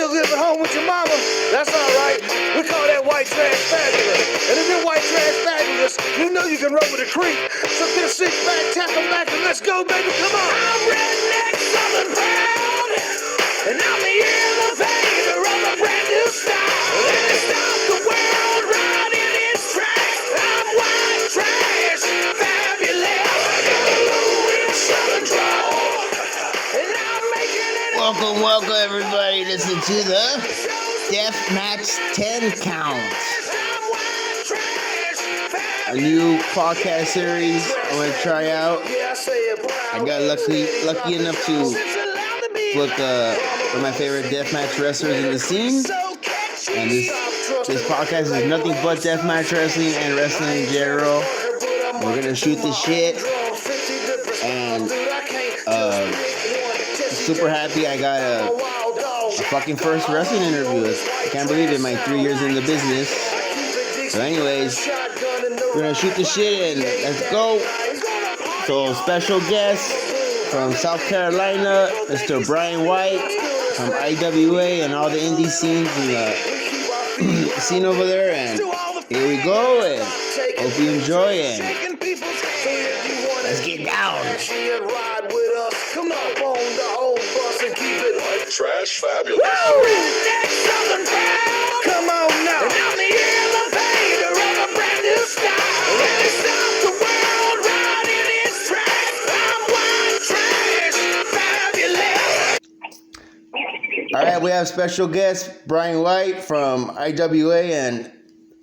still live at home with your mama? That's alright. We call that white trash fabulous. And if you're white trash fabulous, you know you can roll with a creep. So just sit back, tap them back, and let's go, baby. Come on. I'm redneck, southern proud. And I'm the elevator of a brand new style. Let's stop the world right in its tracks. I'm white trash fabulous. I got a low-rent southern drawl. Welcome, everybody. Listen to the Deathmatch 10 count. A new podcast series I'm going to try out. I got lucky enough to book one of my favorite deathmatch wrestlers in the scene. And this podcast is nothing but deathmatch wrestling and wrestling in general. We're going to shoot the shit. And super happy I got a fucking first wrestling interview. I can't believe it, my 3 years in the business. So anyways, we're gonna shoot the shit and let's go. So special guest from South Carolina, Mr. Brian White from IWA and all the indie scenes in the scene over there. And here we go, and hope you enjoy it. Let's get down. Come up on the old bus and keep it white trash fabulous. Next Southern Proud. Come on now. And I'm the elevator of a brand new style. Let's stop the world right in its tracks. I'm white trash fabulous. All right, we have special guest Brian White from IWA and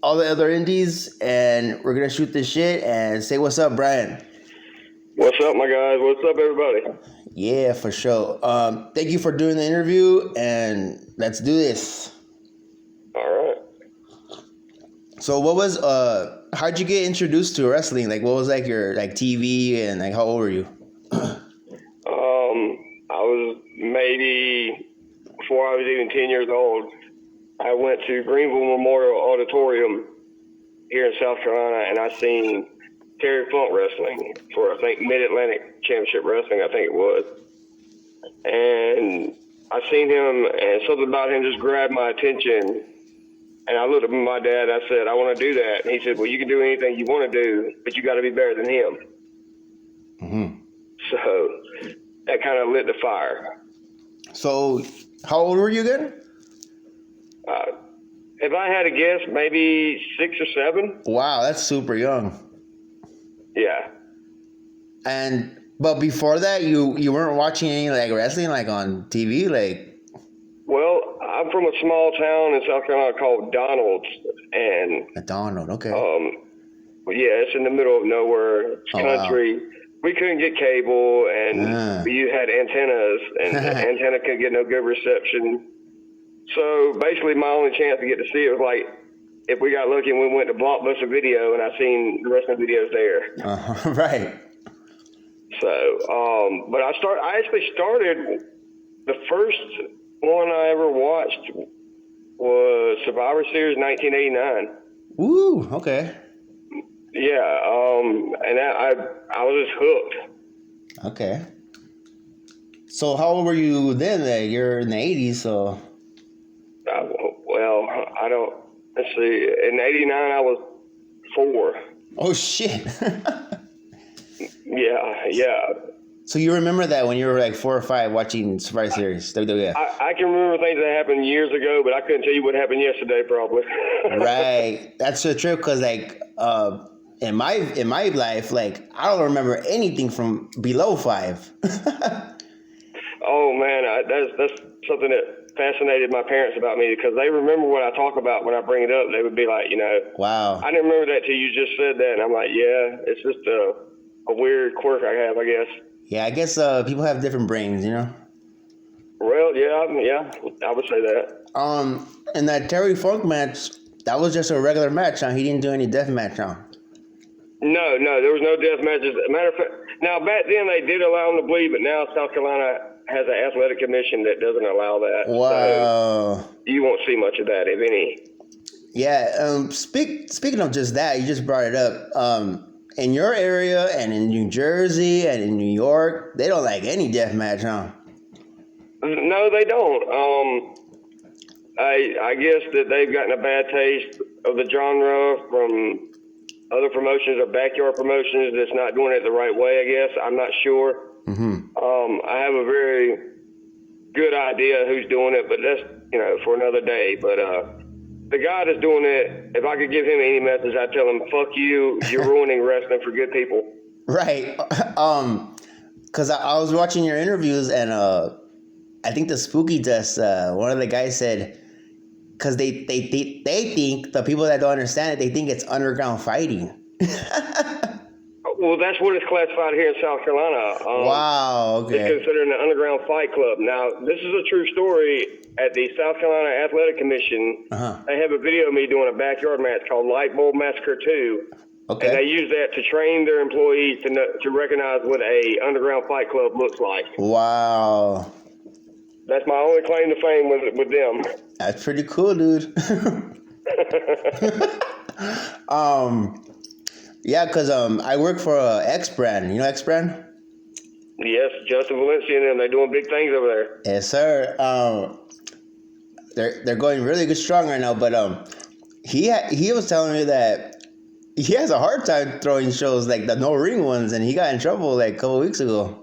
all the other indies, and we're gonna shoot this shit and say what's up, Brian. What's up, my guys? What's up, everybody? Yeah, for sure. Thank you for doing the interview, and let's do this. All right. So, how'd you get introduced to wrestling? Like, what was like your TV and like how old were you? I was maybe before I was even 10 years old. I went to Greenville Memorial Auditorium here in South Carolina, and I seen Terry Funk wrestling for, I think, Mid-Atlantic Championship Wrestling, I think it was. And I seen him, and something about him just grabbed my attention. And I looked at my dad, and I said, I want to do that. And he said, well, you can do anything you want to do, but you got to be better than him. Mm-hmm. So that kind of lit the fire. So how old were you then? If I had to guess, maybe 6 or 7. Wow, that's super young. Yeah. But before that, you weren't watching any like wrestling like on TV, like. Well, I'm from a small town in South Carolina called Donalds, and Donald, okay. Yeah, it's in the middle of nowhere. It's country. Wow. We couldn't get cable, and we had antennas, and the antenna couldn't get no good reception. So basically, my only chance to get to see it was like if we got lucky and we went to Blockbuster Video, and I seen the wrestling videos there. Right. So, but I actually started, the first one I ever watched was Survivor Series 1989. Ooh, okay. Yeah, and I was just hooked. Okay. So how old were you then? Like, you're in the 80s, so. Well, let's see. In 89, I was 4. Oh, shit. Yeah. So you remember that when you were like 4 or 5 watching Survivor Series, WWF? I can remember things that happened years ago, but I couldn't tell you what happened yesterday, probably. Right. That's so true, because like in my life, like I don't remember anything from below 5. Oh man, that's something that fascinated my parents about me, because they remember what I talk about when I bring it up. They would be like, wow. I didn't remember that till you just said that, and I'm like, yeah, it's just a weird quirk I have, I guess. Yeah, I guess people have different brains, Well, yeah, I would say that. And that Terry Funk match, that was just a regular match, huh? He didn't do any death match, huh? No, there was no death matches. Matter of fact, now back then they did allow them to bleed, but now South Carolina has an athletic commission that doesn't allow that. Wow. So you won't see much of that, if any. Yeah. Speaking of just that, you just brought it up. In your area and in New Jersey and in New York, they don't like any death match, huh? No, they don't. I guess that they've gotten a bad taste of the genre from other promotions or backyard promotions that's not doing it the right way, I guess. I'm not sure. Mm-hmm. I have a very good idea who's doing it, but that's, for another day. But the guy that's doing it, if I could give him any message, I'd tell him, fuck you, you're ruining wrestling for good people. Right. Because I was watching your interviews, and I think the Spooky Test, one of the guys said, because they think, the people that don't understand it, they think it's underground fighting. Well, that's what it's classified here in South Carolina. Wow, okay. It's considered an underground fight club. Now, this is a true story. At the South Carolina Athletic Commission, they have a video of me doing a backyard match called Light Bulb Massacre 2. Okay. And they use that to train their employees to recognize what a underground fight club looks like. Wow. That's my only claim to fame with them. That's pretty cool, dude. Yeah, because I work for X Brand. You know X Brand? Yes, Justin Valencia and them. They're doing big things over there. Yes, sir. They're going really good, strong right now. But he was telling me that he has a hard time throwing shows like the no ring ones, and he got in trouble like a couple weeks ago.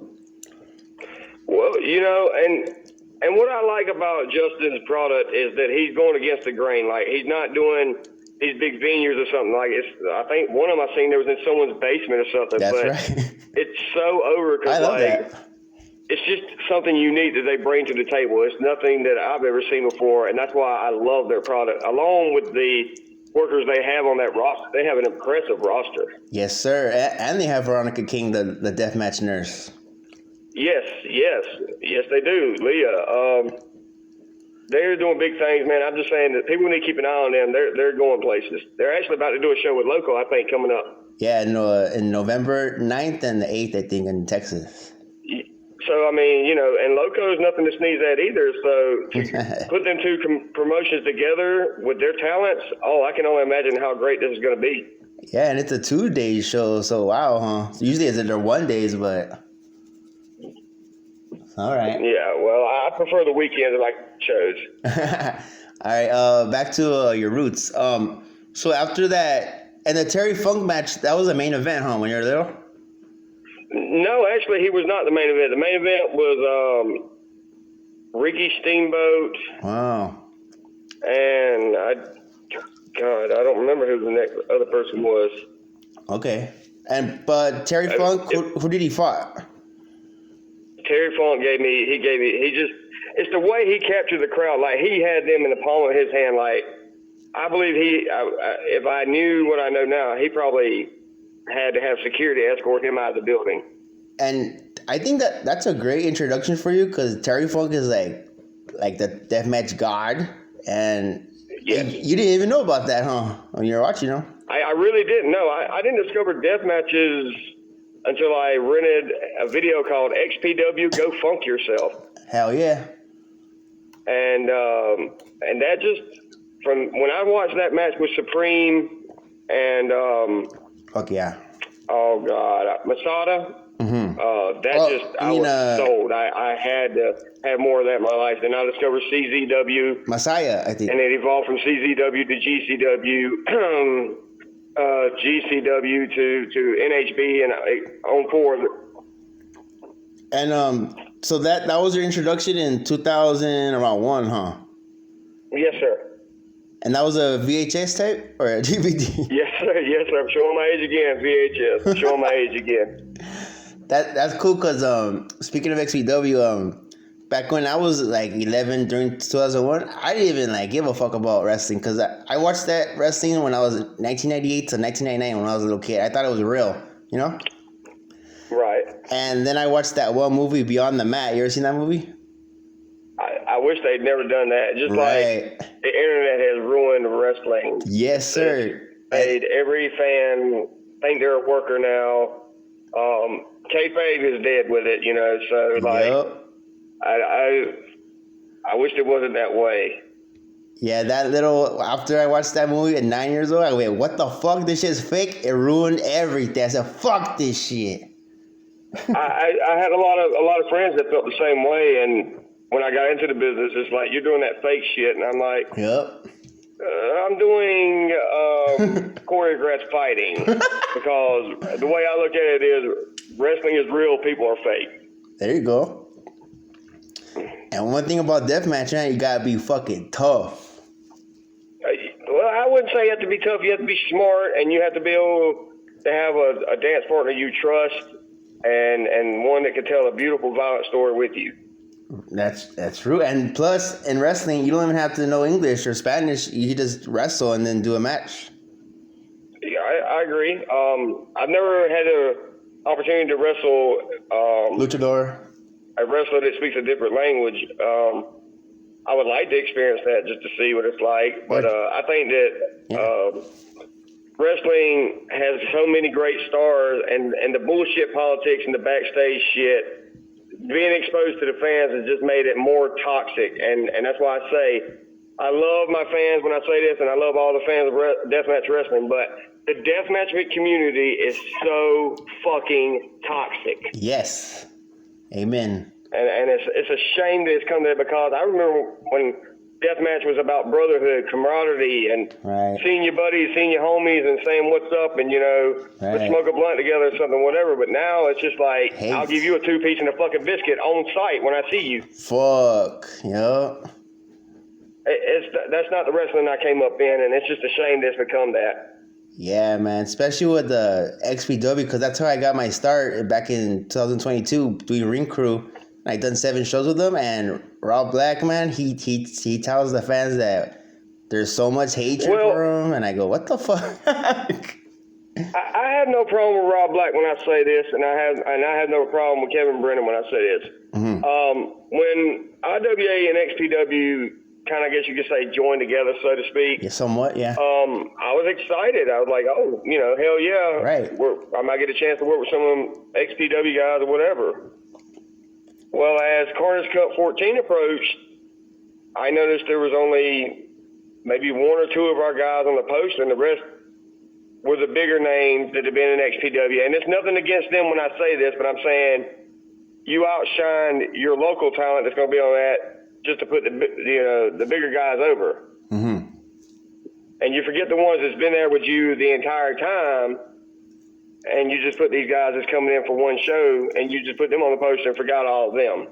Well, and what I like about Justin's product is that he's going against the grain. Like, he's not doing these big venues or something. Like, I think one of them I seen there was in someone's basement or something. That's but right. It's so over because, that. It's just something unique that they bring to the table. It's nothing that I've ever seen before, and that's why I love their product. Along with the workers they have on that roster, they have an impressive roster. Yes, sir. And they have Veronica King, the deathmatch nurse. Yes, they do. Leah, they're doing big things, man. I'm just saying that people need to keep an eye on them. They're going places. They're actually about to do a show with Loco, I think, coming up. Yeah, in November 9th and the 8th, I think, in Texas. So, I mean, and Loco is nothing to sneeze at either. So, to put them two promotions together with their talents, I can only imagine how great this is going to be. Yeah, and it's a 2-day show, so wow, huh? Usually they're 1 days, but... All right. Yeah, well, I prefer the weekends like shows. All right, back to your roots. So after that, and the Terry Funk match, that was the main event, huh, when you were little? No, actually, he was not the main event. The main event was Ricky Steamboat. Wow. And I don't remember who the next other person was. Okay. But Terry Funk, who did he fight? Terry Funk it's the way he captured the crowd. Like, he had them in the palm of his hand. Like, I believe if I knew what I know now, he probably had to have security escort him out of the building. And I think that's a great introduction for you, because Terry Funk is like the deathmatch god, and you didn't even know about that, huh? When you were watching, I really didn't know. I didn't discover death matches until I rented a video called XPW Go Funk Yourself. Hell yeah. And that just, from when I watched that match with Supreme and fuck yeah. Oh God, Masada. Mm-hmm. I was sold. I had to have more of that in my life. Then I discovered CZW. Messiah, I think. And it evolved from CZW to GCW. GCW to NHB and on forward. And so that was your introduction in 2001, huh? Yes, sir. And that was a VHS tape or a DVD? Yes, sir. I'm showing my age again. VHS. I'm showing my age again. That's cool, because speaking of XPW, back when I was like 11 during 2001, I didn't even give a fuck about wrestling, because I watched that wrestling when I was 1998 to 1999 when I was a little kid. I thought it was real, Right. And then I watched that one movie, Beyond the Mat. You ever seen that movie? I wish they'd never done that. Just like the internet has ruined wrestling. Yes, sir. It's made every fan think they're a worker now. Kayfabe is dead with it, so I wish it wasn't that way. Yeah, after I watched that movie at 9 years old, I went, what the fuck? This shit's fake. It ruined everything. I said, fuck this shit. I had a lot of friends that felt the same way, and when I got into the business, it's like, you're doing that fake shit. And I'm like, yep. I'm doing choreographed fighting because the way I look at it is wrestling is real, people are fake. There you go. And one thing about deathmatch, man, you gotta be fucking tough. Well, I wouldn't say you have to be tough. You have to be smart, and you have to be able to have a dance partner you trust, and one that can tell a beautiful, violent story with you. That's true. And plus, in wrestling, you don't even have to know English or Spanish. You just wrestle and then do a match. Yeah, I agree. I've never had an opportunity to wrestle luchador. A wrestler that speaks a different language. I would like to experience that just to see what it's like. But I think that wrestling has so many great stars, and the bullshit politics and the backstage shit, being exposed to the fans has just made it more toxic. And that's why I say I love my fans when I say this, and I love all the fans of deathmatch wrestling, but the deathmatch community is so fucking toxic. Yes. Amen. And it's a shame that it's come to that, because I remember when deathmatch was about brotherhood, camaraderie, and seeing your buddies, seeing your homies, and saying what's up, and let's smoke a blunt together or something, whatever. But now it's just like, I'll give you a 2-piece and a fucking biscuit on site when I see you. Fuck, yeah. That's not the wrestling I came up in, and it's just a shame that it's become that. Yeah, man, especially with the XPW, because that's how I got my start back in 2022 doing Ring Crew. I done 7 shows with them, and Rob Black, man, he tells the fans that there's so much hatred for him, and I go, what the fuck? I have no problem with Rob Black when I say this, and I have no problem with Kevin Brennan when I say this. Mm-hmm. When IWA and XPW kind of, I guess you could say, joined together, so to speak. Yeah, somewhat, yeah. I was excited. I was like, oh, hell yeah. Right. I might get a chance to work with some of them XPW guys or whatever. Well, as Carnage Cup 14 approached, I noticed there was only maybe 1 or 2 of our guys on the poster, and the rest were the bigger names that had been in XPW. And it's nothing against them when I say this, but I'm saying you outshine your local talent that's going to be on that just to put the bigger guys over. Mm-hmm. And you forget the ones that's been there with you the entire time, and you just put these guys that's coming in for one show, and you just put them on the poster and forgot all of them.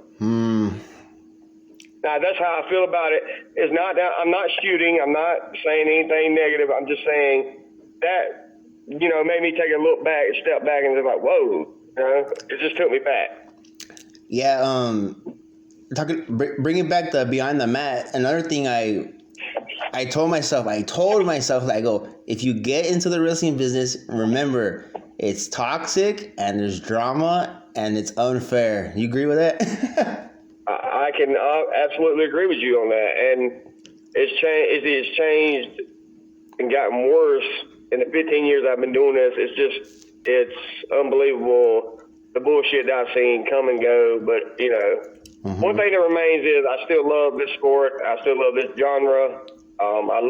Now, that's how I feel about it. It's not that I'm not shooting. I'm not saying anything negative. I'm just saying that, made me take a step back, and just like, whoa, it just took me back. Yeah, bringing back the behind the mat, another thing I told myself, I go, if you get into the wrestling business, remember, it's toxic, and there's drama, and it's unfair. You agree with that? I can absolutely agree with you on that. And it's changed and gotten worse in the 15 years I've been doing this. It's unbelievable, the bullshit that I've seen come and go. But, one thing that remains is I still love this sport. I still love this genre. I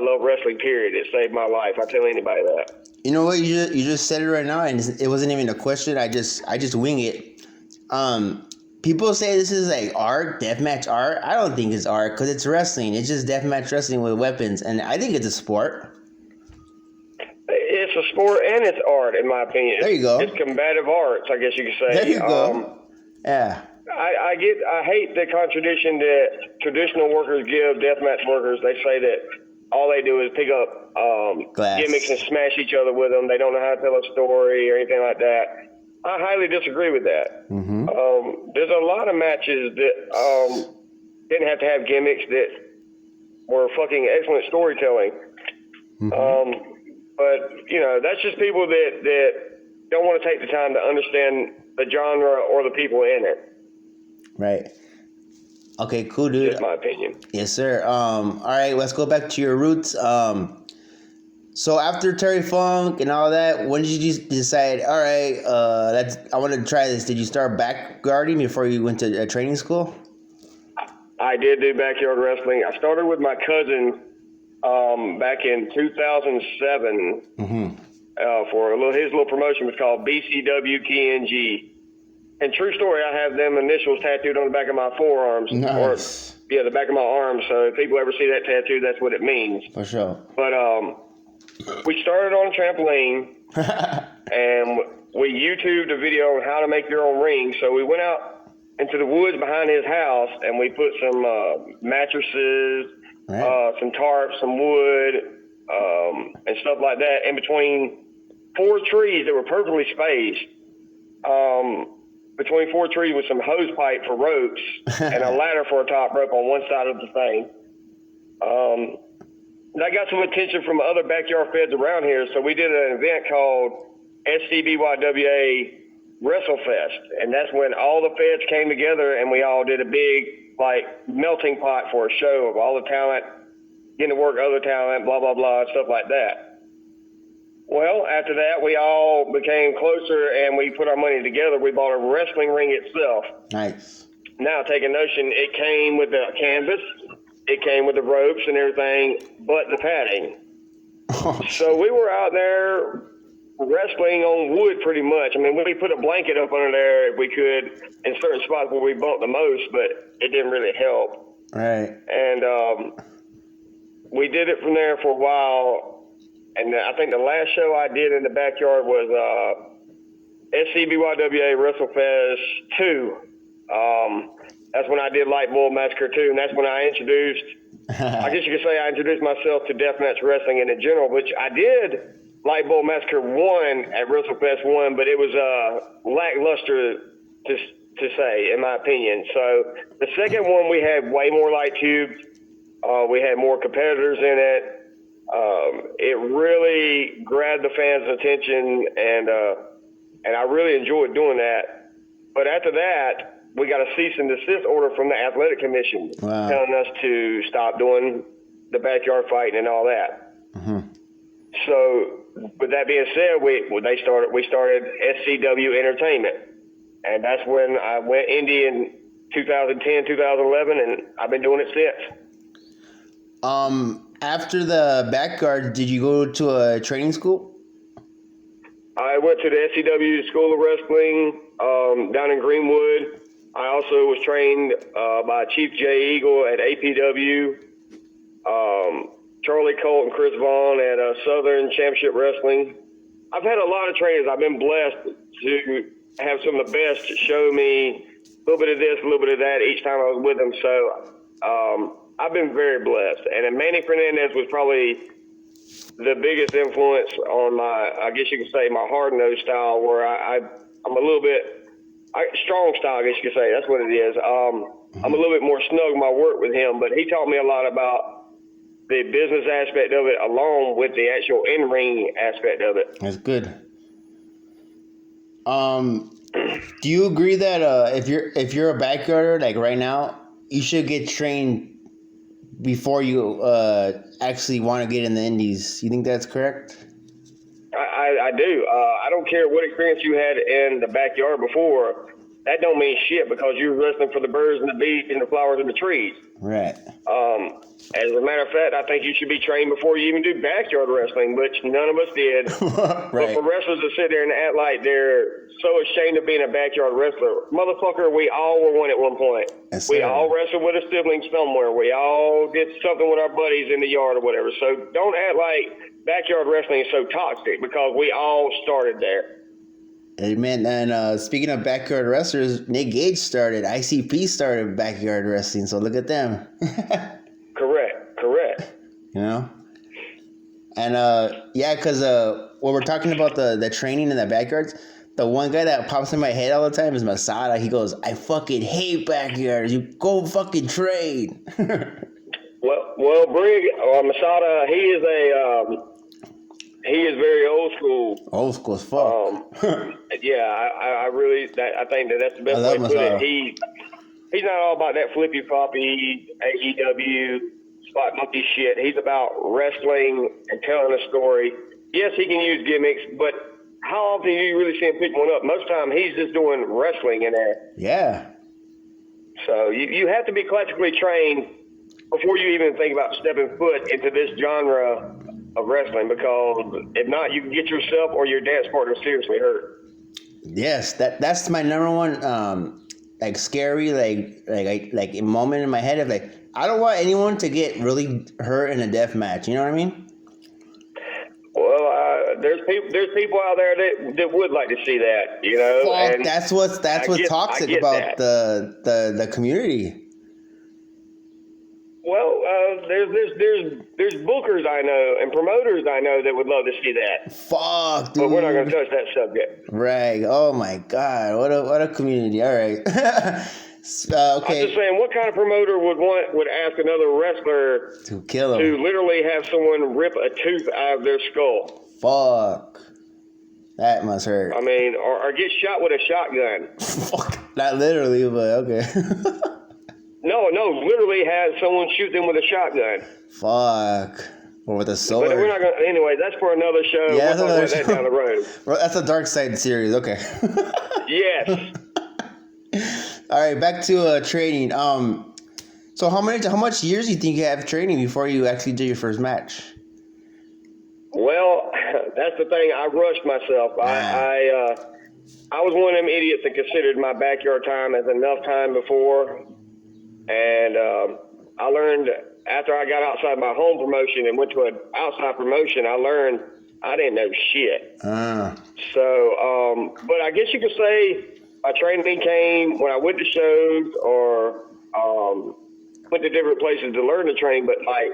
love wrestling, period. It saved my life. I tell anybody that. You know what? You just said it right now, and it wasn't even a question. I just wing it. People say this is like art, deathmatch art. I don't think it's art because it's wrestling. It's just deathmatch wrestling with weapons, and I think it's a sport. It's a sport and it's art, in my opinion. There you go. It's combative arts, I guess you could say. There you go. Yeah. I hate the contradiction that traditional workers give deathmatch workers. They say that all they do is pick up gimmicks and smash each other with them. They don't know how to tell a story or anything like that. I highly disagree with that. Mm-hmm. There's a lot of matches that didn't have to have gimmicks that were fucking excellent storytelling. Mm-hmm. But, that's just people that don't want to take the time to understand the genre or the people in it. Right. Okay, cool, dude. That's my opinion. Yes, sir. All right, let's go back to your roots. So after Terry Funk and all that, when did you decide, all right, I want to try this? Did you start backguarding before you went to training school? I did do backyard wrestling. I started with my cousin back in 2007 for his little promotion was called BCW KNG. And true story, I have them initials tattooed on the back of my forearms. Nice. The back of my arms. So if people ever see that tattoo, that's what it means. For sure. But we started on a trampoline, and we YouTubed a video on how to make your own ring. So we went out into the woods behind his house, and we put some mattresses, some tarps, some wood, and stuff like that in between 4 trees that were perfectly spaced. Between 4 trees with some hose pipe for ropes and a ladder for a top rope on one side of the thing. That got some attention from other backyard feds around here, so we did an event called SCBYWA WrestleFest, and that's when all the feds came together and we all did a big melting pot for a show of all the talent, getting to work other talent, blah, blah, blah, stuff like that. Well, after that, we all became closer and we put our money together. We bought a wrestling ring itself. Nice. Now, take a notion, it came with the canvas, it came with the ropes and everything, but the padding. So we were out there wrestling on wood pretty much. I mean, we put a blanket up under there if we could in certain spots where we bumped the most, but it didn't really help. Right. And we did it from there for a while. And I think the last show I did in the backyard was SCBYWA WrestleFest 2. That's when I did Light Bull Massacre 2, and that's when I introduced, I guess you could say I introduced myself to deathmatch wrestling in general, which I did Light Bull Massacre 1 at WrestleFest 1, but it was lackluster to say, in my opinion. So the second one, we had way more light tubes. We had more competitors in it. It really grabbed the fans' attention, and I really enjoyed doing that. But after that, we got a cease and desist order from the athletic commission telling us to stop doing the backyard fighting and all that. Mm-hmm. So, with that being said, we started SCW Entertainment, and that's when I went indie in 2010, 2011, and I've been doing it since. After the backyard, did you go to a training school? I went to the SCW School of Wrestling down in Greenwood. I also was trained by Chief J. Eagle at APW, Charlie Colt and Chris Vaughn at Southern Championship Wrestling. I've had a lot of trainers. I've been blessed to have some of the best show me a little bit of this, a little bit of that each time I was with them. So I've been very blessed. And Manny Fernandez was probably the biggest influence on my, I guess you could say, my hard-nosed style, where I'm a little bit, strong style, I guess you could say. That's what it is. I'm a little bit more snug in my work with him, but he taught me a lot about the business aspect of it along with the actual in-ring aspect of it. That's good. Do you agree that if you're a backyarder, like right now, you should get trained before you actually want to get in the indies? You think that's correct? I do. I don't care what experience you had in the backyard before. That don't mean shit because you're wrestling for the birds and the bees and the flowers and the trees. Right. As a matter of fact, I think you should be trained before you even do backyard wrestling, which none of us did. Right. But for wrestlers to sit there and act like they're so ashamed of being a backyard wrestler, motherfucker, we all were one at one point. Yes, we sir. all wrestled with a sibling somewhere. We all did something with our buddies in the yard or whatever. So don't act like backyard wrestling is so toxic because we all started there. Hey, man, and speaking of backyard wrestlers, Nick Gage started. ICP started backyard wrestling, so look at them. Correct. You know? And, yeah, because when we're talking about the training in the backyards, the one guy that pops in my head all the time is Masada. He goes, I fucking hate backyards. You go fucking train. Well, Brig, Masada, he is very old school. Old school as fuck. Yeah, I really, I think that's the best way to put it. He's not all about that flippy floppy AEW spot monkey shit. He's about wrestling and telling a story. Yes, he can use gimmicks, but how often do you really see him pick one up? Most of the time, he's just doing wrestling in there. Yeah. So you have to be classically trained before you even think about stepping foot into this genre of wrestling, because if not, you can get yourself or your dance partner seriously hurt. Yes, that's my number one like scary like moment in my head of like I don't want anyone to get really hurt in a death match. You know what I mean? Well, there's people out there that would like to see that, you know. Fuck, and that's what's toxic about the community. Well, there's bookers I know and promoters I know that would love to see that. Fuck, dude. But we're not going to touch that subject. Right. Oh my God. What a community. All right. Okay. I'm just saying, what kind of promoter would ask another wrestler to kill him, to literally have someone rip a tooth out of their skull? Fuck. That must hurt. I mean, or get shot with a shotgun. Fuck. Not literally, but okay. No, literally had someone shoot them with a shotgun. Fuck. Or with a sword. But we're not going to, anyway, that's for another show. Yeah, we'll talk about that down the road. Well, that's a dark side series, okay. Yes. All right, back to training. So how much years do you think you have training before you actually did your first match? Well, that's the thing. I rushed myself. I was one of them idiots that considered my backyard time as enough time before. And I learned after I got outside my home promotion and went to an outside promotion, I learned I didn't know shit. So, but I guess you could say my training came when I went to shows or went to different places to learn the training. But like,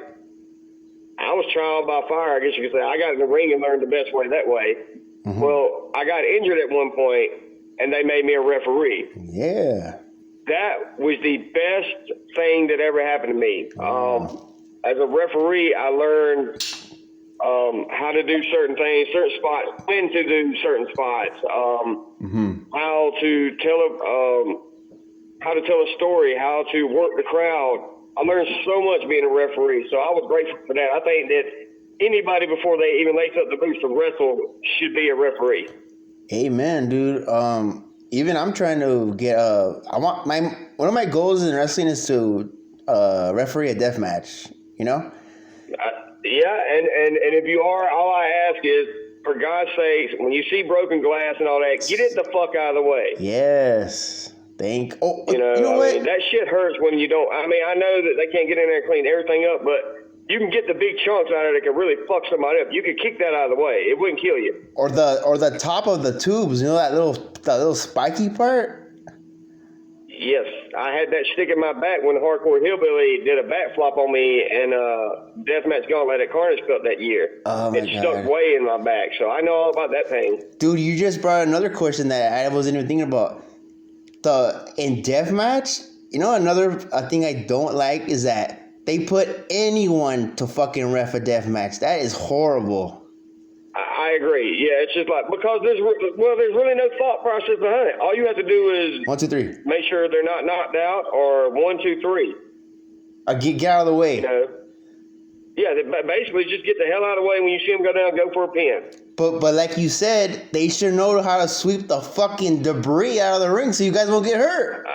I was trial by fire. I guess you could say I got in the ring and learned the best way that way. Mm-hmm. Well, I got injured at one point, and they made me a referee. Yeah. That was the best thing that ever happened to me. As a referee, I learned how to do certain things, certain spots, when to do certain spots, how to tell a story, how to work the crowd. I learned so much being a referee, so I was grateful for that. I think that anybody before they even lace up the boots to wrestle should be a referee. Amen, dude. Even I'm trying to get one of my goals in wrestling is to referee a death match. You know? Yeah, and if you are, all I ask is, for God's sake, when you see broken glass and all that, get it the fuck out of the way. Yes. You know I what? mean, that shit hurts when you don't. I mean, I know that they can't get in there and clean everything up, but you can get the big chunks out of it that can really fuck somebody up. You can kick that out of the way. It wouldn't kill you. Or the top of the tubes, you know, that little spiky part? Yes. I had that stick in my back when the Hardcore Hillbilly did a back flop on me and Deathmatch Gauntlet at Carnage Cup that year. Oh, my it God. stuck way in my back, so I know all about that pain. Dude, you just brought another question that I wasn't even thinking about. In Deathmatch, you know, another thing I don't like is that they put anyone to fucking ref a deathmatch. That is horrible. I agree. Yeah, it's just like, because there's really no thought process behind it. All you have to do is 1, 2, 3. Make sure they're not knocked out, or 1, 2, 3. Get out of the way. You know? Yeah, basically just get the hell out of the way when you see them go down. Go for a pin. But like you said, they should know how to sweep the fucking debris out of the ring so you guys won't get hurt.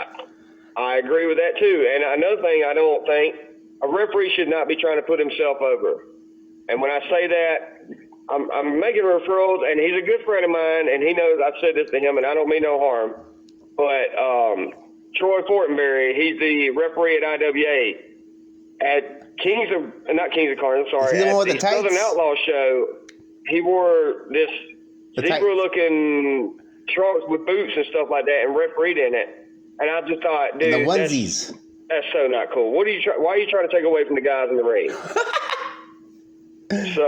I agree with that too. And another thing, I don't think a referee should not be trying to put himself over. And when I say that, I'm making referrals, and he's a good friend of mine, and he knows I've said this to him, and I don't mean no harm. But Troy Fortenberry, he's the referee at IWA. At not Kings of Carnage, sorry. At the Southern Outlaw show, he wore this zebra-looking trunks with boots and stuff like that, and refereed in it. And I just thought, dude, the onesies. That's so not cool. Why are you trying to take away from the guys in the ring? So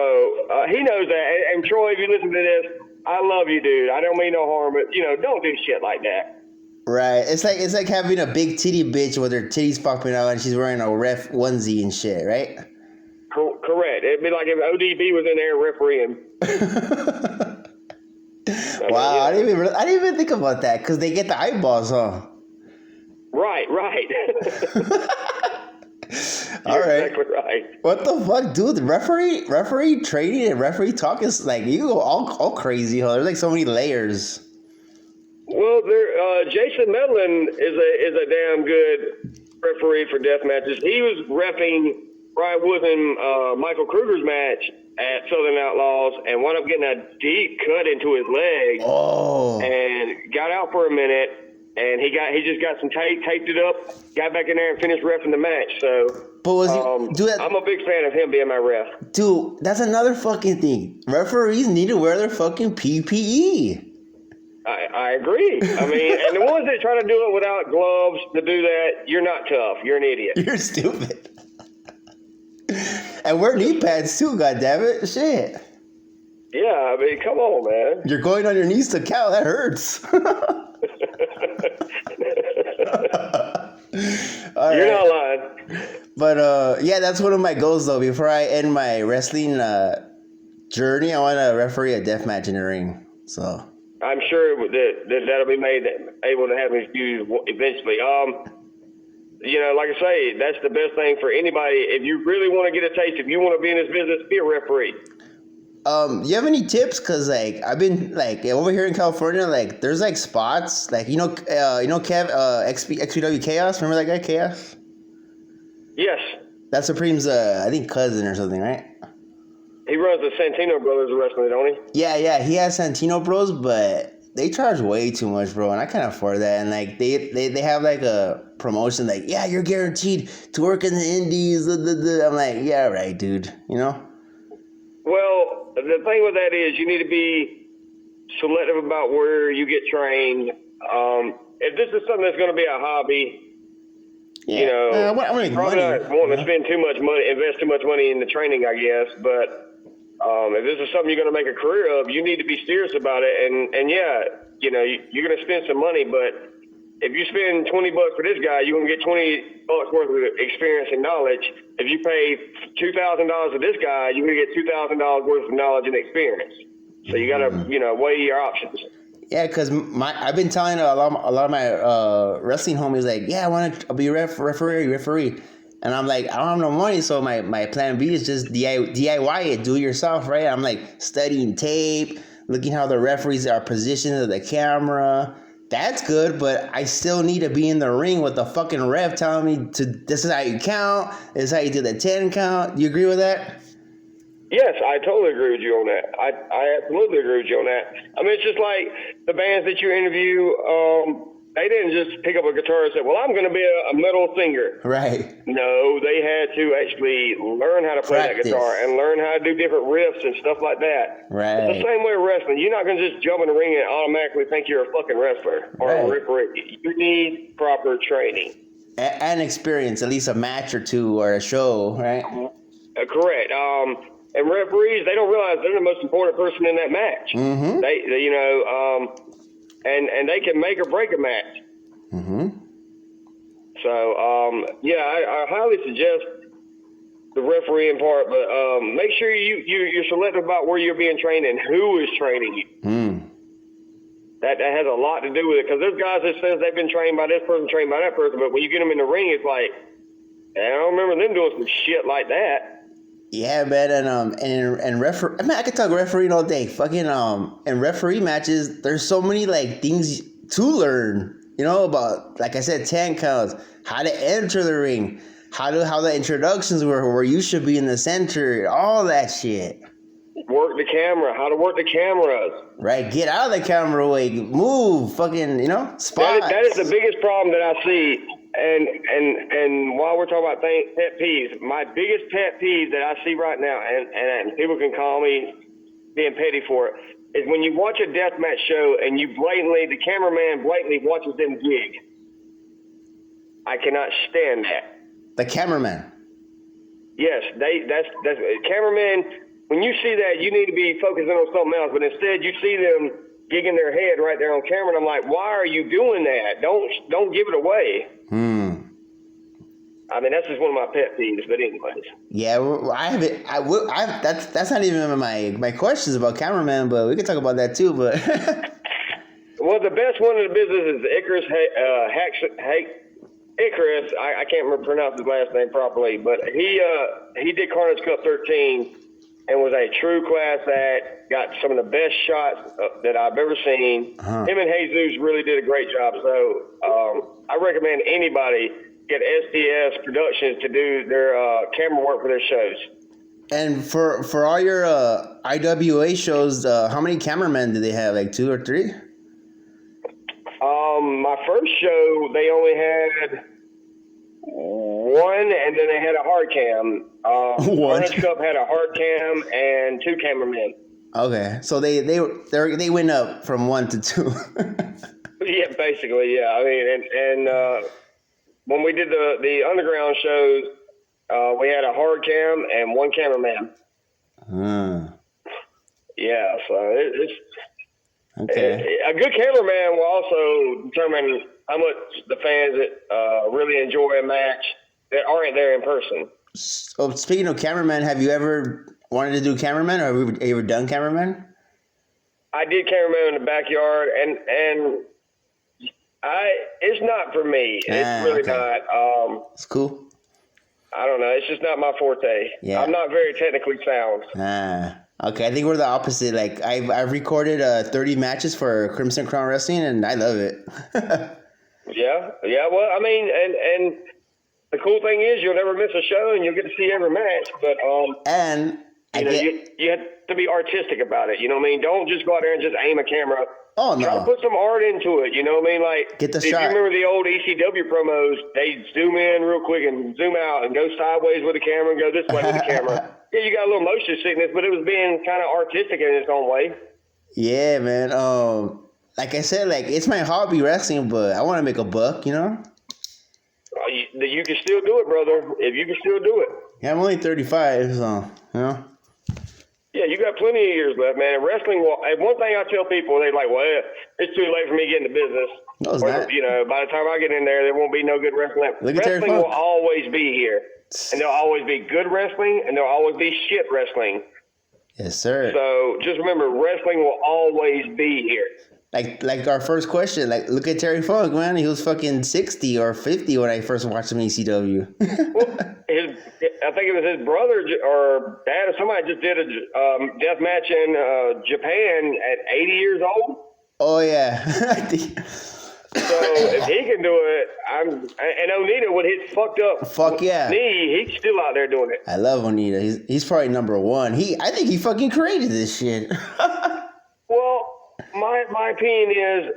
he knows that. And Troy, if you listen to this, I love you, dude. I don't mean no harm, but don't do shit like that. Right. It's like having a big titty bitch with her titties popping out and she's wearing a ref onesie and shit, right? Correct. It'd be like if ODB was in there refereeing. Wow, I didn't even think about that, because they get the eyeballs, huh? Right. All right. Exactly right. What the fuck, dude? Referee training and referee talk is like, you go all crazy, huh? There's like so many layers. Well, Jason Medlin is a damn good referee for death matches. He was reffing Brian Woods and Michael Kruger's match at Southern Outlaws and wound up getting a deep cut into his leg. Oh. And got out for a minute, and he just got some tape, taped it up, got back in there and finished reffing the match. So, but was he, I'm a big fan of him being my ref. Dude, that's another fucking thing. Referees need to wear their fucking PPE. I agree. I mean, and the ones that try to do it without gloves to do that, you're not tough. You're an idiot. You're stupid. And wear knee pads too, goddammit. Shit. Yeah, I mean, come on, man. You're going on your knees to count. That hurts. You're not lying. But yeah, that's one of my goals though. Before I end my wrestling journey, I want to referee a death match in the ring. So I'm sure that'll be able to happen to you eventually. You know, like I say, that's the best thing for anybody. If you really want to get a taste, if you want to be in this business, be a referee. You have any tips? Cause like I've been like over here in California, like there's like spots, like you know Kev, XPW Chaos. Remember that guy Chaos? Yes. That's Supreme's I think cousin or something, right? He runs the Santino Brothers Wrestling, don't he? Yeah. He has Santino Bros, but they charge way too much, bro, and I can't afford that. And like they have like a promotion, like yeah, you're guaranteed to work in the indies. I'm like, yeah, right, dude. You know. Well, the thing with that is you need to be selective about where you get trained. If this is something that's going to be a hobby, yeah. You know, probably not wanting to spend too much money, invest too much money in the training, I guess. But if this is something you're going to make a career of, you need to be serious about it. And yeah, you know, you're going to spend some money, but if you spend $20 for this guy, you're going to get $20 worth of experience and knowledge. If you pay $2,000 to this guy, you're going to get $2,000 worth of knowledge and experience. So you got to, you know, weigh your options. Yeah, because I've been telling a lot of my wrestling homies, like, yeah, I want to be a referee. And I'm like, I don't have no money, so my plan B is just DIY it, do it yourself, right? I'm like studying tape, looking how the referees are positioned to the camera. That's good, but I still need to be in the ring with the fucking ref telling me this is how you count, this is how you do the 10 count. Do you agree with that? Yes, I totally agree with you on that. I absolutely agree with you on that. I mean, it's just like the bands that you interview, they didn't just pick up a guitar and say, well, I'm going to be a metal singer. Right. No, they had to actually learn how to play that guitar and learn how to do different riffs and stuff like that. Right. It's the same way with wrestling. You're not going to just jump in the ring and automatically think you're a fucking wrestler or a referee. You need proper training. And experience, at least a match or two or a show, right? Correct. And referees, they don't realize they're the most important person in that match. Mm-hmm. They you know, and they can make or break a match. Mm-hmm. So, yeah, I highly suggest the refereeing part, but make sure you're selective about where you're being trained and who is training you. Mm. That has a lot to do with it, because there's guys that says they've been trained by this person, trained by that person, but when you get them in the ring, it's like, I don't remember them doing some shit like that. Yeah, man, and referee. I mean, I could talk refereeing all day. Fucking in referee matches, there's so many like things to learn. You know, about, like I said, 10 counts, how to enter the ring, how the introductions were, where you should be in the center, all that shit. Work the camera, how to work the cameras. Right, get out of the camera way, move, fucking, you know, spots. That is the biggest problem that I see. And while we're talking about pet peeves, my biggest pet peeve that I see right now, and people can call me being petty for it, is when you watch a deathmatch show and the cameraman blatantly watches them gig. I cannot stand that. The cameraman. Yes, that's cameraman. When you see that, you need to be focusing on something else, but instead you see them gigging their head right there on camera, and I'm like, why are you doing that? Don't give it away. I mean, that's just one of my pet peeves, but anyways. Yeah, I have it. That's not even my questions about cameraman, but we can talk about that too. But well, the best one in the business is Icarus. Icarus. I can't pronounce his last name properly, but he did Carnage Cup 13 and was a true class act. Got some of the best shots that I've ever seen. Him and Jesus really did a great job. So I recommend anybody get SDS Productions to do their camera work for their shows. And for all your IWA shows, how many cameramen do they have? Like 2 or 3? My first show, they only had one, and then they had a hard cam. Orange Cup had a hard cam and 2 cameramen. Okay, so they went up from 1 to 2. Yeah, basically, yeah. I mean, and when we did the underground shows, we had a hard cam and 1 cameraman. Yeah, so it's okay. A good cameraman will also determine how much the fans that really enjoy a match that aren't there in person. So speaking of cameraman, have you ever wanted to do cameraman, or have you ever done cameraman? I did cameraman in the backyard, and it's not for me. It's really not. It's cool. I don't know. It's just not my forte. Yeah. I'm not very technically sound. Okay, I think we're the opposite. Like, I've recorded 30 matches for Crimson Crown Wrestling, and I love it. Yeah. Well, I mean, and the cool thing is you'll never miss a show, and you'll get to see every match. But you have to be artistic about it. You know what I mean? Don't just go out there and just aim a camera. Oh, no. Try to put some art into it. You know what I mean? Like, get the if shot. You remember the old ECW promos, they zoom in real quick and zoom out and go sideways with the camera and go this way with the camera. Yeah, you got a little motion sickness, but it was being kind of artistic in its own way. Yeah, man. Like I said, like, it's my hobby, wrestling, but I want to make a buck, you know? You can still do it, brother. If you can still do it. Yeah, I'm only 35, so, you know? Yeah, you got plenty of years left, man. And wrestling will. And one thing I tell people, they're like, "Well, it's too late for me to get into business." No, it's not. You know, by the time I get in there won't be no good wrestling. Wrestling will always be here, and there'll always be good wrestling, and there'll always be shit wrestling. Yes, sir. So just remember, wrestling will always be here. Like our first question, like, look at Terry Funk, man. He was fucking 60 or 50 when I first watched him in ECW. Well, I think it was his brother or dad or somebody just did a death match in Japan at 80 years old. Oh, yeah. So if he can do it, and Onita with his fucked up knee, he's still out there doing it. I love Onita. He's probably number one. I think he fucking created this shit. Well, my opinion is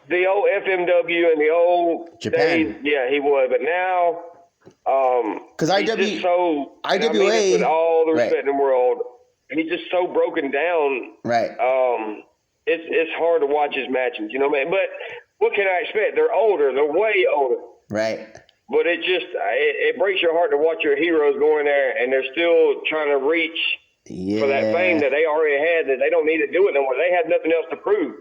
the old FMW and the old Japan. days, yeah, he was, but now because IWA, with all the respect in the world, he's just so broken down. Right. It's hard to watch his matches, you know what I mean? But what can I expect? They're older. They're way older. Right. But it breaks your heart to watch your heroes go in there and they're still trying to reach for that fame that they already had, that they don't need to do it no more. They have nothing else to prove.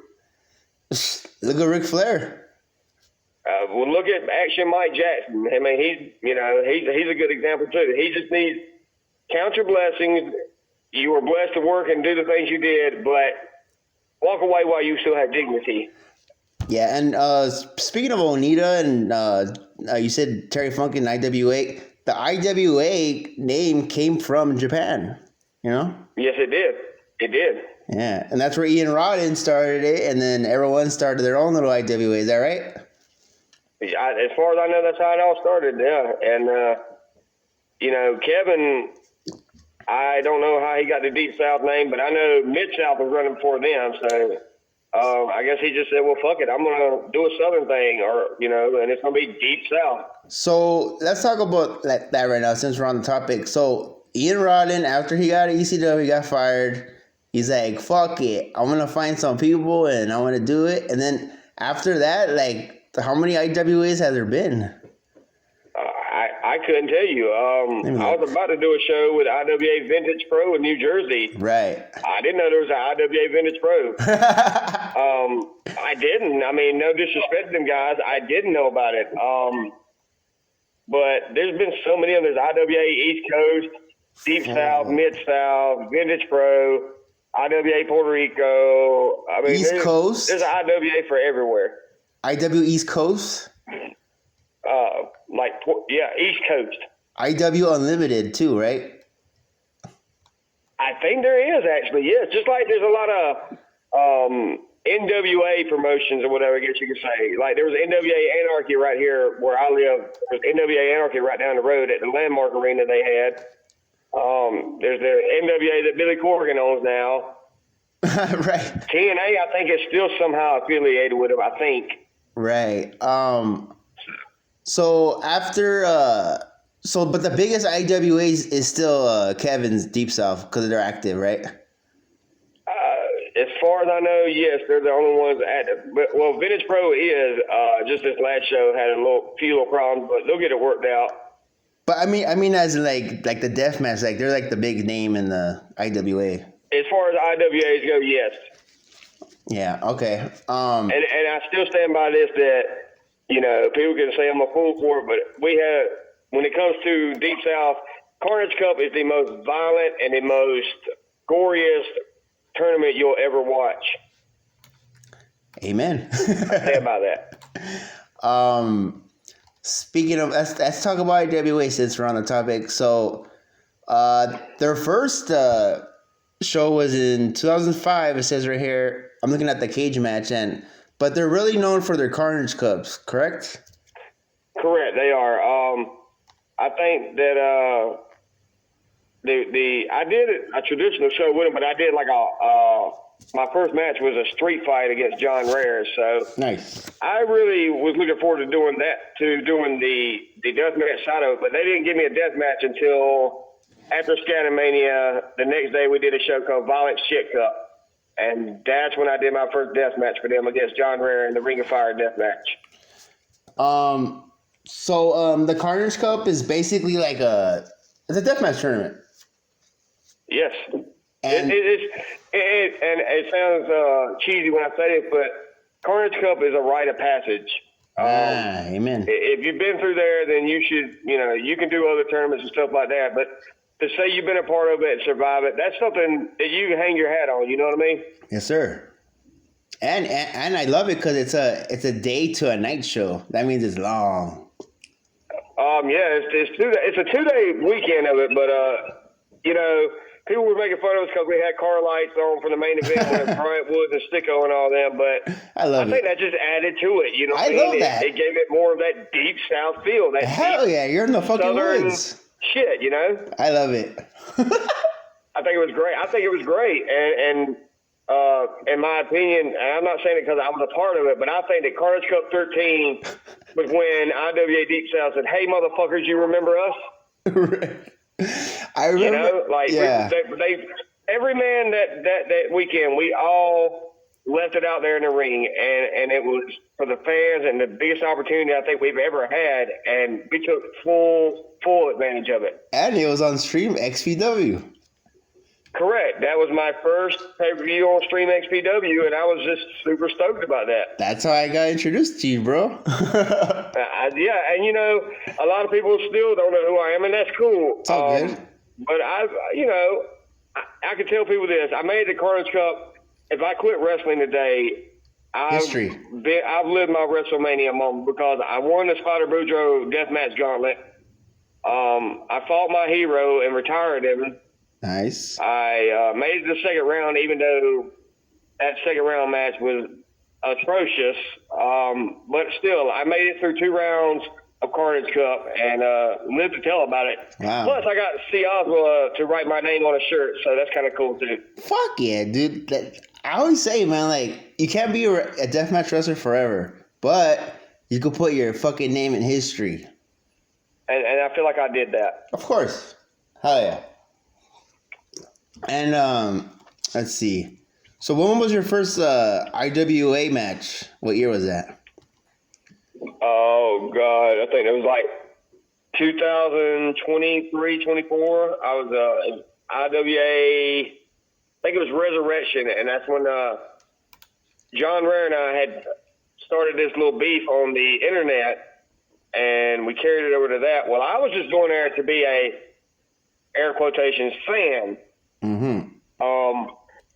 Look at Ric Flair. Well, look at Action Mike Jackson. I mean, he's a good example too. He just needs count your blessings. You were blessed to work and do the things you did, but walk away while you still have dignity. Yeah, and speaking of Onita, and you said Terry Funk and IWA, the IWA name came from Japan, you know? Yes, it did. It did. Yeah, and that's where Ian Rodden started it, and then everyone started their own little IWA. Is that right? Yeah, as far as I know, that's how it all started, yeah. And, Kevin, I don't know how he got the Deep South name, but I know Mid-South was running before them, so I guess he just said, well, fuck it, I'm going to do a Southern thing, and it's going to be Deep South. So let's talk about that right now, since we're on the topic. So Ian Rodden, after he got ECW, he got fired. He's like, fuck it, I'm going to find some people, and I want to do it. And then after that, like, how many IWAs has there been? I couldn't tell you. I was about to do a show with IWA Vintage Pro in New Jersey. Right. I didn't know there was an IWA Vintage Pro. I didn't. I mean, no disrespect to them guys. I didn't know about it. But there's been so many of them. There's IWA East Coast, Deep South, Mid-South, Vintage Pro, IWA Puerto Rico. I mean, East Coast? There's an IWA for everywhere. IW East Coast? East Coast. IW Unlimited too, right? I think there is actually, yes. Just like there's a lot of NWA promotions or whatever, I guess you could say. Like there was NWA Anarchy right here where I live. There's NWA Anarchy right down the road at the Landmark Arena they had. There's the NWA that Billy Corgan owns now. Right. TNA, I think, is still somehow affiliated with them, I think. Right. So after but the biggest IWAs is still Kevin's Deep South because they're active, right? As far as I know, yes, they're the only ones active. But, well, Vintage Pro is just this last show had a few little problems, but they'll get it worked out. But I mean, as like the deathmatch, like they're like the big name in the IWA. As far as IWAs go, yes. Yeah. Okay. And I still stand by this that people can say I'm a fool for it, but when it comes to Deep South, Carnage Cup is the most violent and the most goriest tournament you'll ever watch. Amen. I stand by that. Speaking of, let's talk about IWA since we're on the topic. So, their first show was in 2005. It says right here. I'm looking at the cage match, but they're really known for their Carnage Cups, correct? Correct, they are. I think that I did a traditional show with them, but I did like my first match was a street fight against John Rare. So nice. I really was looking forward to doing the deathmatch side of it, but they didn't give me a deathmatch until after Scanomania. The next day we did a show called Violent Shit Cup. And that's when I did my first death match for them against John Rare in the Ring of Fire death match. So the Carnage Cup is basically like it's a deathmatch tournament. Yes. And it sounds cheesy when I say it, but Carnage Cup is a rite of passage. Amen. If you've been through there, then you should, you can do other tournaments and stuff like that, but to say you've been a part of it and survive it, that's something that you can hang your hat on. You know what I mean? Yes, sir. And I love it because it's a day to a night show. That means it's long. Yeah, it's a 2-day weekend of it, but people were making fun of us because we had car lights on for the main event with Bryant Woods and Sticko and all them. But I think that just added to it. You know, I love that. It gave it more of that deep South feel. That hell yeah, you're in the fucking woods. Shit, I love it. I think it was great. And in my opinion, and I'm not saying it because I was a part of it, but I think that Carnage Cup 13 was when IWA Deep South said, "Hey, motherfuckers, you remember us?" I remember. They every man that weekend, we all left it out there in the ring, and it was for the fans and the biggest opportunity I think we've ever had, and we took full advantage of it. And it was on Stream XPW. Correct. That was my first pay-per-view on Stream XPW, and I was just super stoked about that. That's how I got introduced to you, bro. Yeah, and a lot of people still don't know who I am, and that's cool. It's all good. But I can tell people this. I made the Carnage Cup. If I quit wrestling today, I've lived my WrestleMania moment because I won the Spider Boudreaux Deathmatch Gauntlet. I fought my hero and retired him. Nice. I made it to the second round, even though that second round match was atrocious. But still, I made it through 2 rounds of Carnage Cup and lived to tell about it. Wow. Plus, I got C. Oswald to write my name on a shirt, so that's kind of cool, too. Fuck yeah, dude. I always say, man, like, you can't be a deathmatch wrestler forever, but you could put your fucking name in history. And I feel like I did that. Of course. Hell yeah. And let's see. So when was your first IWA match? What year was that? Oh God, I think it was like 2023, 24. I was IWA. I think it was Resurrection, and that's when John Rare and I had started this little beef on the internet, and we carried it over to that. Well, I was just going there to be a air quotations fan. Mm-hmm.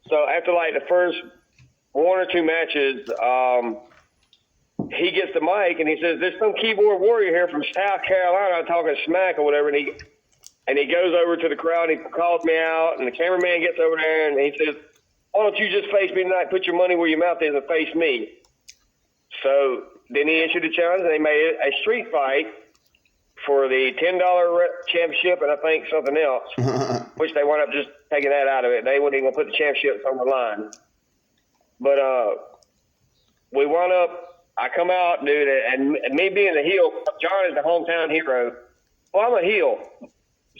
So after like the first 1 or 2 matches, he gets the mic and he says, "There's some keyboard warrior here from South Carolina talking smack or whatever." And he goes over to the crowd and he calls me out, and the cameraman gets over there and he says, "Why don't you just face me tonight? Put your money where your mouth is and face me." So then he issued a challenge, and they made it a street fight for the $10 championship and I think something else, which they wound up just taking that out of it. They wouldn't even put the championships on the line. But we wound up I come out, dude, and me being the heel, John is the hometown hero. Well, I'm a heel.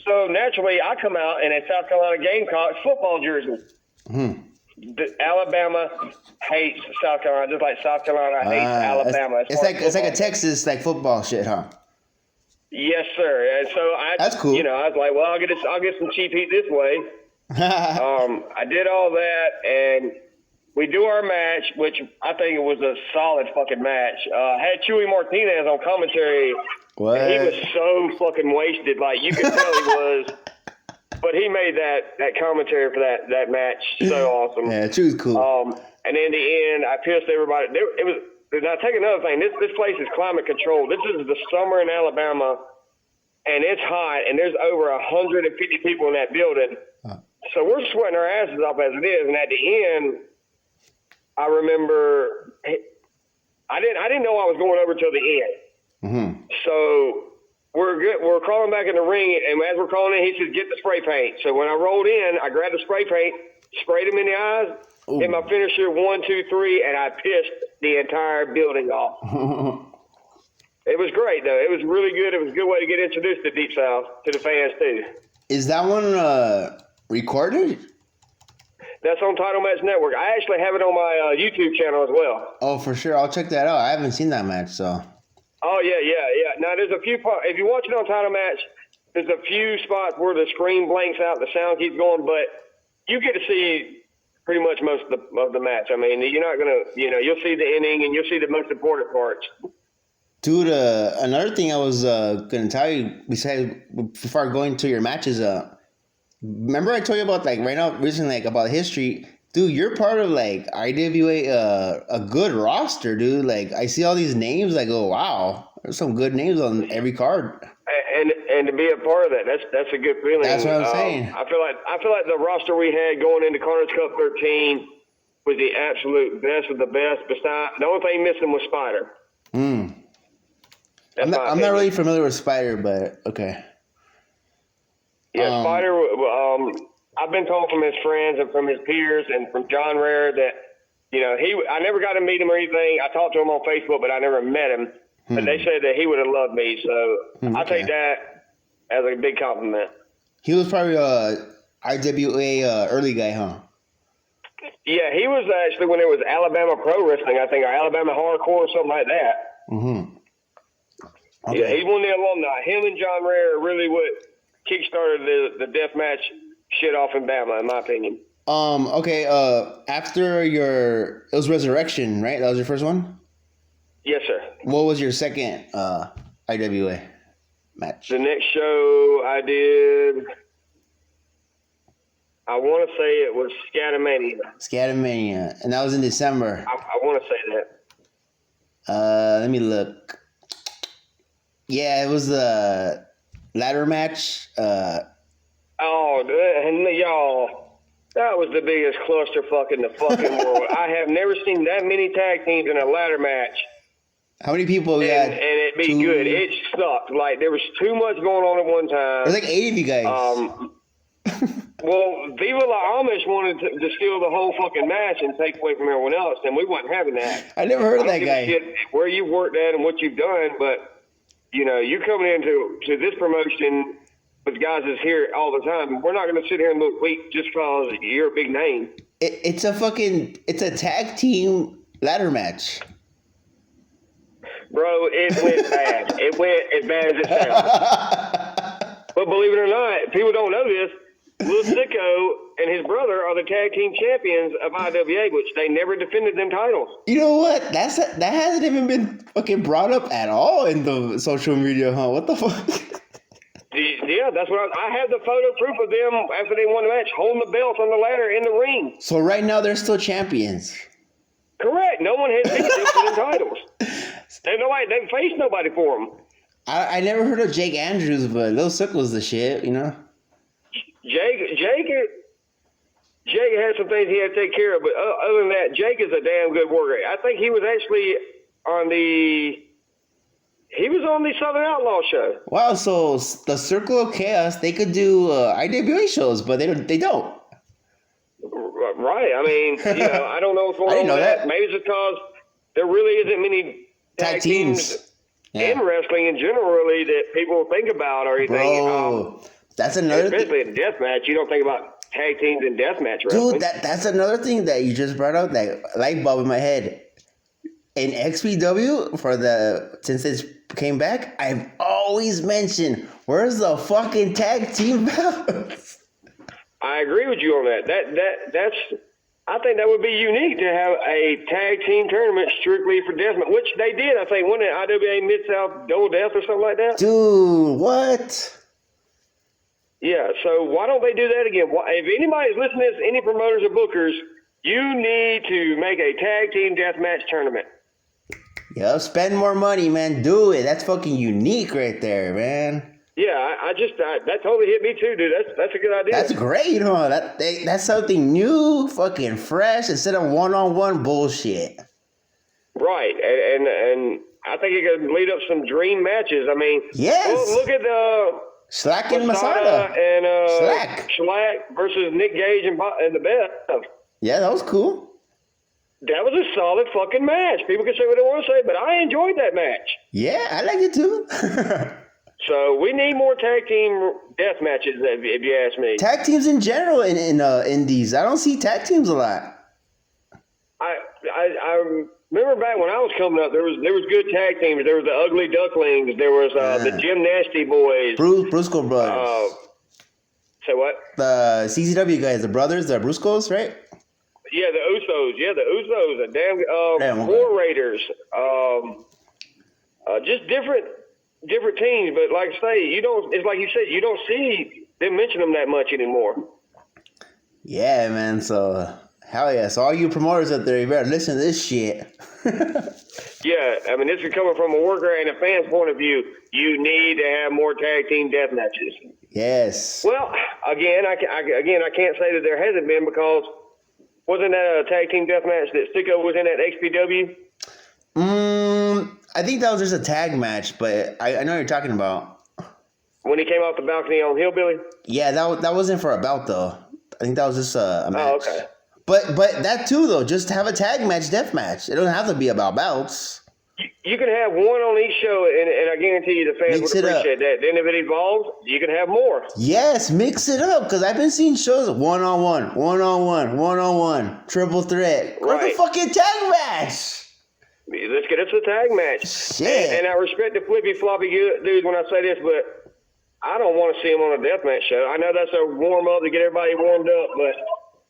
So naturally, I come out in a South Carolina Gamecocks football jersey. Alabama hates South Carolina, just like South Carolina hates Alabama. It's like a Texas like football shit, huh? Yes, sir. And so that's cool. You know, I was like, well, I'll get some cheap heat this way. I did all that, and we do our match, which I think it was a solid fucking match. Had Chewy Martinez on commentary. What? And he was so fucking wasted, like you could tell he was. But he made that commentary for that match so awesome. Yeah, Chewy's cool. And in the end, I pissed everybody. It was. Now, take another thing. This place is climate controlled. This is the summer in Alabama, and it's hot, and there's over 150 people in that building. So we're sweating our asses off as it is. And at the end, I remember I didn't know I was going over till the end. So we're good. We're crawling back in the ring, and as we're crawling in, he says, "Get the spray paint." So when I rolled in, I grabbed the spray paint, sprayed him in the eyes. Hit my finisher 1, 2, 3, and I pissed the entire building off. It was great, though. It was really good. It was a good way to get introduced to Deep South, to the fans, too. Is that one recorded? That's on Title Match Network. I actually have it on my YouTube channel as well. Oh, for sure. I'll check that out. I haven't seen that match, so. Oh, yeah. Now, there's a few parts. If you watch it on Title Match, there's a few spots where the screen blanks out, the sound keeps going, but you get to see pretty much most of the match. I mean, you're not going to, you'll see the ending and you'll see the most important parts. Dude, another thing I was going to tell you, besides, before going to your matches, remember I told you about, like, right now, recently, like, about history? Dude, you're part of, like, IWA, a good roster, dude. Like, I see all these names, I go, wow, there's some good names on every card. And to be a part of that, that's a good feeling. That's what I'm saying. I feel like the roster we had going into Carnage Cup 13 was the absolute best of the best. Besides, the only thing missing was Spider. I'm not really familiar with Spider, but okay. Yeah, Spider. I've been told from his friends and from his peers and from John Rare that I never got to meet him or anything. I talked to him on Facebook, but I never met him. But they said that he would have loved me, so I take that as a big compliment. He was probably a IWA early guy, huh? Yeah, he was actually when it was Alabama Pro Wrestling, I think, or Alabama Hardcore or something like that. Okay. Yeah, he's one of the alumni. Him and John Rare really what kickstarted the deathmatch shit off in Bama, in my opinion. Okay, after it was Resurrection, right? That was your first one? Yes, sir. What was your second IWA match? The next show I did, I want to say it was Scatamania. And that was in December. I want to say that. Let me look. Yeah, it was the ladder match. Oh, and y'all, that was the biggest clusterfuck in the fucking world. I have never seen that many tag teams in a ladder match. How many people we had? And it be good. It sucked. Like, there was too much going on at one time. There's like 80 of you guys. Well, Viva La Amish wanted to steal the whole fucking match and take away from everyone else, and we wasn't having that. I never heard of that guy. Shit where you worked at and what you've done, but, you're coming into this promotion with guys that's here all the time. We're not going to sit here and look weak just because you're a big name. It's a tag team ladder match. Bro, it went bad. It went as bad as it sounds. But believe it or not, people don't know this. Lil Sicko and his brother are the tag team champions of IWA, which they never defended them titles. You know what? That hasn't even been fucking brought up at all in the social media, huh? What the fuck? Yeah, that's what I have the photo proof of them after they won the match, holding the belts on the ladder in the ring. So right now they're still champions. Correct. No one has beat them for them titles. They faced nobody for them. I never heard of Jake Andrews, but Lil Sickle's the shit, Jake had some things he had to take care of, but other than that, Jake is a damn good worker. I think he was actually on the Southern Outlaw show. Wow, so the Circle of Chaos, they could do IWA shows, but they don't. Right. I mean, I don't know what's going on with that. Maybe it's because there really isn't many tag teams. In wrestling in general, really, that people think about or anything. Bro, that's another thing. Especially in deathmatch, you don't think about tag teams in deathmatch wrestling. Dude, that's another thing that you just brought up, that light bulb in my head. In XPW, since it came back, I've always mentioned, where's the fucking tag team belts? I agree with you on that. That's I think that would be unique to have a tag team tournament strictly for deathmatch, which they did. I think wasn't it IWA Mid-South Double Death or something like that? Dude, what? Yeah. So why don't they do that again? If anybody's listening to this, any promoters or bookers, you need to make a tag team deathmatch tournament. Yo, spend more money, man. Do it. That's fucking unique right there, man. Yeah, that totally hit me too, dude. That's a good idea. That's great, huh? That's something new, fucking fresh, instead of one-on-one bullshit. Right, and I think it could lead up some dream matches. I mean, yes. Well, look at Slack and Masada and Slack versus Nick Gage and the Best. Yeah, that was cool. That was a solid fucking match. People can say what they want to say, but I enjoyed that match. Yeah, I liked it too. So we need more tag team death matches, if you ask me. Tag teams in general in indies. I don't see tag teams a lot. I remember back when I was coming up, there was good tag teams. There was the Ugly Ducklings. There was the Jim Nasty Boys. Brusco Brothers. Say what? The CZW guys, the brothers, the Bruscos, right? Yeah, the Usos. Yeah, the Usos. The damn War Raiders. Just different teams, but like I say, it's like you said, you don't see them mention them that much anymore. Yeah, man. So hell yeah. So all you promoters out there, you better listen to this shit. Yeah, I mean, this is coming from a worker and a fan's point of view. You need to have more tag team death matches. Yes. Well, again, I can't say that there hasn't been, because wasn't that a tag team death match that Sicko was in at XPW? I think that was just a tag match, but I know what you're talking about. When he came off the balcony on Hillbilly? Yeah, that wasn't for a belt, though. I think that was just a match. Oh, okay. But that too, though, just have a tag match, death match. It doesn't have to be about belts. You can have one on each show, and I guarantee you the fans would appreciate that. Then if it evolves, you can have more. Yes, mix it up, because I've been seeing shows one-on-one, triple threat. Where's the fucking tag match? Let's get us a tag match. Shit. And I respect the flippy floppy dudes when I say this, but I don't want to see them on a deathmatch show. I know that's a warm up to get everybody warmed up, but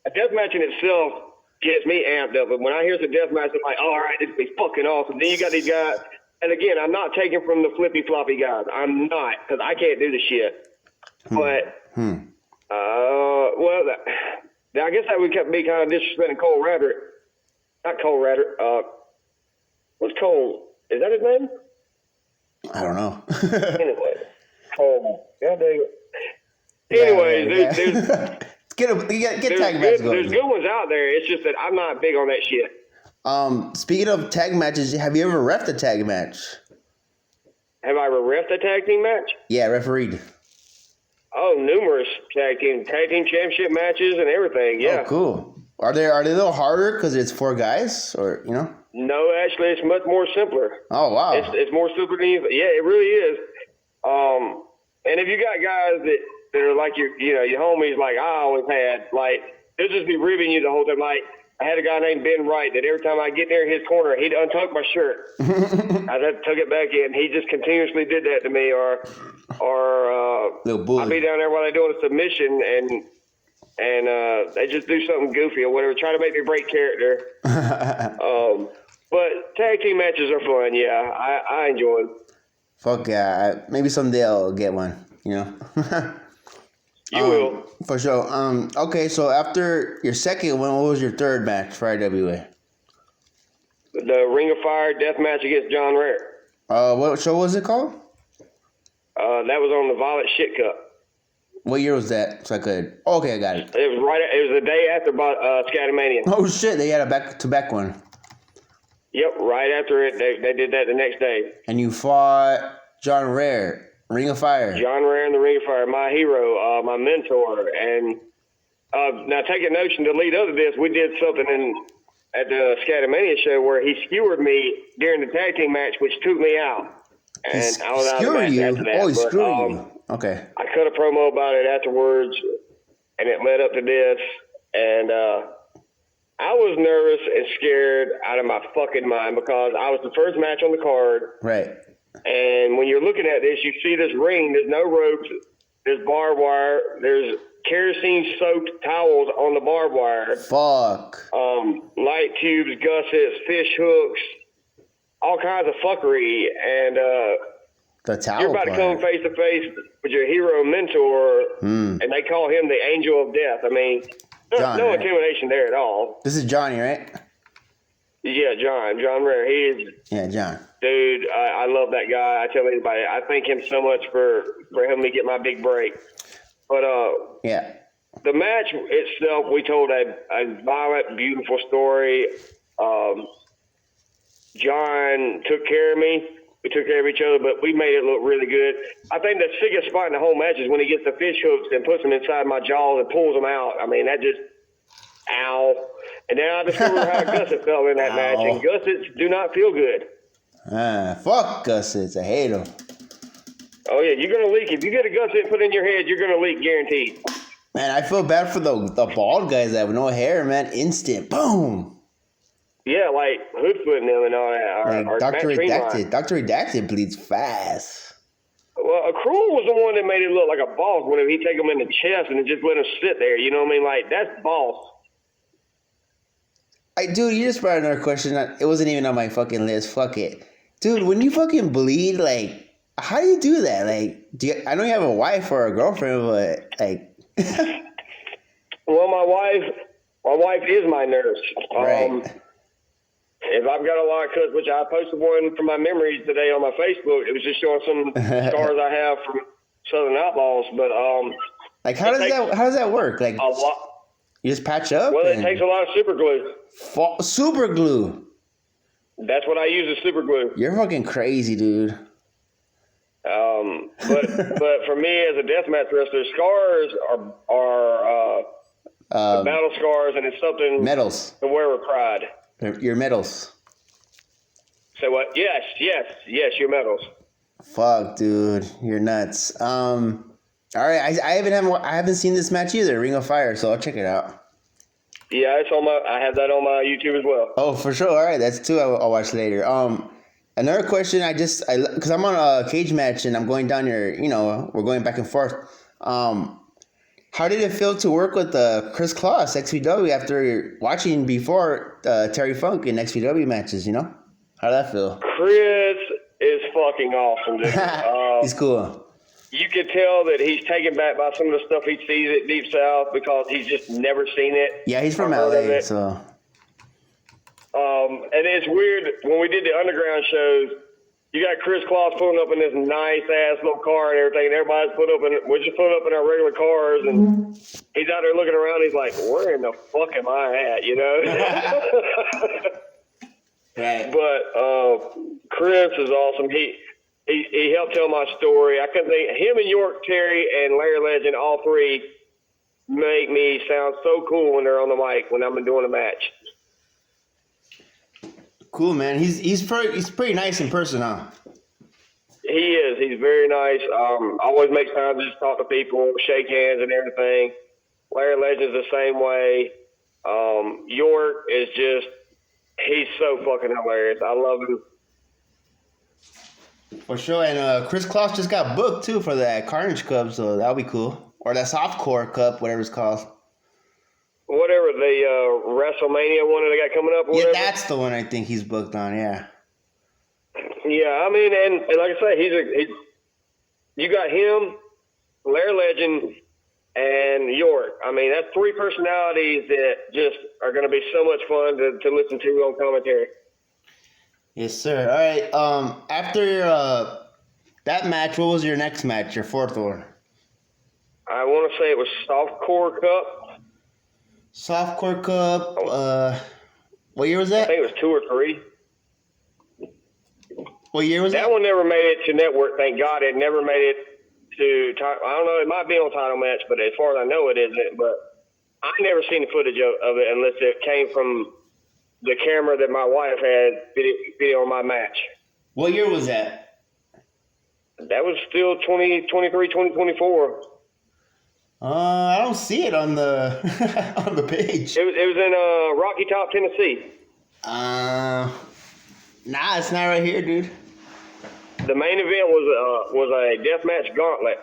a deathmatch in itself gets me amped up. But when I hear the deathmatch, I'm like, all right, this will be fucking awesome. Then you got these guys, and again, I'm not taking from the flippy floppy guys. I'm not, because I can't do the shit. But well, I guess that would be kind of disrespecting Cole Radrick. Not Cole Radrick. What's Cole? Is that his name? I don't know. Anyway, Cole. God dang it. Anyways, there's get tag matches going. There's good ones out there. It's just that I'm not big on that shit. Speaking of tag matches, have you ever reffed a tag match? Have I ever reffed a tag team match? Yeah, refereed. Oh, numerous tag team championship matches and everything. Yeah. Oh, cool. Are they a little harder because it's 4 guys, or you know? No, actually, it's much more simpler. Oh wow. It's more simpler than you. Yeah, it really is. And if you got guys that are like your homies, like I always had, like they'll just be ribbing you the whole time. Like I had a guy named Ben Wright that every time I get near his corner, he'd untuck my shirt. I'd have to tuck it back in. He just continuously did that to me, or I'd be down there while they're doing a submission and they just do something goofy or whatever, try to make me break character. But tag team matches are fun. Yeah, I enjoy them. Fuck yeah! Maybe someday I'll get one. You know. You will. For sure. Okay, so after your second one, what was your third match for IWA? The Ring of Fire death match against John Rare. What show was it called? That was on the Violet Shit Cup. What year was that? So I could. Oh, okay, I got it. It was the day after Scatamania. Oh shit! They had a back-to-back one. Yep, right after it, they did that the next day. And you fought John Rare, Ring of Fire. John Rare in the Ring of Fire, my hero, my mentor. And now take a notion to lead up to this, we did something at the Scatamania show where he skewered me during the tag team match, which took me out. And I was out of the match after that. Oh, he screwed you. Okay. I cut a promo about it afterwards, and it led up to this. And I was nervous and scared out of my fucking mind because I was the first match on the card. Right. And when you're looking at this, you see this ring. There's no ropes. There's barbed wire. There's kerosene-soaked towels on the barbed wire. Fuck. Light tubes, gussets, fish hooks, all kinds of fuckery. And the towel you're about to come face to face with your hero mentor, and they call him the Angel of Death. I mean, John, no right? intimidation there at all. This is Johnny, right? Yeah, John Rare. He is. Yeah, John. Dude, I love that guy. I tell anybody, I thank him so much for helping me get my big break. But yeah, the match itself, we told a violent, beautiful story. John took care of me. We took care of each other, but we made it look really good. I think the sickest spot in the whole match is when he gets the fish hooks and puts them inside my jaws and pulls them out. I mean, that just, ow. And now I discovered how Gusset felt in that match, and Gussets do not feel good. Fuck Gussets. I hate them. Oh, yeah, you're going to leak. If you get a Gusset put in your head, you're going to leak, guaranteed. Man, I feel bad for the bald guys that have no hair, man. Instant. Boom. Yeah, like Hoodfoot and them and all that. Like Dr. Redacted. Dr. Redacted bleeds fast. Well, Cruel was the one that made it look like a boss whenever he take him in the chest and just let him sit there. You know what I mean? Like, that's boss. Dude, you just brought another question. It wasn't even on my fucking list. Fuck it. Dude, when you fucking bleed, like, how do you do that? Like, I know you have a wife or a girlfriend, but, like... Well, my wife is my nurse. Right. If I've got a lot of cuts, which I posted one from my memories today on my Facebook, it was just showing some scars I have from Southern Outlaws. But like, how does that work? Like, a lot. You just patch up. Well, it takes a lot of super glue. Super glue. That's what I use as super glue. You're fucking crazy, dude. But for me as a deathmatch wrestler, scars are battle scars, and it's something medals to wear with pride. Your medals. Say what? Yes, your medals. Fuck, dude, you're nuts. All right, I haven't seen this match either, Ring of Fire, so I'll check it out. Yeah, I have that on my YouTube as well. Oh, for sure. All right, that's two I'll watch later. Another question, because I'm on a cage match and I'm going down here, we're going back and forth. How did it feel to work with Chris Kloss, XPW, after watching before Terry Funk in XPW matches, How did that feel? Chris is fucking awesome, dude. He's cool. You could tell that he's taken back by some of the stuff he sees at Deep South because he's just never seen it. Yeah, he's from LA, so... and it's weird, when we did the underground shows, you got Chris Kloss pulling up in this nice-ass little car and everything, and everybody's we're just pulling up in our regular cars, and he's out there looking around, he's like, where in the fuck am I at, Right. But Chris is awesome. He helped tell my story. I couldn't think, him and York, Terry, and Larry Legend, all three make me sound so cool when they're on the mic, when I'm doing a match. Cool, man. He's pretty nice in person, huh? He is. He's very nice. Always makes time to just talk to people, shake hands and everything. Larry Legend's the same way. York is he's so fucking hilarious. I love him. For sure. And Chris Kloss just got booked, too, for that Carnage Cup, so that'll be cool. Or that Softcore Cup, whatever it's called. Whatever, the WrestleMania one that they got coming up or whatever. Yeah, that's the one I think he's booked on, yeah. Yeah, I mean, and like I say, you got him, Larry Legend, and York. I mean, that's three personalities that just are going to be so much fun to listen to on commentary. Yes, sir. All right, after that match, what was your next match, your fourth one? I want to say it was Softcore Cup. Softcore Cup. What year was that? I think it was 2 or 3. What year was that? That one never made it to network. Thank God it never made it to. I don't know. It might be on Title Match, but as far as I know, it isn't. But I never seen the footage of it unless it came from the camera that my wife had video on my match. What year was that? That was still 2023, 2024. I don't see it on the on the page. It was in Rocky Top, Tennessee. Nah, it's not right here, dude. The main event was a deathmatch gauntlet.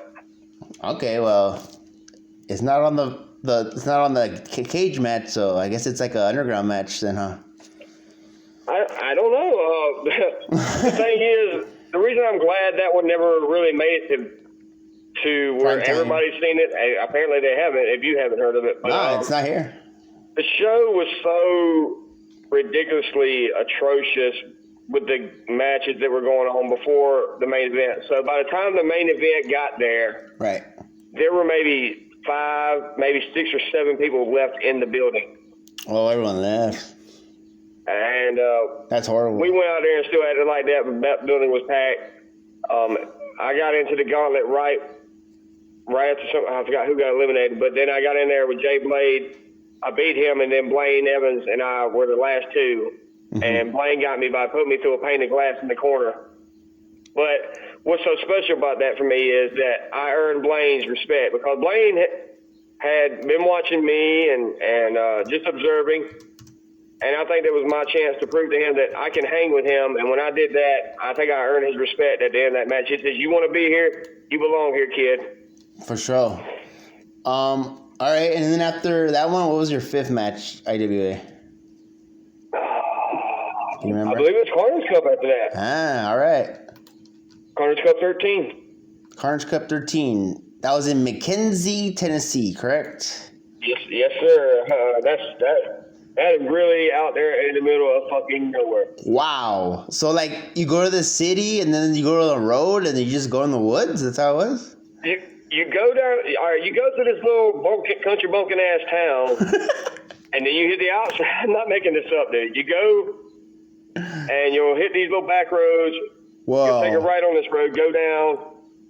Okay, well, it's not on the cage match, so I guess it's like an underground match then, huh? I don't know. The thing is, the reason I'm glad that one never really made it to where everybody's seen it. Apparently they haven't. If you haven't heard of it, but, no, it's not here. The show was so ridiculously atrocious with the matches that were going on before the main event. So by the time the main event got there, right, there were maybe 5, maybe 6 or 7 people left in the building. Oh, everyone left. And that's horrible. We went out there and still acted like that, but that building was packed. I got into the gauntlet right after I forgot who got eliminated, but then I got in there with Jay Blade. I beat him, and then Blaine Evans and I were the last 2. Mm-hmm. And Blaine got me by putting me through a pane of glass in the corner. But what's so special about that for me is that I earned Blaine's respect, because Blaine had been watching me and just observing. And I think that was my chance to prove to him that I can hang with him. And when I did that, I think I earned his respect at the end of that match. He says, "You want to be here? You belong here, kid." For sure. All right. And then after that one, what was your 5th match, IWA? Do you remember? I believe it was Carnage Cup after that. Ah, all right. Carnage Cup 13. Carnage Cup 13. That was in McKenzie, Tennessee, correct? Yes, sir. That is really out there in the middle of fucking nowhere. Wow. So, like, you go to the city, and then you go to the road, and then you just go in the woods? That's how it was? You go down, all right, you go to this little country bumpkin ass town, and then you hit the outside. I'm not making this up, dude. You go, and you'll hit these little back roads. Whoa. You'll take a right on this road, go down.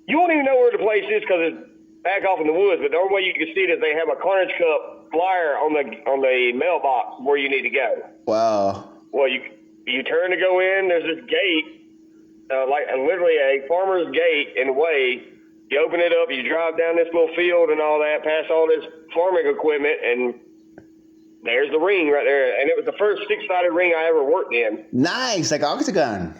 You won't even know where the place is because it's back off in the woods, but the only way you can see it is they have a Carnage Cup flyer on the mailbox where you need to go. Wow. Well, you turn to go in. There's this gate, like literally a farmer's gate in the way. You open it up. You drive down this little field and all that, past all this farming equipment, and there's the ring right there. And it was the first 6-sided ring I ever worked in. Nice, like octagon.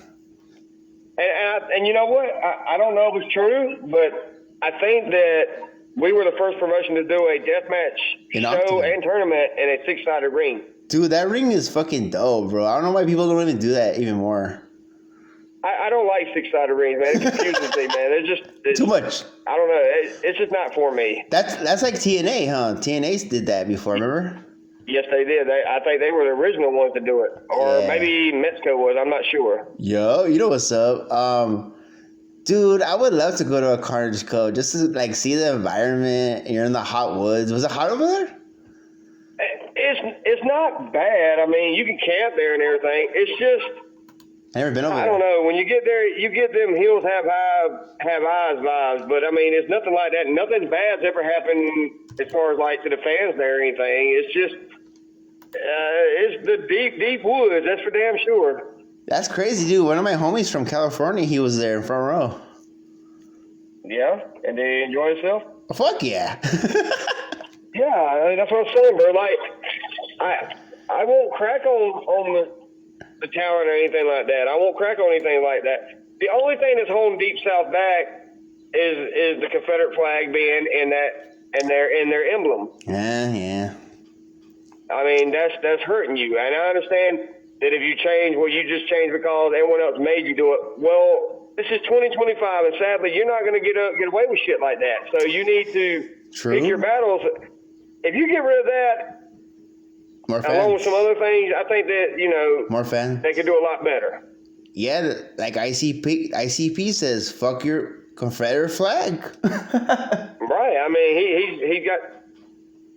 And you know what? I don't know if it's true, but I think that we were the first promotion to do a deathmatch show and tournament in a 6-sided ring. Dude, that ring is fucking dope, bro. I don't know why people don't even do that even more. I don't like 6-sided rings, man. It confuses me, man. It's too much. I don't know. It's just not for me. That's like TNA, huh? TNA did that before, remember? Yes, they did. I think they were the original ones to do it. Or maybe Mexico was. I'm not sure. Yo, you know what's up? Dude, I would love to go to a Carnage Cup just to like see the environment. You're in the hot woods. Was it hot over there? It's not bad. I mean, you can camp there and everything. It's just I never been over there. I don't know. When you get there, you get them heels have eyes vibes. But I mean, it's nothing like that. Nothing bad's ever happened as far as like to the fans there or anything. It's just it's the deep woods. That's for damn sure. That's crazy, dude. One of my homies from California, he was there in front row. Yeah, and they enjoy yourself. Fuck yeah. Yeah, that's what I'm saying, bro. Like, I won't crack on the tower or anything like that. I won't crack on anything like that. The only thing that's holding Deep South back is the Confederate flag being in their emblem. Yeah. I mean, that's hurting you, and I understand that if you change, well, you just change because everyone else made you do it. Well, this is 2025, and sadly, you're not going to get away with shit like that. So you need to pick your battles. If you get rid of that, along with some other things, I think that, more fans, they could do a lot better. Yeah, like ICP says, fuck your Confederate flag. Right. I mean, he's got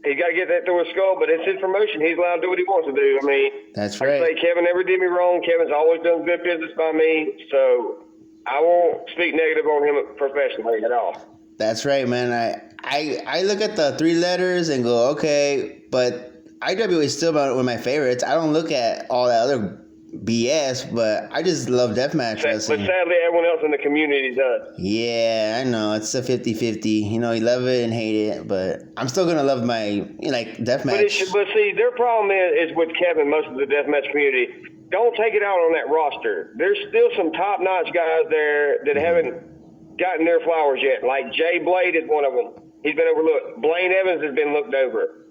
to get that through his skull, but it's his promotion. He's allowed to do what he wants to do. I mean, that's right. Like I say, Kevin never did me wrong. Kevin's always done good business by me, so I won't speak negative on him professionally at all. That's right, man. I look at the 3 letters and go, okay, but IWA is still one of my favorites. I don't look at all that other BS, but I just love deathmatch wrestling. But sadly, everyone else in the community does. Yeah, I know. It's a 50-50. You know, you love it and hate it, but I'm still going to love my, deathmatch. But see, their problem is with Kevin, most of the deathmatch community, don't take it out on that roster. There's still some top-notch guys there that haven't gotten their flowers yet. Like Jay Blade is one of them. He's been overlooked. Blaine Evans has been looked over.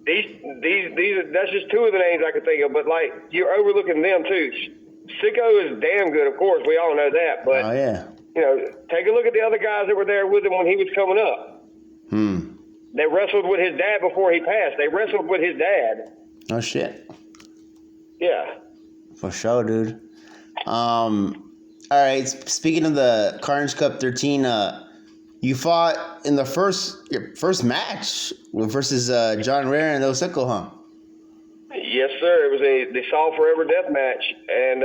These that's just two of the names I could think of, but you're overlooking them too. Sicko is damn good, of course. We all know that, but take a look at the other guys that were there with him when he was coming up. They wrestled with his dad before he passed. They wrestled with his dad. Oh shit. Yeah. For sure, dude. All right. Speaking of the Carnage Cup 13, you fought in the first match versus John Rare and El Seco, huh? Yes, sir. It was the Solve Forever death match, and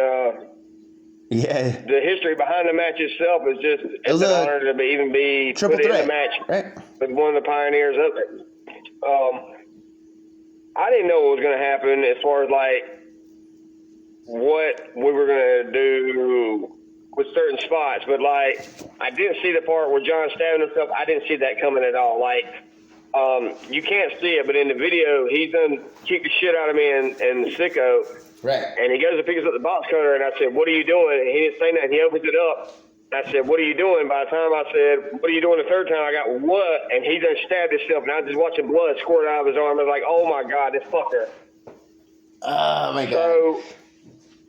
the history behind the match itself is it's an honor to even be triple put threat, in the match right? With one of the pioneers of it. I didn't know what was going to happen as far as what we were going to do with certain spots, but I didn't see the part where John stabbing himself. I didn't see that coming at all. You can't see it, but in the video, he's done kicked the shit out of me and Sicko. Right. And he goes and picks up the box cutter, and I said, "What are you doing?" And he didn't say nothing. He opens it up. I said, "What are you doing?" By the time I said, "What are you doing?" the third time, I got, "What?" And he done stabbed himself, and I was just watching blood squirt out of his arm. I was like, "Oh my God, this fucker." Oh my God. So,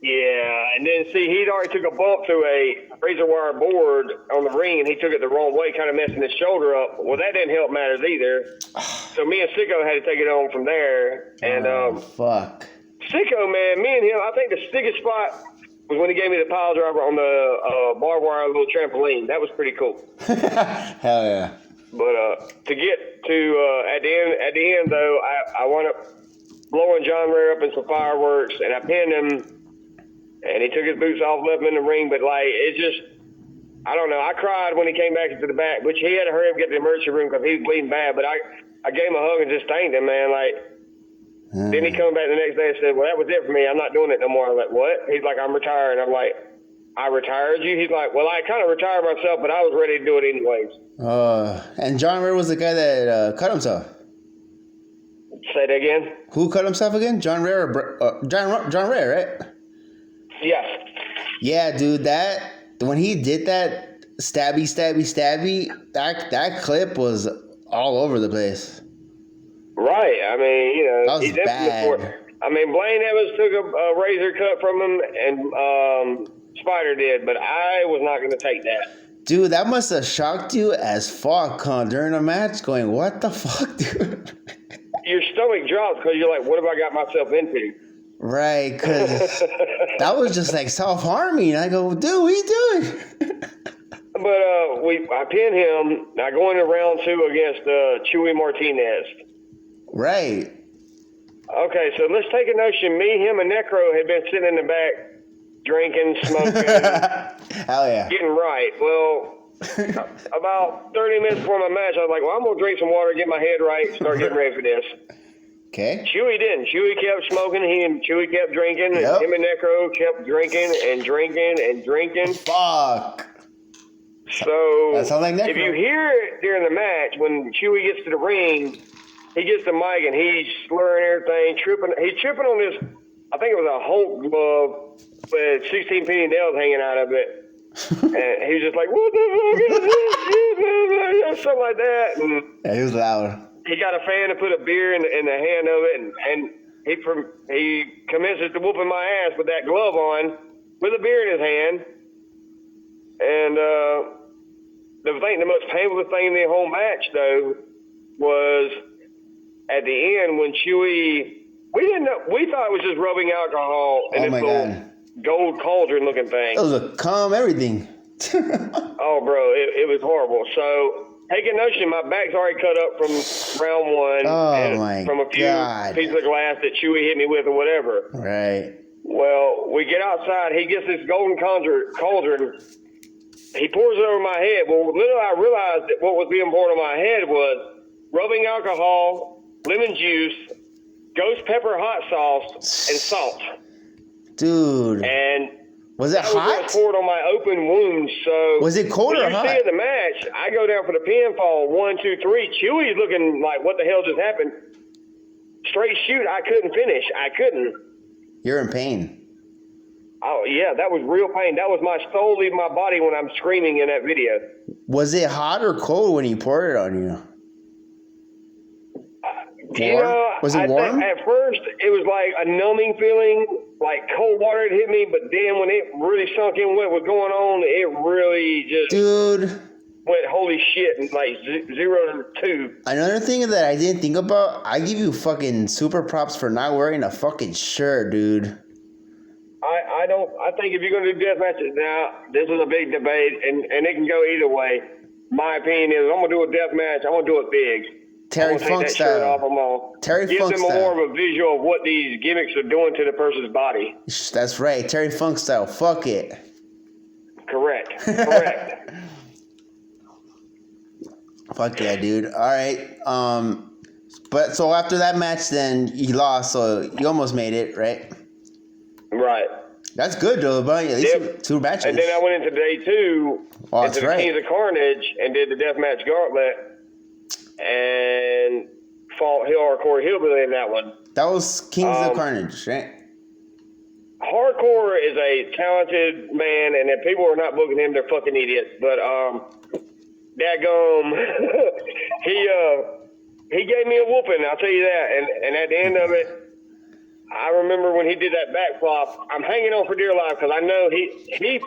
yeah, and then see, he'd already took a bump through a razor wire board on the ring, and he took it the wrong way, kind of messing his shoulder up. Well, that didn't help matters either. So me and Sicko had to take it on from there. And fuck. Sicko, man, me and him, I think the sickest spot was when he gave me the pile driver on the barbed wire little trampoline. That was pretty cool. Hell yeah. But to get to at the end though, I wound up blowing John Ray up in some fireworks, and I pinned him, and he took his boots off, left him in the ring. But it just, I don't know. I cried when he came back into the back, which he had to hurry up and get to the emergency room because he was bleeding bad. But I gave him a hug and just thanked him, man. Then he come back the next day and said, "Well, that was it for me. I'm not doing it no more." I was like, "What?" He's like, "I'm retired." I'm like, "I retired you?" He's like, "Well, I kind of retired myself, but I was ready to do it anyways." And John Ray was the guy that cut himself. Say that again. Who cut himself again? John Ray or John Ray, right? Yes. Yeah, dude. When he did that stabby, that clip was all over the place. Right. I mean, that was he's bad. For it. I mean, Blaine Evans took a razor cut from him, and Spider did, but I was not going to take that. Dude, that must have shocked you as fuck, huh? During a match, going, "What the fuck, dude?" Your stomach drops because you're like, "What have I got myself into?" Right, because that was just like self-harming. I go, "Dude, what are you doing?" But I pinned him. Now going to round 2 against Chewy Martinez. Right. Okay, so let's take a notion. Me, him, and Necro had been sitting in the back, drinking, smoking, hell yeah, getting right. Well, about 30 minutes before my match, I was like, "Well, I'm gonna drink some water, get my head right, start getting ready for this." Okay. Chewy didn't. Chewy kept smoking. Chewy kept drinking. Yep. And him and Necro kept drinking and drinking and drinking. Fuck. So that sounds like Necro. If you hear it during the match, when Chewy gets to the ring, he gets the mic and he's slurring everything, tripping. He's tripping on this, I think it was a Hulk glove with 16 penny nails hanging out of it. And he was just like, "What the fuck is this?" Something like that. And yeah, he was loud. he got a fan to put a beer in the hand of it, and he commences to whooping my ass with that glove on, with a beer in his hand. And the most painful thing in the whole match, though, was at the end when Chewy, we thought it was just rubbing alcohol in this little gold cauldron looking thing. It was a calm everything. Oh, bro, it was horrible. So, take a notion, my back's already cut up from round 1. Oh, my from a few pieces of glass that Chewy hit me with or whatever. Right. Well, we get outside. He gets this golden cauldron. He pours it over my head. Well, little I realized that what was being poured on my head was rubbing alcohol, lemon juice, ghost pepper hot sauce and salt. Dude. And was it hot? Was poured on my open wounds. So was it cold or hot? You see in the match, I go down for the pinfall, 1, 2, 3. Chewy's looking like, what the hell just happened? Straight shoot, I couldn't finish. I couldn't. You're in pain. Oh, yeah, that was real pain. That was my soul leaving my body when I'm screaming in that video. Was it hot or cold when he poured it on you? Warm? Was it warm? At first, it was like a numbing feeling, like cold water had hit me, but then when it really sunk in what was going on, it really just... Dude... went holy shit and like 0 to 2. Another thing that I didn't think about, I give you fucking super props for not wearing a fucking shirt, dude. I think if you're going to do death matches now, this is a big debate, and it can go either way. My opinion is I'm going to do a death match. I'm going to do it big. Terry Funk style. Off them all. Terry Funk style. Gives them more of a visual of what these gimmicks are doing to the person's body. That's right. Terry Funk style. Fuck it. Correct. Fuck yeah, dude. All right. But so after that match, then you lost, so you almost made it, right? Right. That's good, though, but at least 2 matches. And then I went into day 2 into the Kings of Carnage and did the Deathmatch Gauntlet and fought Hardcore Hillbilly in that one. That was Kings of Carnage, right? Hardcore is a talented man, and if people are not booking him, they're fucking idiots. But dadgum, he gave me a whooping, I'll tell you that. And at the end of it, I remember when he did that backflop, I'm hanging on for dear life because I know he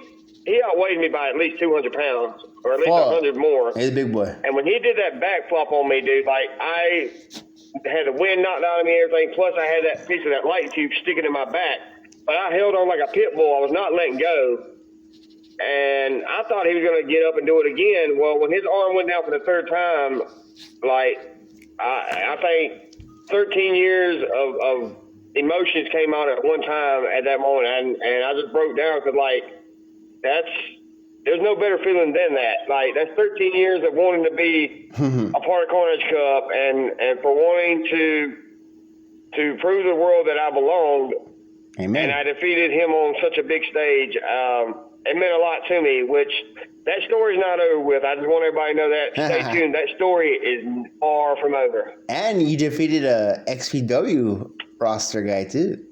outweighed me by at least 200 pounds or at least 100 more. He's a big boy. And when he did that backflop on me, dude, like I had the wind knocked out of me and everything. Plus I had that piece of that light tube sticking in my back. But I held on like a pit bull. I was not letting go. And I thought he was going to get up and do it again. Well, when his arm went down for the 3rd time, like I think 13 years of emotions came out at one time at that moment, and I just broke down because, like, there's no better feeling than that. Like, that's 13 years of wanting to be a part of Carnage Cup and for wanting to prove to the world that I belonged. Amen. And I defeated him on such a big stage. It meant a lot to me, which that story's not over with. I just want everybody to know that. Stay tuned. That story is far from over. And you defeated a XPW roster guy, too.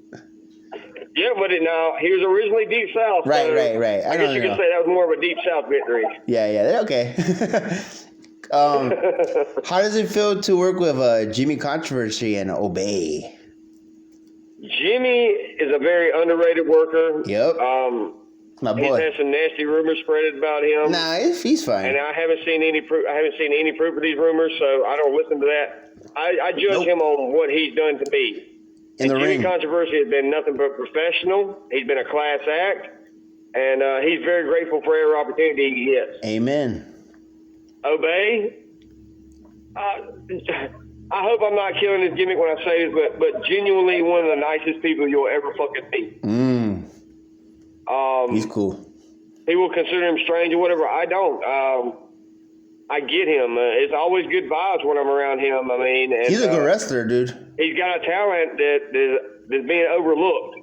Yeah, but he was originally Deep South. Right. I guess you could say that was more of a Deep South victory. Yeah, okay. How does it feel to work with Jimmy Controversy and Obey? Jimmy is a very underrated worker. Yep. My boy. He's had some nasty rumors spread about him. Nah, he's fine. And I haven't seen any proof. I haven't seen any proof of these rumors, so I don't listen to that. I judge him on what he's done to me. In the Jimmy ring. Controversy has been nothing but professional. He's been a class act, and he's very grateful for every opportunity he gets. Amen. Obey. I hope I'm not killing this gimmick when I say this, but genuinely one of the nicest people you'll ever fucking meet. He's cool. He will consider him strange or whatever. I don't. I get him. It's always good vibes when I'm around him. I mean, and, he's a good wrestler, dude. He's got a talent that's being overlooked.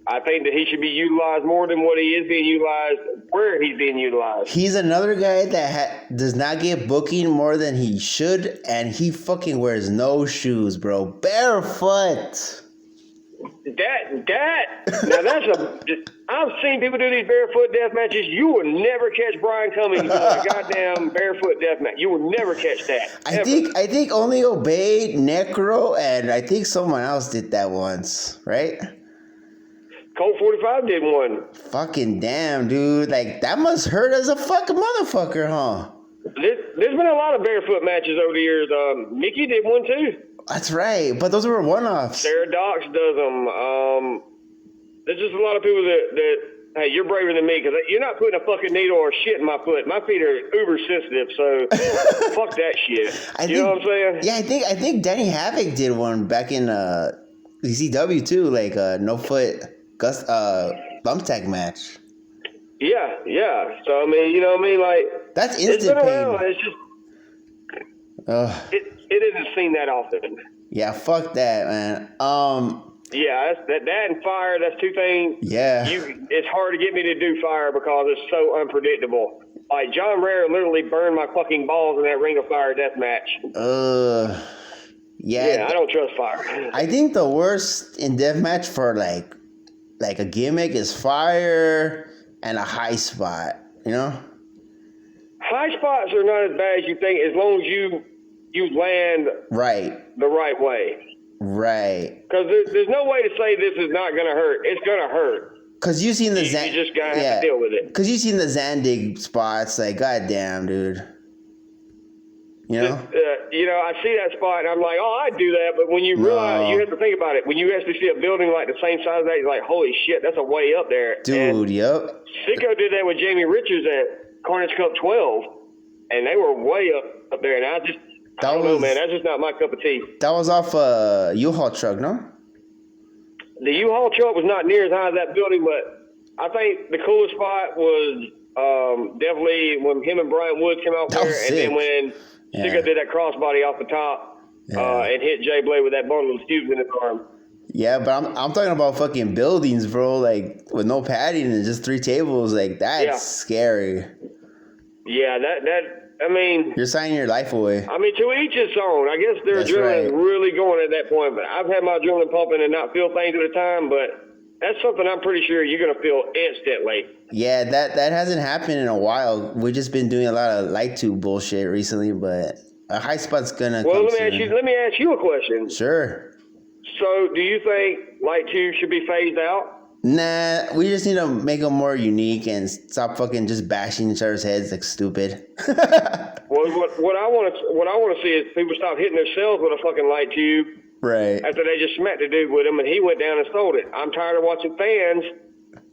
I think that he should be utilized more than what he is being utilized, where he's being utilized. He's another guy that does not get booking more than he should, and he fucking wears no shoes, bro. Barefoot. Now I've seen people do these barefoot death matches. You will never catch Brian Cummings doing a goddamn barefoot death match. You will never catch that. I think only Obey, Necro, and I think someone else did that once, right? Colt 45 did one. Fucking damn, dude. Like, that must hurt as a fucking motherfucker, huh? There's been a lot of barefoot matches over the years. Mickey did one too. That's right, but those were one-offs. Sarah Dox does them. There's just a lot of people that hey, you're braver than me because you're not putting a fucking needle or shit in my foot. My feet are uber sensitive, so fuck that shit. You know what I'm saying? Yeah, I think Danny Havoc did one back in ECW too, like no foot bump tag match. Yeah. So I mean, you know what I mean? Like that's instant it's been pain. around. It's just it isn't seen that often. Yeah, fuck that, man. Yeah, that and fire. That's two things. Yeah. It's hard to get me to do fire because it's so unpredictable. Like John Rare literally burned my fucking balls in that Ring of Fire death match. Yeah, I don't trust fire. I think the worst in deathmatch for like a gimmick is fire and a high spot. You know. High spots are not as bad as you think, as long as you land the right way. Right. Because there's no way to say this is not going to hurt. It's going to hurt. Because you've seen the You just got to have to deal with it. Because you've seen the Zandig spots. Like, goddamn, dude. You know? I see that spot and I'm like, oh, I'd do that. But when you realize, you have to think about it. When you actually see a building like the same size as that, you're like, holy shit, that's a way up there. Dude, yep. Sicko did that with Jamie Richards at Carnage Cup 12. And they were way up there. And I don't know, man. That's just not my cup of tea. That was off a U-Haul truck, no? The U-Haul truck was not near as high as that building, but I think the coolest spot was definitely when him and Brian Woods came out there, and then when Sicko did that crossbody off the top and hit Jay Blade with that bundle of tubes in his arm. Yeah, but I'm talking about fucking buildings, bro. Like with no padding and just 3 tables. Like that's scary. Yeah, I mean, you're signing your life away. I mean, to each his own. I guess their adrenaline is really going at that point. But I've had my adrenaline pumping and not feel things at a time. But that's something I'm pretty sure you're gonna feel instantly. Yeah, that hasn't happened in a while. We've just been doing a lot of light tube bullshit recently. But a high spot's gonna. Well, let me ask you a question. Sure. So, do you think light tube should be phased out? Nah, we just need to make them more unique and stop fucking just bashing each other's heads like stupid. Well, what I want to see is people stop hitting themselves with a fucking light tube. Right. After they just smacked the dude with him and he went down and sold it. I'm tired of watching fans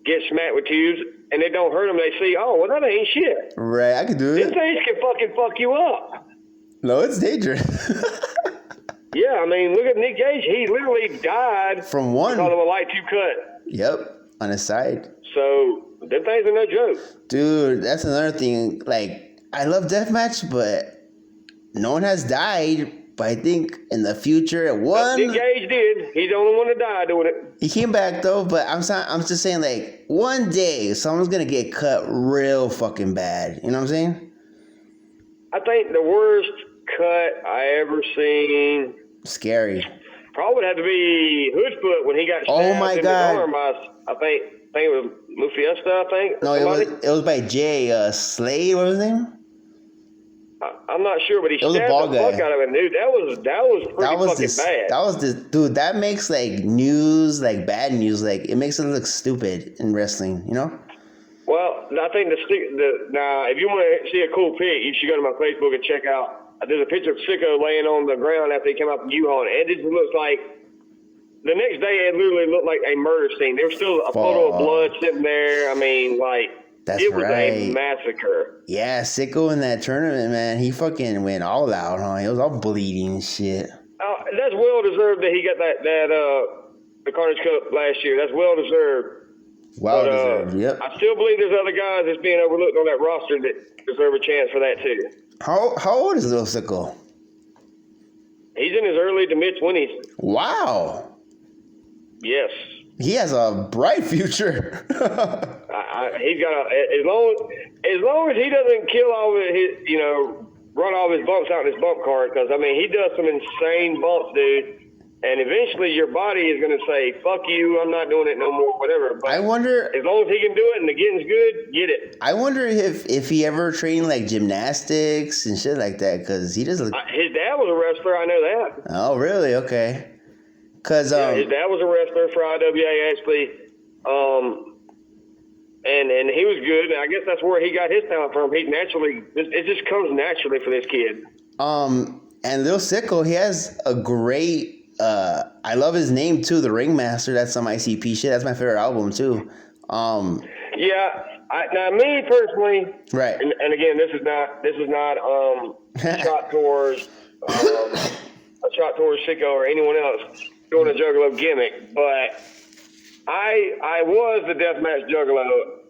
get smacked with tubes and they don't hurt them. They see, oh, well, that ain't shit. Right, I can do it. These things can fucking fuck you up. No, it's dangerous. Yeah, I mean, look at Nick Gage. He literally died from one because of a light tube cut. Yep, on his side. So, them things are no joke. Dude, that's another thing. Like, I love deathmatch, but no one has died. But I think in the future, Nick Gage did. He's the only one to die doing it. He came back, though, but I'm just saying, like, one day, someone's going to get cut real fucking bad. You know what I'm saying? I think the worst cut I ever seen... Scary. Probably would have to be Hoodfoot when he got stabbed in his arm by, I think it was Lou Fiesta, I think. No, it was by Jay Slade, what was his name? I'm not sure, but he stabbed the fuck out of it, dude. That was pretty fucking bad. That was dude, that makes like news, like bad news, like it makes it look stupid in wrestling, you know? Well, I think now if you want to see a cool pic, you should go to my Facebook and check out. There's a picture of Sicko laying on the ground after he came out from U-Haul, and it just looks like the next day it literally looked like a murder scene. There was still a photo of blood sitting there. I mean, like, it was a massacre. Yeah, Sicko in that tournament, man, he fucking went all out, huh? He was all bleeding and shit. That's well deserved that he got the Carnage Cup last year. That's well deserved. Well deserved, yep. I still believe there's other guys that's being overlooked on that roster that deserve a chance for that too. How old is Lil Sicko? He's in his early to mid 20s. Wow. Yes. He has a bright future. He's got as long as he doesn't kill all of his, run all his bumps out in his bump card, because I mean he does some insane bumps, dude. And eventually your body is going to say, fuck you, I'm not doing it no more, whatever. But I wonder... as long as he can do it and the getting's good, get it. I wonder if he ever trained, like, gymnastics and shit like that, because he just... His dad was a wrestler, I know that. Oh, really? Okay. Because... his dad was a wrestler for IWA, actually. And he was good. I guess that's where he got his talent from. He's naturally... It just comes naturally for this kid. And Lil Sicko, he has a great... I love his name too, The Ringmaster. That's some ICP shit. That's my favorite album too. Yeah. Now me personally, right? And again, this is not shot towards Sicko or anyone else doing a Juggalo gimmick, but I was the Deathmatch Juggalo,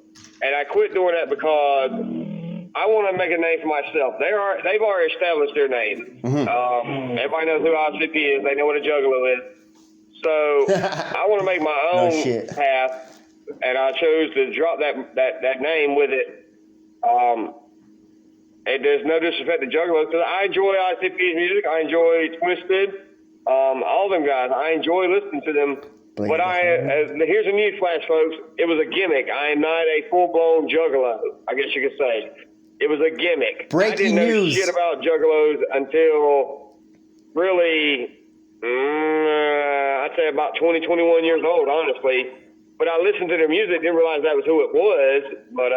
and I quit doing that because I want to make a name for myself. They've already established their name. Mm-hmm. Everybody knows who ICP is. They know what a juggalo is. So I want to make my own path, and I chose to drop that name with it. And there's no disrespect to juggalos, because I enjoy ICP's music. I enjoy Twisted, all them guys. I enjoy listening to them. But here's a news flash, folks. It was a gimmick. I am not a full-blown juggalo, I guess you could say. It was a gimmick. Breaking news. I didn't know shit about juggalos until really, I'd say about 20, 21 years old, honestly. But I listened to their music, didn't realize that was who it was. But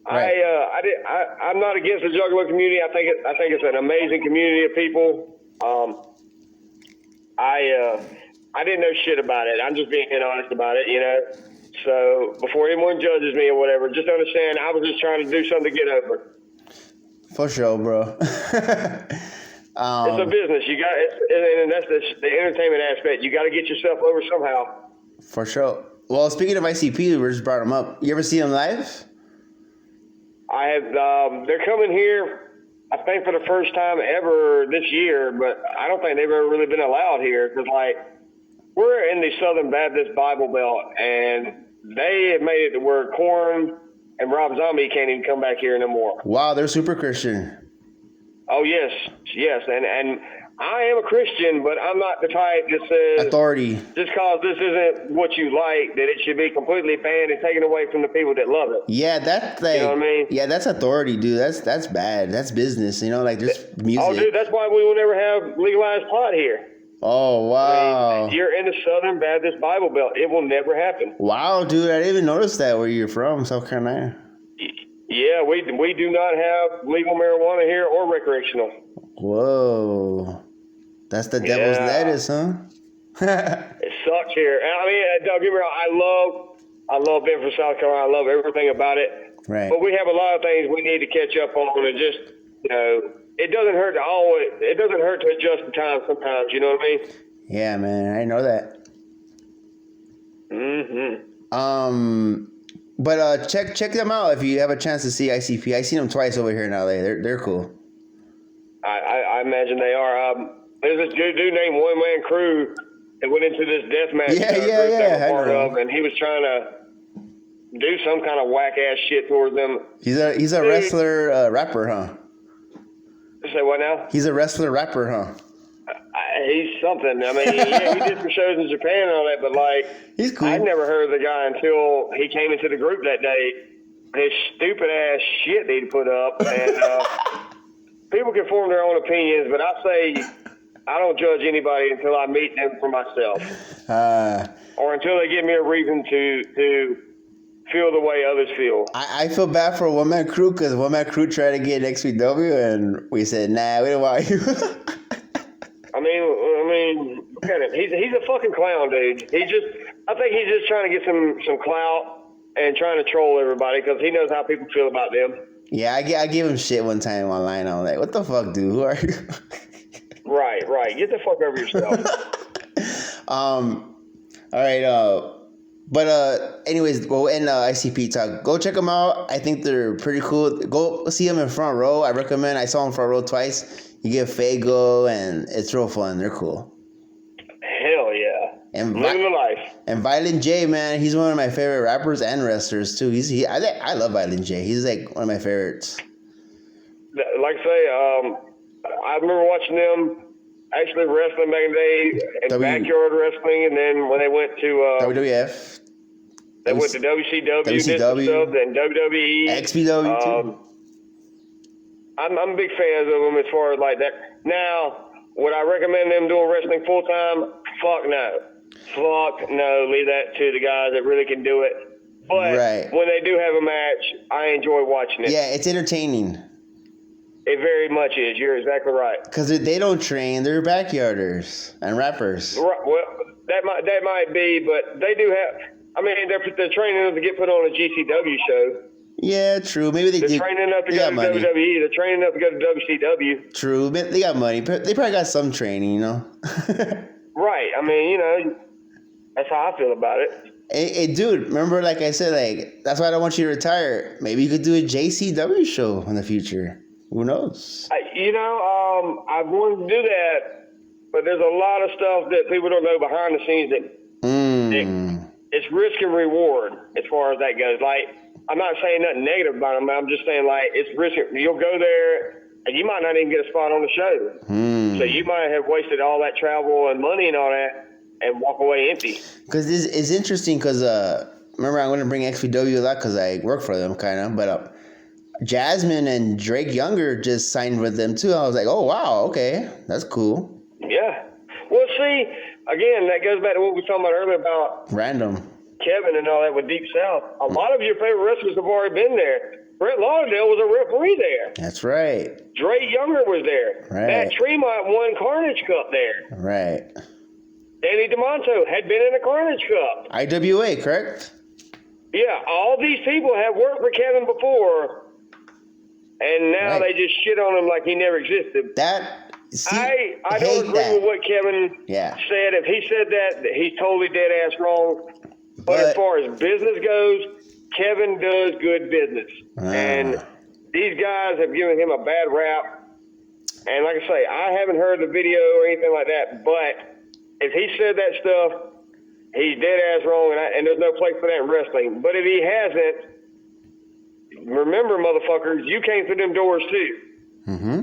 I'm not against the juggalo community. I think it's an amazing community of people. I didn't know shit about it. I'm just being honest about it, you know. So before anyone judges me or whatever, just understand I was just trying to do something to get over. For sure, bro. It's a business. And that's the entertainment aspect. You got to get yourself over somehow. For sure. Well, speaking of ICP, we just brought them up. You ever see them live? I have. They're coming here, I think, for the first time ever this year, but I don't think they've ever really been allowed here, because, like, we're in the Southern Baptist Bible Belt, and they have made it to where Korn and Rob Zombie can't even come back here no more. Wow, they're super Christian. Oh, yes, and I am a Christian, but I'm not the type that says authority. Just because this isn't what you like, that it should be completely banned and taken away from the people that love it. Yeah, that's like, you know what I mean? Yeah, that's authority, dude. That's bad. That's business. You know, like there's music. Oh, dude, that's why we will never have legalized pot here. Oh, wow. I mean, you're in the Southern Baptist Bible Belt. It will never happen. Wow, dude, I didn't even notice that where you're from, South Carolina. Yeah, we do not have legal marijuana here or recreational. Whoa. That's the devil's lettuce, huh? It sucks here. I mean, don't get me wrong, I love being from South Carolina. I love everything about it. Right. But we have a lot of things we need to catch up on, and just, you know, it doesn't hurt to adjust the time sometimes, you know what I mean? Yeah, man, I know that. But check them out if you have a chance to see ICP. I seen them twice over here in LA. They're cool. I imagine they are. There's this dude named One Man Crew that went into this deathmatch yeah, part of, and he was trying to do some kind of whack ass shit towards them. He's a wrestler, rapper, huh? Say what now? He's a wrestler, rapper, huh? He's something. I mean, yeah, he did some shows in Japan and all that, but like, he's cool. I'd never heard of the guy until he came into the group that day. His stupid ass shit that he put up, and people can form their own opinions, but I say I don't judge anybody until I meet them for myself, or until they give me a reason to feel the way others feel. I feel bad for One Man Crew, because One Man Crew tried to get XPW, and we said, nah, we don't want you. I mean, look at him. He's a fucking clown, dude. I think he's just trying to get some clout and trying to troll everybody, because he knows how people feel about them. Yeah, I gave him shit one time online. I'm like, what the fuck, dude? Who are you? Right. Get the fuck over yourself. All right. But anyways, we'll end ICP talk. Go check them out. I think they're pretty cool. Go see them in front row. I recommend. I saw them front row twice. You get Fago, and it's real fun. They're cool. Hell yeah. And living the life. And Violent J, man, he's one of my favorite rappers and wrestlers too. I love Violent J. He's like one of my favorites. Like I say, I remember watching them actually wrestling back in the day, and backyard wrestling, and then when they went to WWF, they went to WCW, then WWE, XPW too. I'm big fans of them as far as like that. Now, would I recommend them doing wrestling full time? Fuck no. Leave that to the guys that really can do it. But when they do have a match, I enjoy watching it. Yeah, it's entertaining. It very much is. You're exactly right. Because they don't train; they're backyarders and rappers. Right. Well, that might be, but they do have. I mean, they're training them to get put on a GCW show. Yeah, true. Maybe they're training up to go to WWE. They're training up to go to WCW. True, but they got money. They probably got some training, you know. Right. I mean, you know, that's how I feel about it. Hey, dude, remember, like I said, like, that's why I don't want you to retire. Maybe you could do a JCW show in the future. Who knows? I wanted to do that, but there's a lot of stuff that people don't know behind the scenes that it's risk and reward as far as that goes. Like, I'm not saying nothing negative about them, but I'm just saying, like, it's risk. You'll go there, and you might not even get a spot on the show. So you might have wasted all that travel and money and all that and walk away empty. Because it's interesting because, remember, I'm going to bring XPW a lot because I work for them, kind of, but Jasmine and Drake Younger just signed with them, too. I was like, oh, wow, okay, that's cool. Yeah. Well, see, again, that goes back to what we were talking about earlier about Random. Kevin and all that with Deep South. A lot of your favorite wrestlers have already been there. Brett Lauderdale was a referee there. That's right. Drake Younger was there. Right. Matt Tremont won Carnage Cup there. Right. Danny DeMonto had been in a Carnage Cup. IWA, correct? Yeah, all these people have worked for Kevin before, and now they just shit on him like he never existed. I don't agree with what Kevin said. If he said that, he's totally dead ass wrong. But as far as business goes, Kevin does good business. And these guys have given him a bad rap. And like I say, I haven't heard the video or anything like that, but if he said that stuff, he's dead ass wrong, and there's no place for that in wrestling. But if he hasn't, remember, motherfuckers, you came through them doors too. Mm-hmm.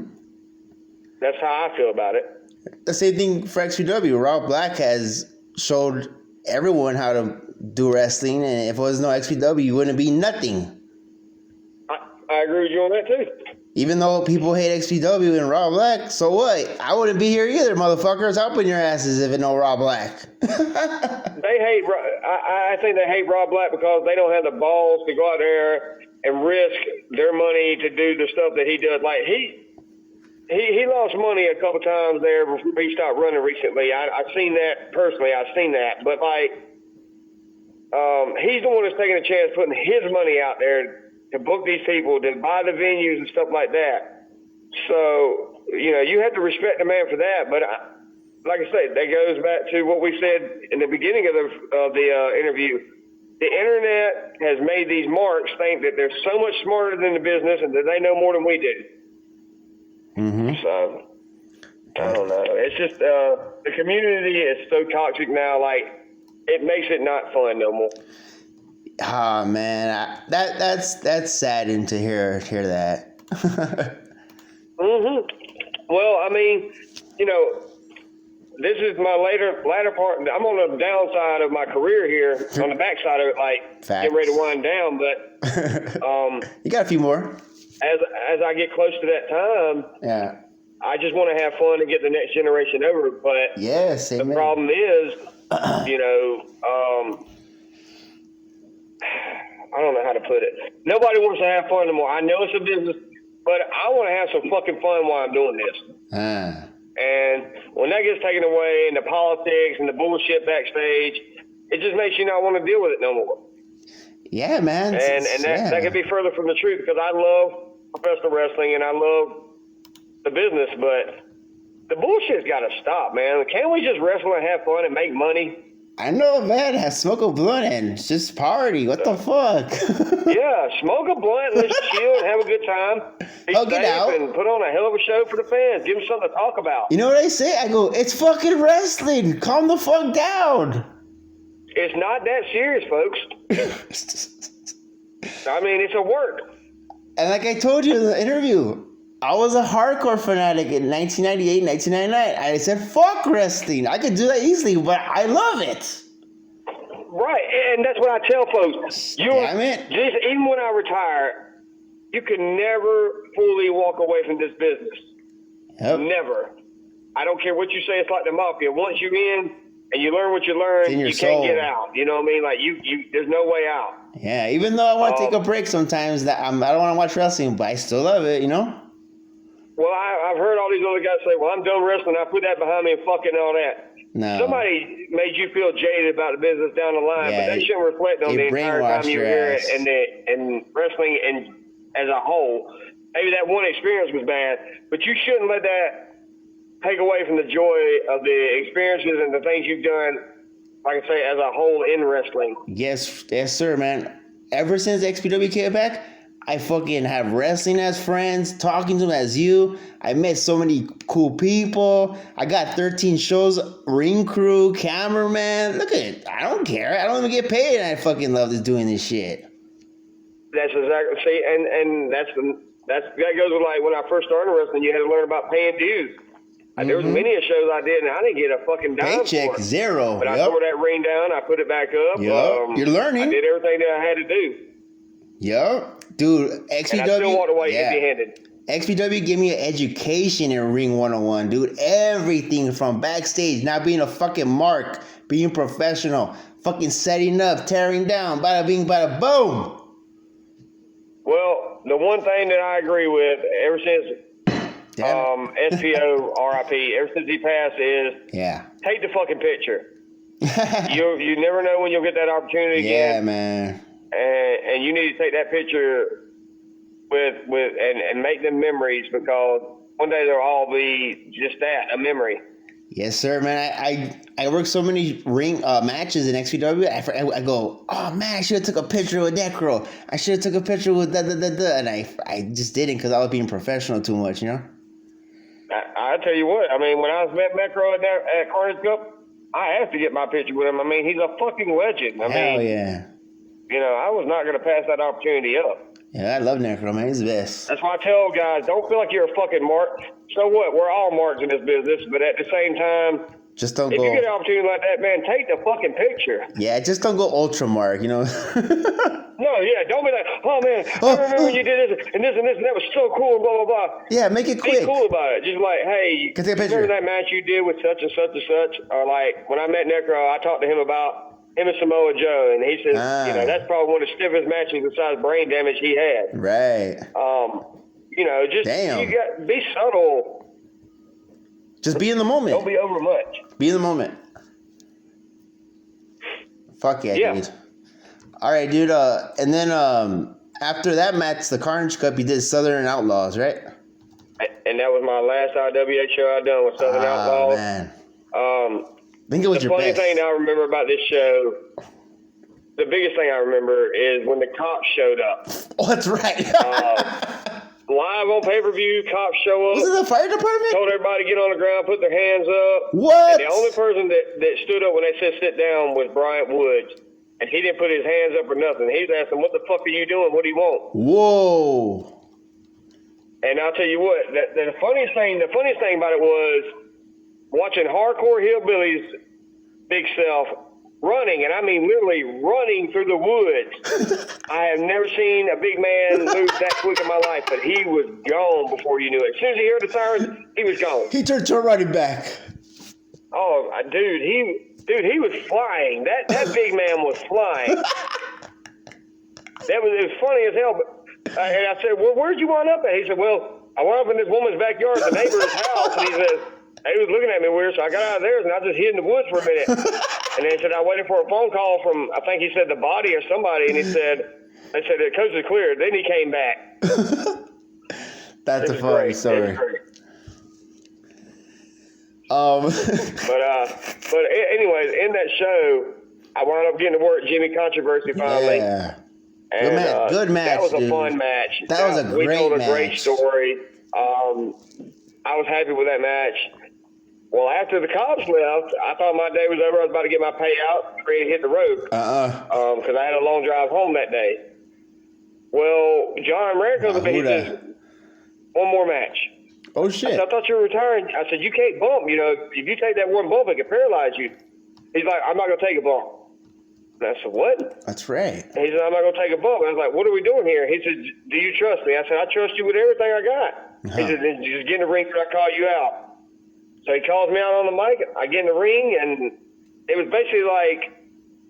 That's how I feel about it. The same thing for XPW. Rob Black has showed everyone how to do wrestling, and if it was no XPW, you wouldn't be nothing. I agree with you on that too. Even though people hate XPW and Rob Black, so what? I wouldn't be here either, motherfuckers. Helping your asses if it no Rob Black. They hate. I think they hate Rob Black because they don't have the balls to go out there and risk their money to do the stuff that he does. Like he lost money a couple times there before he stopped running recently. I've seen that personally. I've seen that, but like he's the one that's taking a chance putting his money out there to book these people, to buy the venues and stuff like that. So, you have to respect the man for that. But like I say, that goes back to what we said in the beginning of the interview. The internet has made these marks think that they're so much smarter than the business and that they know more than we do. Mm-hmm. So, I don't know. It's just the community is so toxic now, like, it makes it not fun no more. Oh man, that's saddening to hear that. Well, I mean, this is my latter part. I'm on the downside of my career here, on the backside of it, like getting ready to wind down. But you got a few more. As I get close to that time, I just want to have fun and get the next generation over. But the problem is, I don't know how to put it. Nobody wants to have fun anymore. I know it's a business, but I want to have some fucking fun while I'm doing this. And when that gets taken away and the politics and the bullshit backstage, it just makes you not want to deal with it no more. Yeah, man. And that could be further from the truth because I love professional wrestling and I love the business, but the bullshit's got to stop, man. Can't we just wrestle and have fun and make money? I know, man. Smoke a blunt and just party. What the fuck? Yeah, smoke a blunt, let's chill and have a good time. Be safe and put on a hell of a show for the fans. Give them something to talk about. You know what I say? I go, it's fucking wrestling. Calm the fuck down. It's not that serious, folks. I mean, it's a work. And like I told you in the interview, I was a hardcore fanatic in 1998, 1999. I said, fuck wrestling. I could do that easily, but I love it. Right, and that's what I tell folks. Even when I retire, you can never fully walk away from this business. Yep. Never. I don't care what you say. It's like the mafia. Once you're in and you learn what you learn, you can't get out. You know what I mean? Like there's no way out. Yeah, even though I want to take a break sometimes, I don't want to watch wrestling, but I still love it, Well, I've heard all these other guys say, well, I'm done wrestling. I put that behind me and fucking all that. No. Somebody made you feel jaded about the business down the line, but that shouldn't reflect on the entire time you were here and wrestling and as a whole. Maybe that one experience was bad, but you shouldn't let that take away from the joy of the experiences and the things you've done like I say, as a whole in wrestling. Yes, sir, man. Ever since XPW came back, I fucking have wrestling as friends, talking to them as you. I met so many cool people. I got 13 shows, ring crew, cameraman. Look at it. I don't care. I don't even get paid, and I fucking love doing this shit. That's exactly. See, and that goes with like when I first started wrestling. You had to learn about paying dues. There was many shows I did, and I didn't get a fucking dime Paycheck for it. zero. But I tore that ring down. I put it back up. Yep. You're learning. I did everything that I had to do. Yep. Dude, XPW. And I still walked away empty-handed. XPW gave me an education in Ring 101, dude. Everything from backstage, not being a fucking mark, being professional, fucking setting up, tearing down, bada bing, bada boom. Well, the one thing that I agree with, ever since SPO, RIP, ever since he passed, is take the fucking picture. You never know when you'll get that opportunity again. Yeah, man. And you need to take that picture and make them memories, because one day they'll all be just that, a memory. Yes, sir, man. I work so many ring matches in XPW. I go, oh man, I should have took a picture with Necro. I should have took a picture with and I just didn't because I was being professional too much, you know. I tell you what, I mean, when I was met Necro at Carnage Cup, I have to get my picture with him. I mean, he's a fucking legend. Hell yeah. You know, I was not going to pass that opportunity up. Yeah, I love Necro, man. He's the best. That's why I tell guys, don't feel like you're a fucking mark. So what? We're all marks in this business, but at the same time, just don't if you get an opportunity like that, man, take the fucking picture. Yeah, just don't go ultra mark, you know. No, yeah, don't be like, oh man, I remember when you did this and this and this, and that was so cool, blah blah blah. Yeah, make it quick. Be cool about it. Just like, hey, remember that match you did with such and such and such? Or like when I met Necro, I talked to him about him and Samoa Joe, and he says, you know, that's probably one of the stiffest matches besides brain damage he had. Right. You know, just you got be subtle. Just be in the moment. Don't be over much. Be in the moment. Fuck yeah, dude. All right, dude. And then after that match, the Carnage Cup, you did Southern Outlaws, right? And that was my last IWA show I done with Southern Outlaws. Man. I think it was the your funny best. thing I remember about this show, the biggest thing I remember is when the cops showed up. Oh, that's right. Live on pay-per-view, cops show up. Was it the fire department? Told everybody to get on the ground, put their hands up. What? And the only person that stood up when they said sit down was Bryant Woods. And he didn't put his hands up or nothing. He was asking, what the fuck are you doing? What do you want? Whoa. And I'll tell you what, the funniest thing about it was watching Hardcore Hillbilly's big self running, and I mean literally running through the woods. I have never seen a big man move that quick in my life, but he was gone before you knew it. As soon as he heard the sirens, he was gone. He turned to running back. Oh, dude, he was flying. That big man was flying. It was funny as hell. But and I said, well, where'd you wind up at? He said, well, I wound up in this woman's backyard, the neighbor's house, and he says, he was looking at me weird, so I got out of theirs and I just hid in the woods for a minute. And then he said, I waited for a phone call from, I think he said the body or somebody, and they said the coast is clear. Then he came back. That's a funny story. But anyways, in that show, I wound up getting to work Jimmy Controversy finally. Yeah. And, good match. That was a dude. fun match. That was a great match. We told a great story. I was happy with that match. Well, after the cops left, I thought my day was over. I was about to get my payout, ready to hit the road. Because I had a long drive home that day. Well, John America looked at me and says, one more match. Oh, shit. I thought you were retiring. I said, you can't bump. You know, if you take that one bump, it can paralyze you. He's like, I'm not going to take a bump. And I said, what? That's right. And he said, I'm not going to take a bump. And I was like, what are we doing here? He said, do you trust me? I said, I trust you with everything I got. He said, then just get in the ring till I call you out. So he calls me out on the mic. I get in the ring, and it was basically like...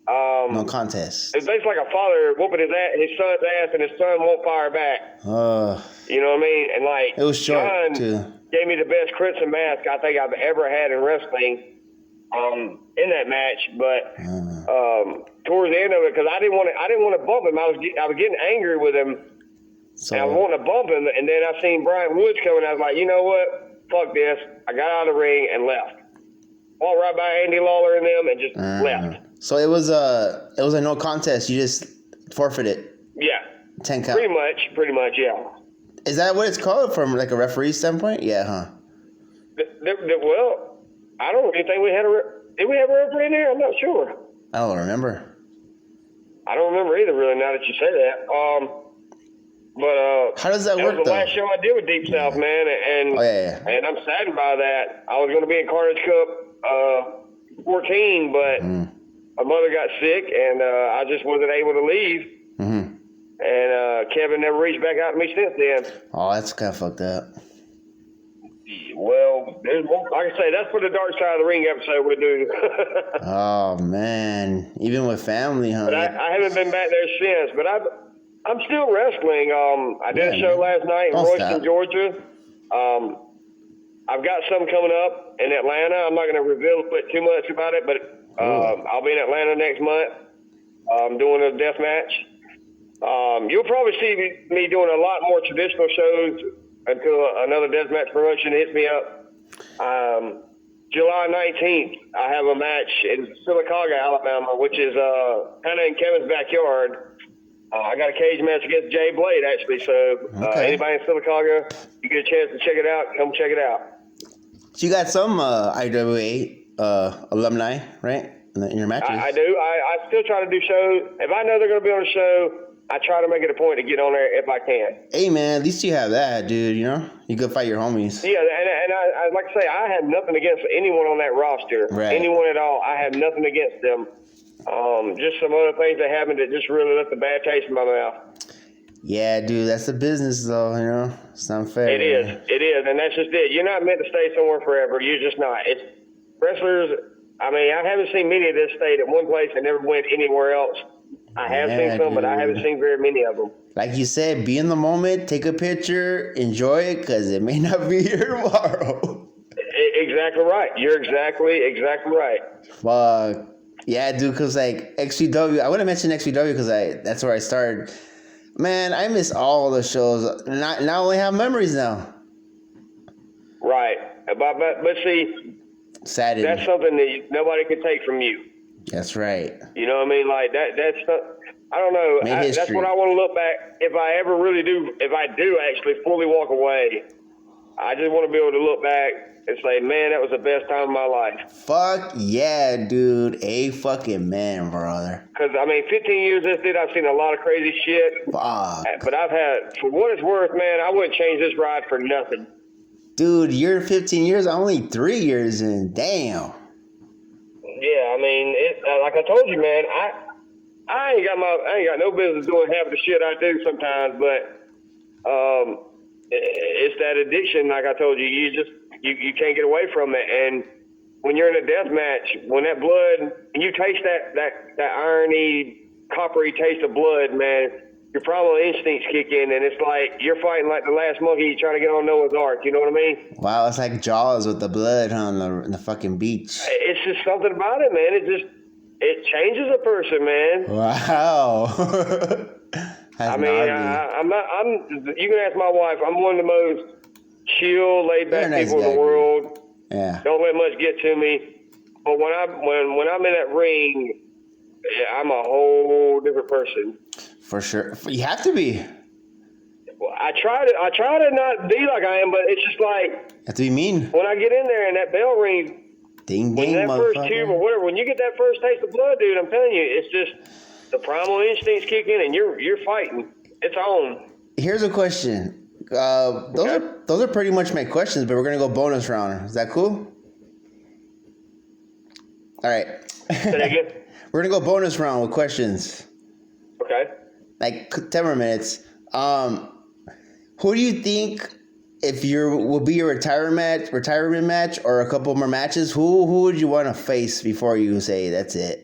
no contest. It was basically like a father whooping his son's ass, and his son won't fire back. You know what I mean? And like, it was short, John too. Gave me the best crimson mask I think I've ever had in wrestling in that match. But towards the end of it, because I didn't want to bump him. I was getting angry with him. And I was wanting to bump him, and then I seen Brian Woods coming. I was like, you know what? Fuck this. I got out of the ring and left. Walked right by Andy Lawler and them and just left. So it was a no contest. You just forfeited. Yeah. 10 count. Pretty much, yeah. Is that what it's called from like a referee standpoint? Yeah, huh? Well, I don't really think we had did we have a referee in there? I'm not sure. I don't remember. I don't remember either, really, now that you say that. But how does that work, was the though? last show I did with Deep South, man, and and I'm saddened by that. I was going to be in Carnage Cup 14, but my mother got sick, and I just wasn't able to leave. And Kevin never reached back out to me since then. Oh, that's kind of fucked up. Well, like I say, that's for the Dark Side of the Ring episode we do. Oh, man. Even with family, huh? But I haven't been back there since, but I'm still wrestling. I did a show last night in Royston, Georgia. I've got some coming up in Atlanta. I'm not going to reveal too much about it, but I'll be in Atlanta next month. I'm doing a death match. You'll probably see me doing a lot more traditional shows until another deathmatch promotion hits me up. July 19th, I have a match in Sylacauga, Alabama, which is kind of in Kevin's backyard. I got a cage match against Jay Blade, actually. So anybody in Sylacauga, you get a chance to check it out, come check it out. So you got some IWA alumni, right, in your matches? I do. I still try to do shows. If I know they're going to be on a show, I try to make it a point to get on there if I can. Hey, man, at least you have that, dude, you know? You could fight your homies. Yeah, and I like I say, I have nothing against anyone on that roster. Right. Anyone at all. I have nothing against them. Just some other things that happened that just really left a bad taste in my mouth. Yeah, dude, that's the business, though, you know? It's not fair. It is, and that's just it. You're not meant to stay somewhere forever. You're just not. It's wrestlers, I mean, I haven't seen many of this stayed at one place and never went anywhere else. I have seen some, but I haven't seen very many of them. Like you said, be in the moment, take a picture, enjoy it, because it may not be here tomorrow. Exactly right. You're exactly right. Fuck. Yeah, dude, because like XPW, I want to mention XPW because that's where I started. Man, I miss all the shows. And I only have memories now. Right. But see, that's something that nobody can take from you. That's right. You know what I mean? Like that's I don't know. That's what I want to look back. If I ever really do, if I do actually fully walk away, I just want to be able to look back and say, man, that was the best time of my life. Fuck yeah, dude. A fucking man, brother. Because, I mean, 15 years this did, I've seen a lot of crazy shit. Fuck. But I've had, for what it's worth, man, I wouldn't change this ride for nothing. Dude, you're 15 years, I'm only 3 years in. Damn. Yeah, I mean, like I told you, man, I ain't got no business doing half the shit I do sometimes, but it's that addiction, like I told you, you can't get away from it. And when you're in a death match, when that blood, and you taste that irony, coppery taste of blood, man, your primal instincts kick in, and it's like you're fighting like the last monkey trying to get on Noah's Ark. You know what I mean? Wow, it's like Jaws with the blood on the fucking beach. It's just something about it, man. It changes a person, man. Wow. I mean, you can ask my wife. I'm one of the most chill, laid back people in the world. Yeah. Don't let much get to me. But when I'm in that ring, I'm a whole different person. For sure. You have to be. Well, I try to not be like I am, but it's just like, you have to be mean. When I get in there and that bell rings, ding, when that first tube or whatever, when you get that first taste of blood, dude, I'm telling you, it's just the primal instincts kick in and you're fighting. It's on. Here's a question. Those are pretty much my questions, but we're gonna go bonus round. Is that cool? All right. Say that again? We're gonna go bonus round with questions. Okay. Like 10 more minutes. Who do you think, if will be your retirement match or a couple more matches, who would you want to face before you say that's it?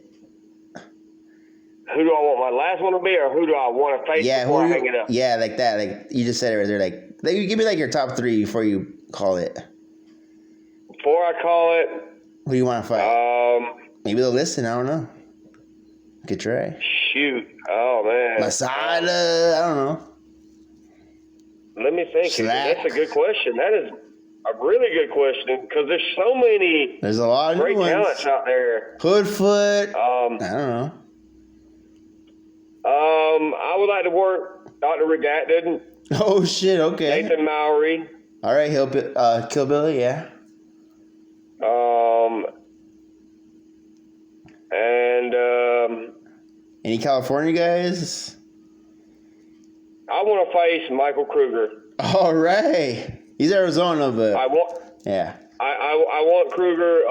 Who do I want my last one to be, or who do I want to face before I hang it up? Yeah, like that. Like you just said it right there. Like you give me like your top 3 before you call it. Before I call it, who do you want to fight? Maybe they'll listen. I don't know. Good try. Shoot. Oh man. Masada. I don't know. Let me think. That's a good question. That is. a really good question because there's so many. There's a lot of great new ones. talents out there. Hoodfoot. I don't know. I would like to work Dr. Redacted. Oh shit! Okay. Nathan Mowry. All right, Killbilly, yeah. And any California guys? I want to face Michael Kruger. All right, he's Arizona, but yeah. I want Kruger.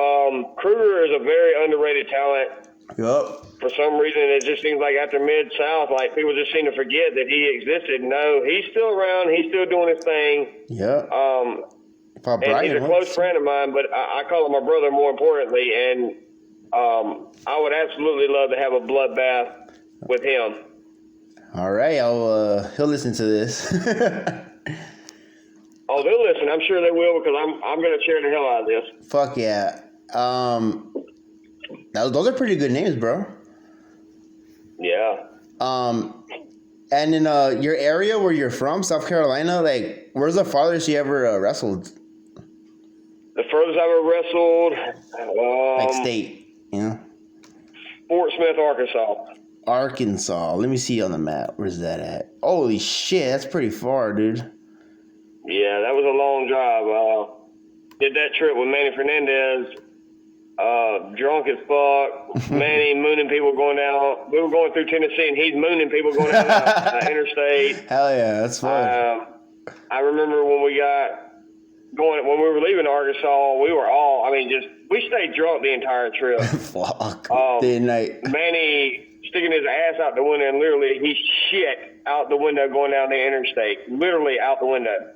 Kruger is a very underrated talent. Yup. For some reason, it just seems like after Mid-South, like people just seem to forget that he existed. No, he's still around. He's still doing his thing. Yep. And he's a close friend of mine, but I call him my brother more importantly. And I would absolutely love to have a bloodbath with him. All right, he'll listen to this. Oh, they'll listen. I'm sure they will because I'm going to cheer the hell out of this. Fuck yeah. Those are pretty good names, bro. Yeah. And in your area where you're from, South Carolina, like, where's the farthest you ever wrestled? The furthest I ever wrestled, like state, you know? Fort Smith, Arkansas. Arkansas. Let me see on the map. Where's that at? Holy shit, that's pretty far, dude. Yeah, that was a long drive. Did that trip with Manny Fernandez. Drunk as fuck. Manny mooning people going down. We were going through Tennessee, and he's mooning people going down the interstate. Hell yeah, that's fun. I remember when we were leaving Arkansas, we were all, we stayed drunk the entire trip. Fuck. Day and night. Manny sticking his ass out the window, and literally he shit out the window going down the interstate. Literally out the window.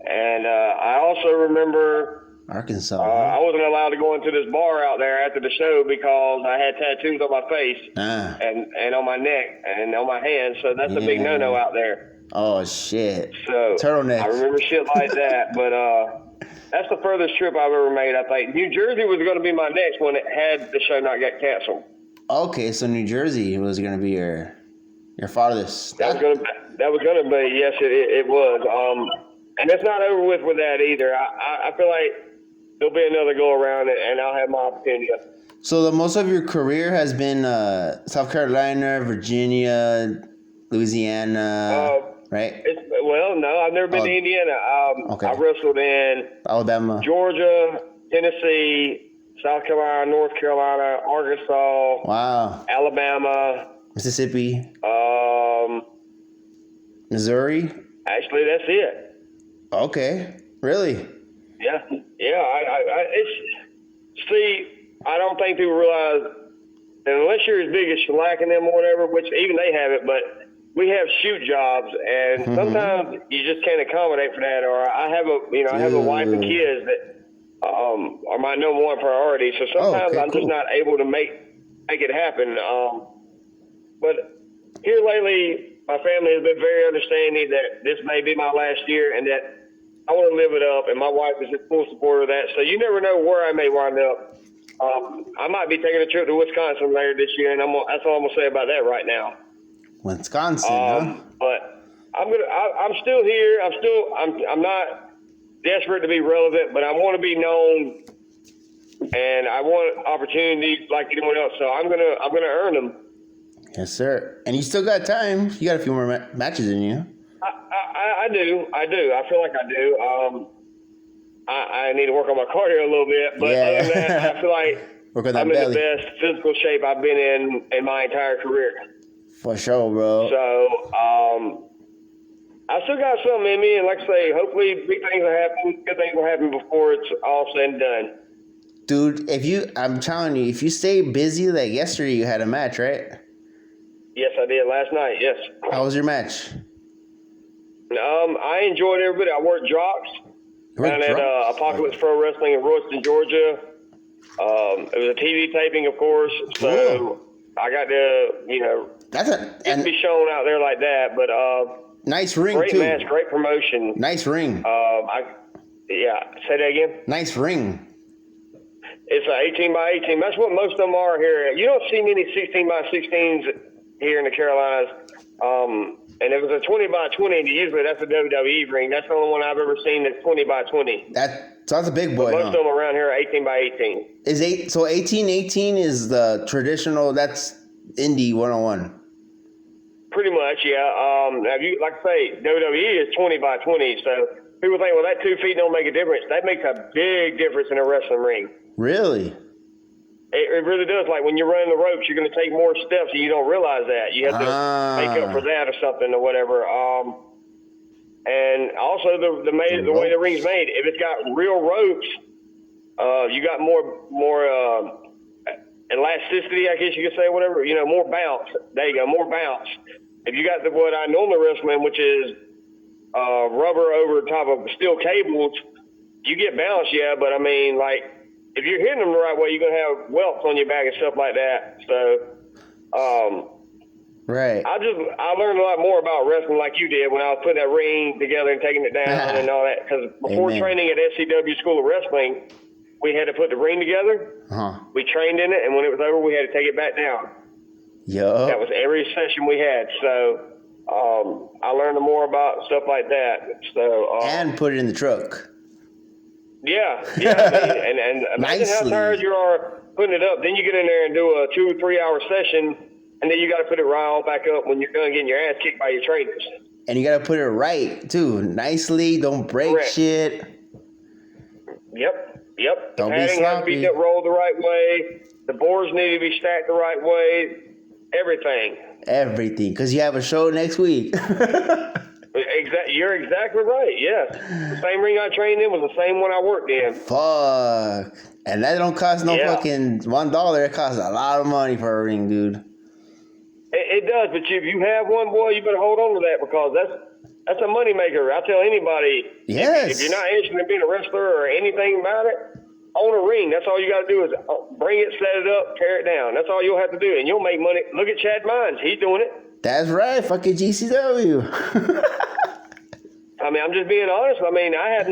And I also remember Arkansas. I wasn't allowed to go into this bar out there after the show because I had tattoos on my face and on my neck and on my hands. So that's a big no-no out there. Oh, shit. So turtleneck. I remember shit like that. But that's the furthest trip I've ever made, I think. New Jersey was going to be my next one had the show not got canceled. Okay, so New Jersey was going to be your farthest. That was going to be, yes, it was. And it's not over with that either. I feel like there'll be another go around and I'll have my opportunity. So the most of your career has been South Carolina, Virginia, Louisiana, right? No, I've never been to Indiana. Okay. I wrestled in Alabama, Georgia, Tennessee, South Carolina, North Carolina, Arkansas, wow, Alabama, Mississippi, Missouri. Actually, that's it. Okay, really? Yeah. I don't think people realize that unless you're as big as Shellac and them or whatever, which even they have it, but we have shoot jobs, and sometimes you just can't accommodate for that. Or I have a wife and kids that are my number one priority. So sometimes I'm just not able to make it happen. But here lately, my family has been very understanding that this may be my last year, and that I want to live it up, and my wife is in full support of that. So you never know where I may wind up. I might be taking a trip to Wisconsin later this year, and that's all I'm gonna say about that right now. Wisconsin, huh? But I'm still here. I'm not desperate to be relevant, but I want to be known, and I want opportunities like anyone else. So I'm gonna earn them. Yes, sir. And you still got time. You got a few more matches in you. I do. I feel like I do. I need to work on my cardio a little bit, but other than that, I feel like I'm in the best physical shape I've been in my entire career. For sure, bro. So, I still got something in me, and like I say, hopefully big things will happen, good things will happen before it's all said and done. Dude, I'm telling you, if you stay busy, like yesterday you had a match, right? Yes, I did last night, yes. How was your match? I enjoyed every bit. I worked Jocks down at Apocalypse Pro Wrestling in Royston, Georgia. It was a TV taping, of course, so I got to, be shown out there like that. But nice ring, great too. Match, great promotion. Nice ring. Say that again. Nice ring. It's an 18 by 18. That's what most of them are here. You don't see many 16 by 16s here in the Carolinas. And if it's a 20 by 20, usually that's a WWE ring. That's the only one I've ever seen that's 20 by 20. So that's a big boy. But most of them around here are 18 by 18. So 1818 is the traditional. That's Indie 101. Pretty much, yeah. Have you, like I say, WWE is 20 by 20. So people think, well, that 2 feet don't make a difference. That makes a big difference in a wrestling ring. Really? It really does. Like when you're running the ropes, you're going to take more steps, and you don't realize that. You have to make up for that or something or whatever. And also the way the ring's made, if it's got real ropes, you got more elasticity, I guess you could say, whatever. You know, more bounce. There you go, more bounce. If you got what I normally wrestle in, which is rubber over top of steel cables, you get bounce, yeah. But I mean, like, if you're hitting them the right way, you're going to have welts on your back and stuff like that. So, right. I learned a lot more about wrestling like you did when I was putting that ring together and taking it down and all that. Because before training at SCW School of Wrestling, we had to put the ring together. We trained in it, and when it was over, we had to take it back down. That was every session we had. So, I learned more about stuff like that. So, and put it in the truck. Yeah. I mean, and imagine how tired you are putting it up. Then you get in there and do a 2 or 3 hour session, and then you got to put it right all back up when you're done getting your ass kicked by your trainers. And you got to put it right too, nicely. Don't break shit. Yep. Don't the be padding has to be rolled the right way. The boards need to be stacked the right way. Everything. Because you have a show next week. You're exactly right. Yes, the same ring I trained in was the same one I worked in. Fuck, and that don't cost no fucking $1. It costs a lot of money for a ring, dude. It does, but if you have one, boy, you better hold on to that because that's a money maker. I tell anybody, if you're not interested in being a wrestler or anything about it, own a ring. That's all you got to do is bring it, set it up, tear it down. That's all you'll have to do, and you'll make money. Look at Chad Mines; he's doing it. That's right, fucking GCW. I mean, I'm just being honest. I mean, I ain't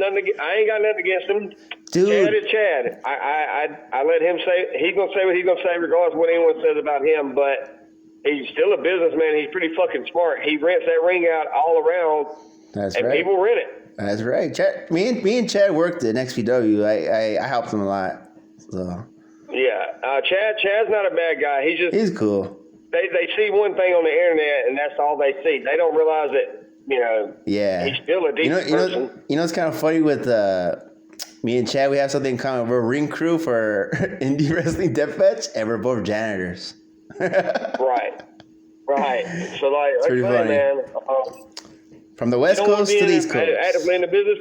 got nothing against him. Dude. Chad is Chad. I let him say, he's going to say what he's going to say regardless of what anyone says about him, but he's still a businessman. He's pretty fucking smart. He rents that ring out all around. That's and right. people rent it. That's right. Chad, me and Chad worked at XPW. I helped him a lot. So. Yeah. Chad's not a bad guy. He's cool. They see one thing on the internet, and that's all they see. They don't realize that, he's still a decent person. You know what's kind of funny with me and Chad? We have something in common. We're a ring crew for indie wrestling deathmatch, and we're both janitors. Right. So, like, it's pretty funny. Man, from the West Coast to the East Coast. Actively in the business,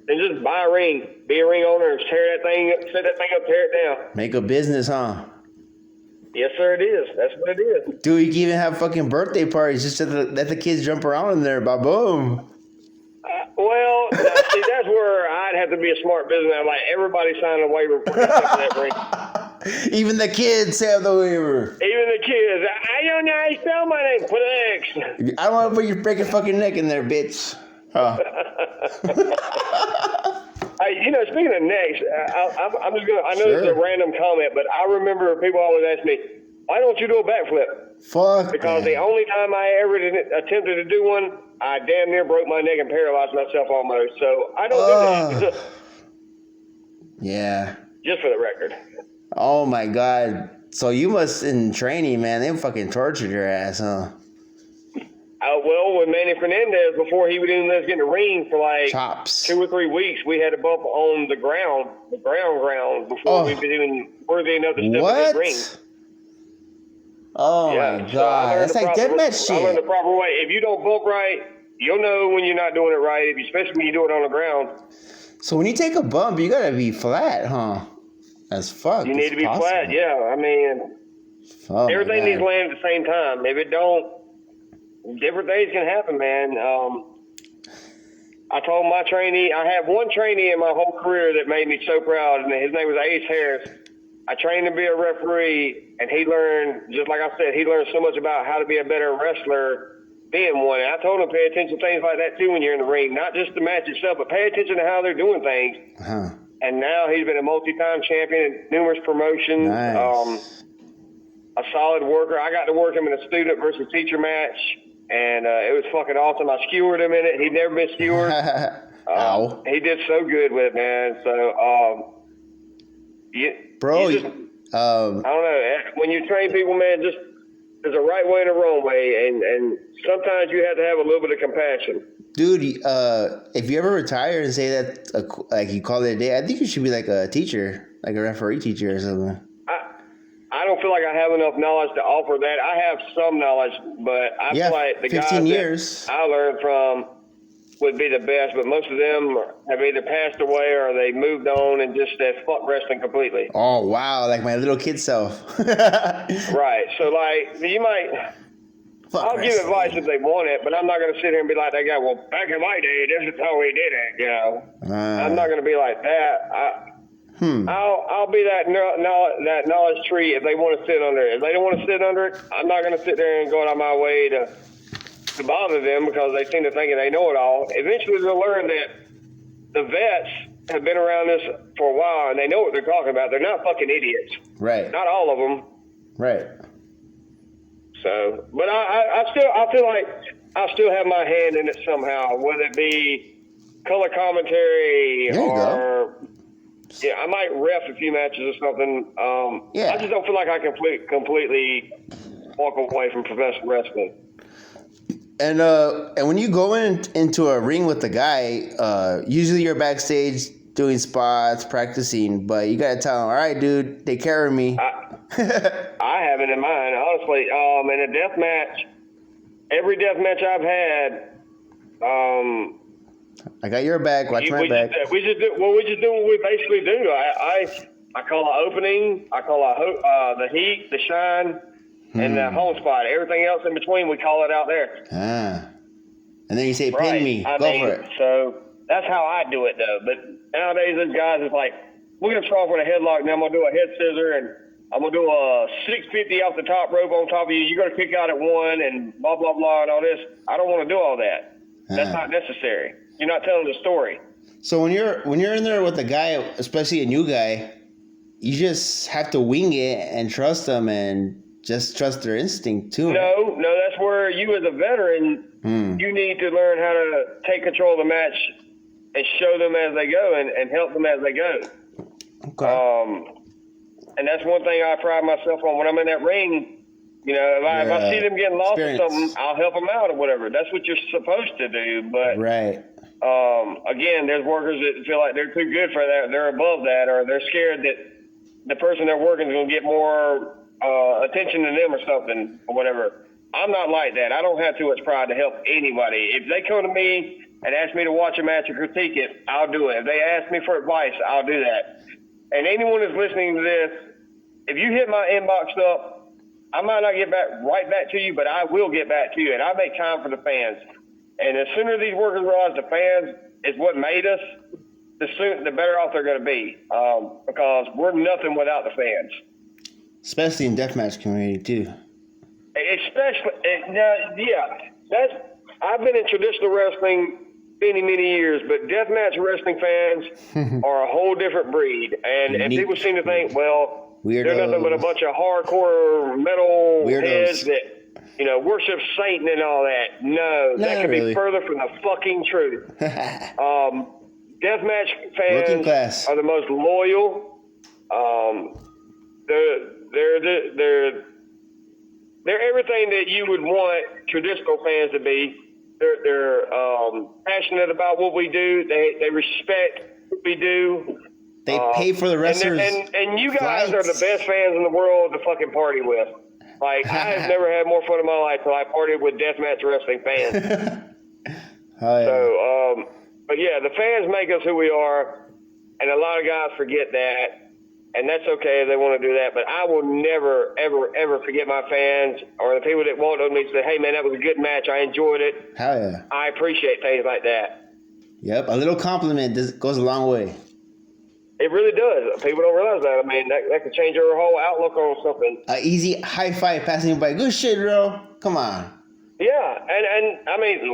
and just buy a ring. Be a ring owner and tear that thing up, set that thing up, tear it down. Make a business, huh? Yes, sir, it is. That's what it is. Dude, you can even have fucking birthday parties. Just let the kids jump around in there. Ba-boom. Well, see, that's where I'd have to be a smart businessman. Like, everybody sign a waiver for that ring. Even the kids have the waiver. Even the kids. I don't know how you spell my name. Put an X. I don't want to put your freaking fucking neck in there, bitch. Speaking of necks, I'm just gonna. I know it's a random comment, but I remember people always ask me, "Why don't you do a backflip?" Fuck. Because the only time I ever attempted to do one, I damn near broke my neck and paralyzed myself almost. So I don't do that. Yeah. Just for the record. Oh my God. So you must in training, man. They fucking tortured your ass, huh? Well, with Manny Fernandez, before he would even let us get in the ring for like chops. 2 or 3 weeks, we had to bump on the ground, before we was even worthy enough to step in the ring. Oh my God, that's like deathmatch shit. I learned the proper way. If you don't bump right, you'll know when you're not doing it right, especially when you do it on the ground. So when you take a bump, you gotta be flat, huh? As fuck. You need to be flat, yeah. I mean, everything needs to land at the same time. If it don't, different things can happen, man. I told my trainee, I had one trainee in my whole career that made me so proud, and his name was Ace Harris. I trained him to be a referee, and he learned, just like I said, he learned so much about how to be a better wrestler being one. And I told him to pay attention to things like that, too, when you're in the ring. Not just the match itself, but pay attention to how they're doing things. Uh-huh. And now he's been a multi-time champion in numerous promotions. Nice. A solid worker. I got to work him in a student versus teacher match. and it was fucking awesome. I skewered him in it. He'd never been skewered. Ow. He did so good with it, man. So, bro, I don't know. When you train people, man, just there's a right way and a wrong way, and sometimes you have to have a little bit of compassion. Dude, if you ever retire and say that, like you call it a day, I think you should be like a teacher, like a referee teacher or something. I don't feel like I have enough knowledge to offer that. I have some knowledge, but I feel like the 15 guys years. that I learned from would be the best, but most of them have either passed away or they moved on and just said fuck wrestling completely. Oh, wow, like my little kid self. Right, so like, you might... I'll give advice if they want it, but I'm not going to sit here and be like that guy. Well, back in my day, this is how we did it. You know, I'm not going to be like that. I'll be that knowledge tree if they want to sit under it. If they don't want to sit under it, I'm not going to sit there and go out of my way to bother them because they seem to think they know it all. Eventually, they'll learn that the vets have been around this for a while and they know what they're talking about. They're not fucking idiots. Right. Not all of them. Right. So, but I feel like I still have my hand in it somehow, whether it be color commentary or I might ref a few matches or something. I just don't feel like I can completely walk away from professional wrestling. And when you go into a ring with the guy, usually you're backstage doing spots, practicing, but you gotta tell him, all right, dude, take care of me. I have it in mind, honestly. In a death match, every death match I've had, I got your back. Watch my back. We just do what we basically do. I call an opening. I call the heat, the shine, and the home spot. Everything else in between, we call it out there. And then you say, pin me. Go for it. So that's how I do it, though. But nowadays, those guys, it's like, we're going to start off with a headlock, and then I'm going to do a head scissor, and I'm going to do a 650 off the top rope on top of you. You're going to kick out at one and blah, blah, blah, and all this. I don't want to do all that. That's not necessary. You're not telling the story. So when you're in there with a guy, especially a new guy, you just have to wing it and trust them and just trust their instinct, too. No, that's where you as a veteran, you need to learn how to take control of the match and show them as they go and help them as they go. Okay. And that's one thing I pride myself on when I'm in that ring. You know, if I see them getting lost or something, I'll help them out or whatever. That's what you're supposed to do. But again, there's workers that feel like they're too good for that. They're above that, or they're scared that the person they're working is going to get more attention than them or something or whatever. I'm not like that. I don't have too much pride to help anybody. If they come to me and ask me to watch a match or critique it, I'll do it. If they ask me for advice, I'll do that. And anyone who's listening to this, if you hit my inbox up, I might not get right back to you, but I will get back to you. And I make time for the fans. And the sooner these workers realize the fans is what made us, the better off they're going to be. Because we're nothing without the fans. Especially in deathmatch community, too. I've been in traditional wrestling many years, but deathmatch wrestling fans are a whole different breed. And people seem to think, well, they're nothing but a bunch of hardcore metal heads that, worship Satan and all that. No, that could be further from the fucking truth. Deathmatch fans are the most loyal. They're everything that you would want traditional fans to be. They're passionate about what we do. They respect what we do. They pay for the wrestlers. And you guys are the best fans in the world to fucking party with. Like, I have never had more fun in my life till I partied with deathmatch wrestling fans. But yeah, the fans make us who we are, and a lot of guys forget that. And that's okay if they want to do that, but I will never, ever forget my fans or the people that walked up to me and said, hey, man, that was a good match. I enjoyed it. Hell yeah. I appreciate things like that. Yep, a little compliment goes a long way. It really does. People don't realize that. I mean, that could change your whole outlook on something. An easy high five passing by. Good shit, bro. Come on. Yeah, and I mean,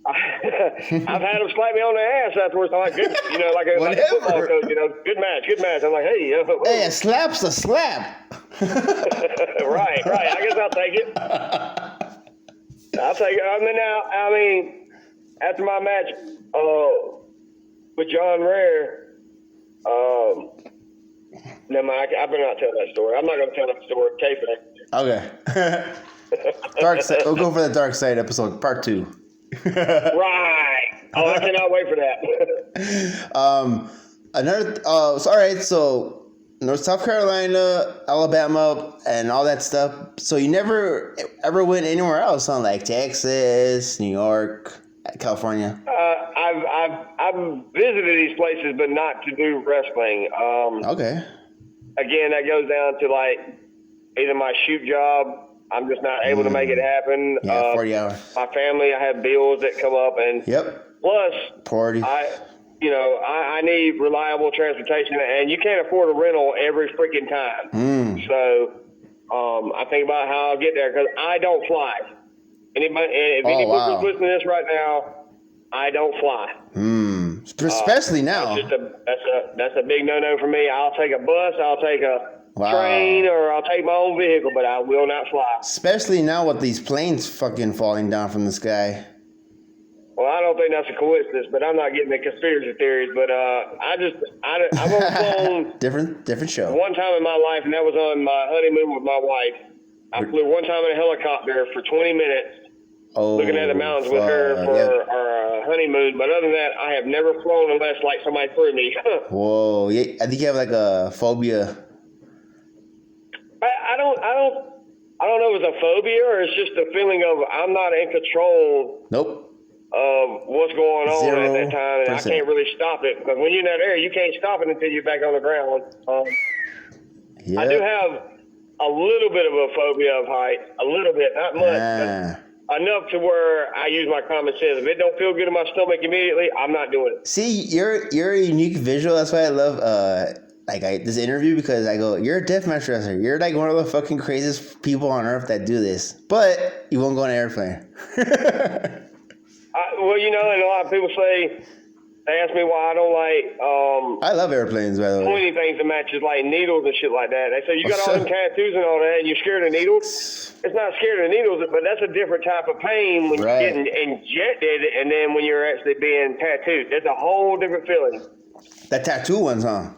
I've had them slap me on the ass afterwards. I'm like, good, like a football coach, good match. I'm like, hey, hey, a slap's a slap. right. I guess I'll take it. I'll take it. I mean, after my match with John Rare, never mind. I better not tell that story. I'm not going to tell that story. Okay. Dark side. We'll go for the dark side episode, part 2. Right. Oh, I cannot wait for that. All right. So North South Carolina, Alabama, and all that stuff. So you never ever went anywhere else, on like Texas, New York, California? I've visited these places, but not to do wrestling. Okay. Again, that goes down to like either my shoot job. I'm just not able to make it happen. Yeah, 40 hours. My family, I have bills that come up, and plus, 40. I need reliable transportation, and you can't afford a rental every freaking time. So I think about how I'll get there, because I don't fly. If anybody's listening to this right now, I don't fly. Especially now. That's a big no-no for me. I'll take a bus, I'll take a train, or I'll take my own vehicle, but I will not fly. Especially now with these planes fucking falling down from the sky. Well, I don't think that's a coincidence, but I'm not getting the conspiracy theories. But I've only flown different show. one time in my life, and that was on my honeymoon with my wife. I flew one time in a helicopter for 20 minutes, looking at the mountains with her for our honeymoon. But other than that, I have never flown unless like somebody threw me. Whoa! Yeah, I think you have like a phobia. I don't know if it's a phobia or it's just a feeling of I'm not in control. Nope. Of what's going on 0%. at that time, and I can't really stop it, because when you're in that area, you can't stop it until you're back on the ground. I do have a little bit of a phobia of heights, a little bit, not much, but enough to where I use my common sense. If it don't feel good in my stomach immediately, I'm not doing it. See, you're a unique visual. That's why I love this interview, because I go, you're a deathmatch wrestler. You're like one of the fucking craziest people on earth that do this, but you won't go on an airplane. Well, and a lot of people say, they ask me why I don't like I love airplanes, by the way. pointy things in matches, like needles and shit like that. They say, you got all them tattoos and all that, and you're scared of needles? It's not scared of needles, but that's a different type of pain when you're getting injected, and then when you're actually being tattooed. That's a whole different feeling. The tattoo ones, huh?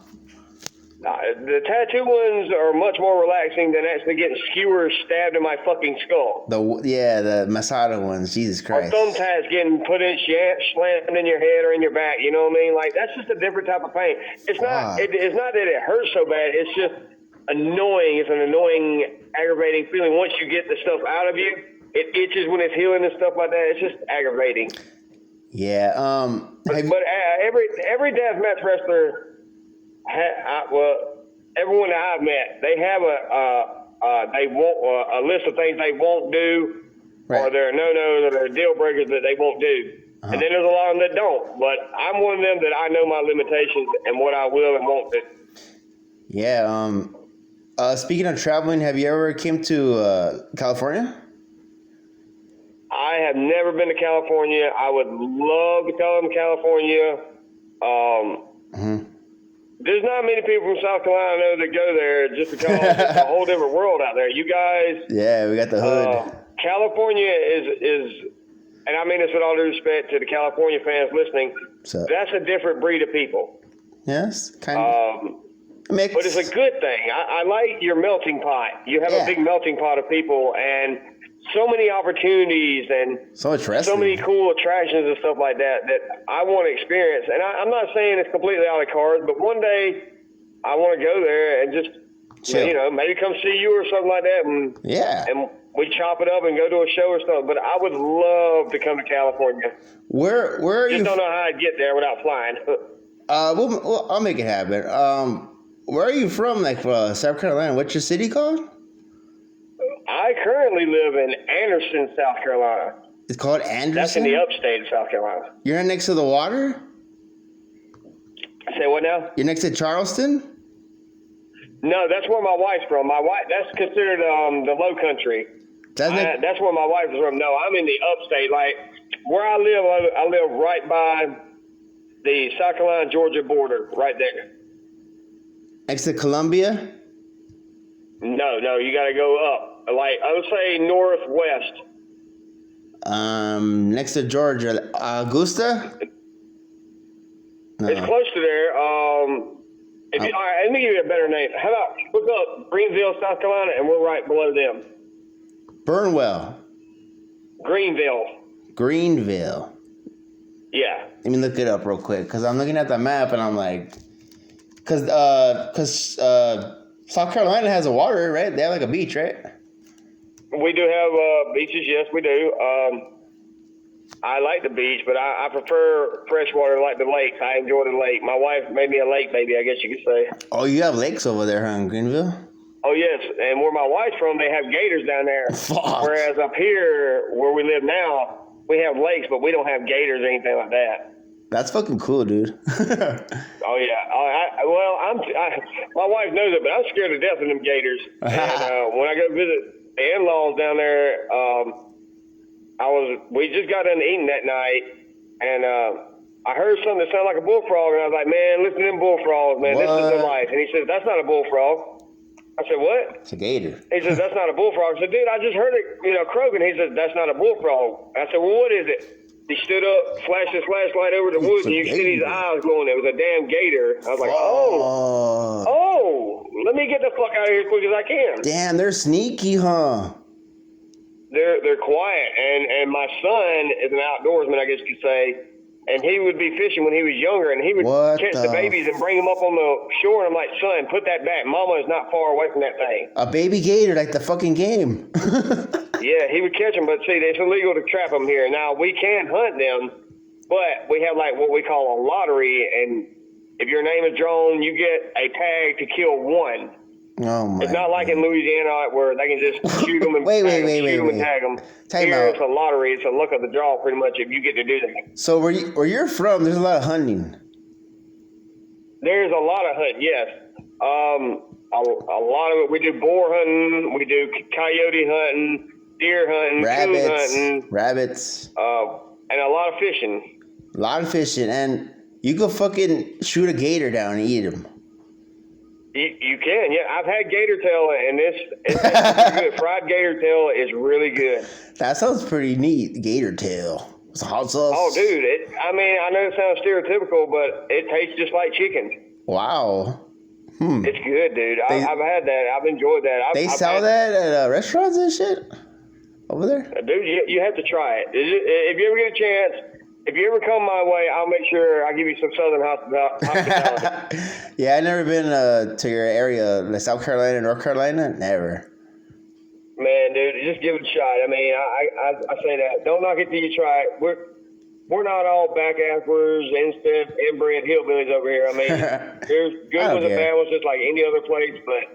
The tattoo ones are much more relaxing than actually getting skewers stabbed in my fucking skull. The Masada ones, Jesus Christ. Or thumbtacks getting slammed in your head or in your back, you know what I mean? Like, that's just a different type of pain. It's not that it hurts so bad, it's just annoying. It's an annoying, aggravating feeling. Once you get the stuff out of you, it itches when it's healing and stuff like that. It's just aggravating. Yeah. But every deathmatch wrestler, everyone that I've met, they have a list of things they won't do, or there are no-nos or there are deal breakers that they won't do. And then there's a lot of them that don't. But I'm one of them that I know my limitations and what I will and won't do. Yeah. Speaking of traveling, have you ever came to California? I have never been to California. I would love to come to California. There's not many people from South Carolina I know that go there, just because it's a whole different world out there. You guys... Yeah, we got the hood. California is, and I mean this with all due respect to the California fans listening, that's a different breed of people. Yes, kind of. But it's a good thing. I like your melting pot. You have a big melting pot of people, and so many opportunities and so many cool attractions and stuff like that I want to experience. And I'm not saying it's completely out of the cards, but one day I want to go there and just, maybe come see you or something like that. And we chop it up and go to a show or something. But I would love to come to California. Where are you? Just don't know how I'd get there without flying. I'll make it happen. Where are you from? Like South Carolina? What's your city called? I currently live in Anderson, South Carolina. It's called Anderson? That's in the upstate of South Carolina. You're not next to the water? Say what now? You're next to Charleston? No, that's where my wife's from. That's considered the low country. That's where my wife is from. No, I'm in the upstate. Like, where I live right by the South Carolina-Georgia border, right there. Next to Columbia? No, you got to go up. Like, I would say northwest. Next to Georgia, Augusta. No. It's close to there. All right, let me give you a better name. How about look up Greenville, South Carolina, and we're right below them. Burnwell. Greenville. Yeah. Let me look it up real quick, because I'm looking at the map and I'm like, because South Carolina has a water, right? They have like a beach, right? We do have beaches, yes, we do. I like the beach, but I prefer freshwater like the lakes. I enjoy the lake. My wife made me a lake baby, I guess you could say. Oh, you have lakes over there, huh, in Greenville? Oh, yes, and where my wife's from, they have gators down there. Fuck. Whereas up here, where we live now, we have lakes, but we don't have gators or anything like that. That's fucking cool, dude. Oh, yeah. My wife knows it, but I'm scared to death of them gators. And when I go visit the in-laws down there, we just got done eating that night, and I heard something that sounded like a bullfrog, and I was like, man, listen to them bullfrogs, man. What? This is the life. And he says, that's not a bullfrog. I said, what? It's a gator. He says, that's not a bullfrog. I said, dude, I just heard it, croaking. He said, that's not a bullfrog. I said, well, what is it? He stood up, flashed his flashlight over the woods, and you could see his eyes glowing. It was a damn gator. I was like, oh, let me get the fuck out of here as quick as I can. Damn, they're sneaky, huh? They're quiet, and my son is an outdoorsman, I guess you could say, and he would be fishing when he was younger, and he would catch the babies and bring them up on the shore, and I'm like, son, put that back. Mama is not far away from that thing. A baby gator, like the fucking game. Yeah, he would catch them, but see, it's illegal to trap them here. Now, we can hunt them, but we have like what we call a lottery, and if your name is drawn, you get a tag to kill one. Oh my! It's not like in Louisiana where they can just shoot them and wait, and tag them. Here out. it's a lottery. It's a luck of the draw, pretty much. If you get to do that. So where you're from, there's a lot of hunting. There's a lot of hunting. Yes, a lot of it. We do boar hunting. We do coyote hunting, deer hunting, rabbits, and a lot of fishing. A lot of fishing, and you can fucking shoot a gator down and eat him. You can, yeah. I've had gator tail, and it's good. Fried gator tail is really good. That sounds pretty neat, gator tail. It's a hot sauce. Oh, dude. I know it sounds stereotypical, but it tastes just like chicken. Wow. It's good, dude. I've had that. I've enjoyed that. They sell that at restaurants and shit over there? Dude, you have to try it. If you ever get a chance... If you ever come my way, I'll make sure I give you some Southern hospitality. Yeah, I've never been to your area, like South Carolina, North Carolina. Never. Man, dude, just give it a shot. I mean, I say that. Don't knock it till you try it. We're not all back-assers, inbred hillbillies over here. I mean, there's good ones and bad ones, just like any other place. But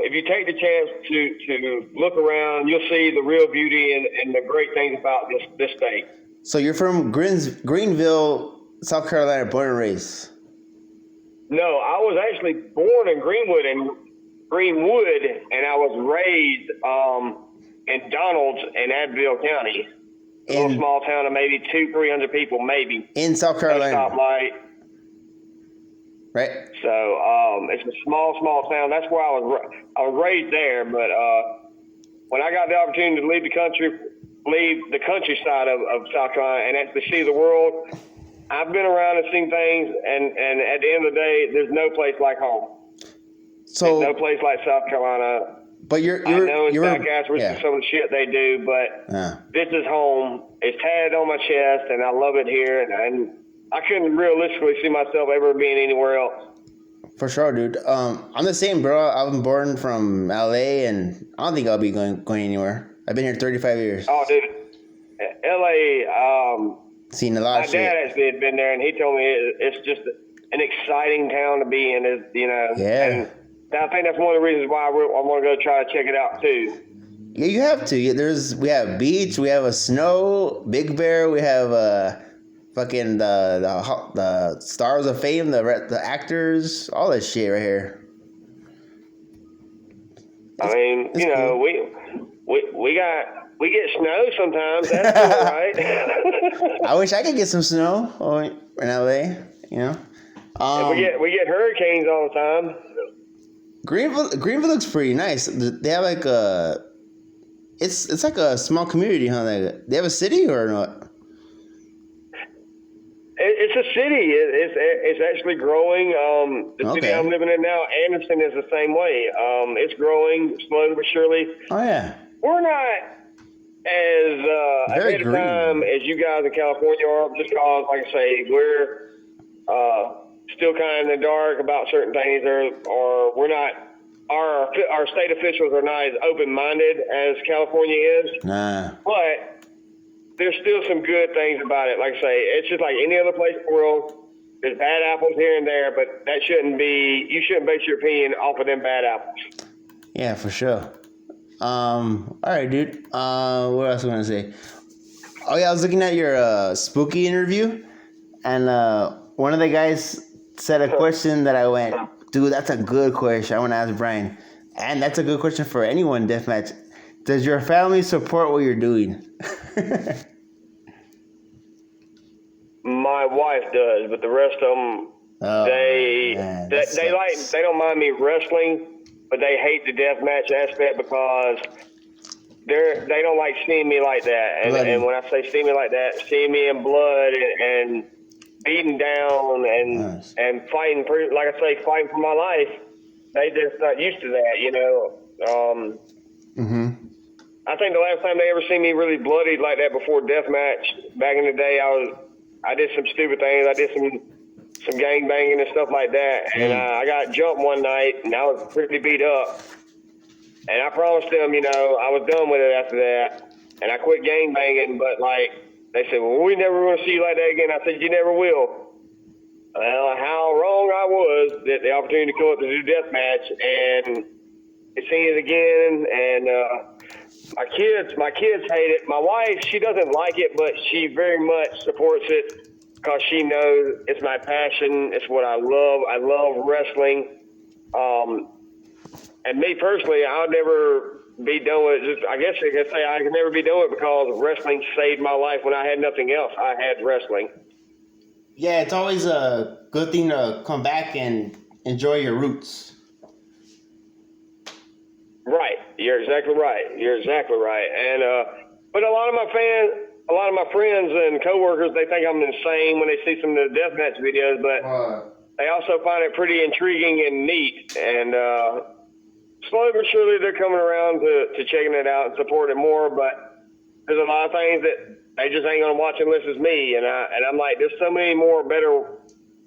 if you take the chance to look around, you'll see the real beauty and the great things about this state. So you're from Greenville, South Carolina, born and raised? No, I was actually born in Greenwood, and I was raised in Donalds in Abbeville County. A little small town of maybe 200-300 people, maybe. In South Carolina. Stoplight. Right. So it's a small town. That's where I was raised there, but when I got the opportunity to leave the countryside of South Carolina and actually see the world, I've been around and seen things, and at the end of the day, there's no place like home. So there's no place like South Carolina. But I know it's back-assers some of the shit they do, but this is home. It's tatted on my chest, and I love it here, and I couldn't realistically see myself ever being anywhere else. For sure, dude. I'm the same, bro. I was born from LA, and I don't think I'll be going anywhere. I've been here 35 years. Oh, dude. LA, seen a lot of shit. My dad actually had been there, and he told me it's just an exciting town to be in, Yeah. And I think that's one of the reasons why I want to go try to check it out, too. Yeah, you have to. We have beach, we have a snow, Big Bear, we have fucking the stars of fame, the actors, all that shit right here. We get snow sometimes. That's cool, right? I wish I could get some snow in LA. We get hurricanes all the time. Greenville looks pretty nice. They have like it's like a small community, huh? Like, they have a city or not? It's a city. It's actually growing. The city I'm living in now, Anderson, is the same way. It's growing slowly but surely. Oh yeah. We're not as ahead of time as you guys in California are, just because, like I say, we're still kind of in the dark about certain things, or we're not. Our state officials are not as open-minded as California is. Nah. But there's still some good things about it. Like I say, it's just like any other place in the world. There's bad apples here and there, but that shouldn't be. You shouldn't base your opinion off of them bad apples. Yeah, for sure. All right, dude. What else was I gonna say? Oh yeah, I was looking at your spooky interview, and one of the guys said a question that I went, dude, that's a good question. I want to ask Brian, and that's a good question for anyone. Deathmatch. Does your family support what you're doing? My wife does, but the rest of them, they don't mind me wrestling, but they hate the deathmatch aspect because they don't like seeing me like that. And when I say see me like that, seeing me in blood and beaten down and fighting for, like I say, fighting for my life. They just not used to that, you know. I think the last time they ever seen me really bloodied like that before deathmatch, back in the day, I did some stupid things. I did some gang banging and stuff like that, and I got jumped one night, and I was pretty beat up. And I promised them, you know, I was done with it after that, and I quit gang banging. But like they said, well, we never want to see you like that again. I said, you never will. Well, how wrong I was that the opportunity to come up to do deathmatch, and seen it again, and my kids hate it. My wife, she doesn't like it, but she very much supports it because she knows it's my passion. It's what I love. I love wrestling. And me personally, I'll never be done with it. I guess I could say I can never be done with it because wrestling saved my life when I had nothing else. I had wrestling. Yeah, it's always a good thing to come back and enjoy your roots. Right. You're exactly right. And but a lot of my friends and coworkers, they think I'm insane when they see some of the deathmatch videos, but they also find it pretty intriguing and neat. And slowly but surely, they're coming around to checking it out and supporting it more. But there's a lot of things that they just ain't gonna watch unless it's me. And I'm like, there's so many more better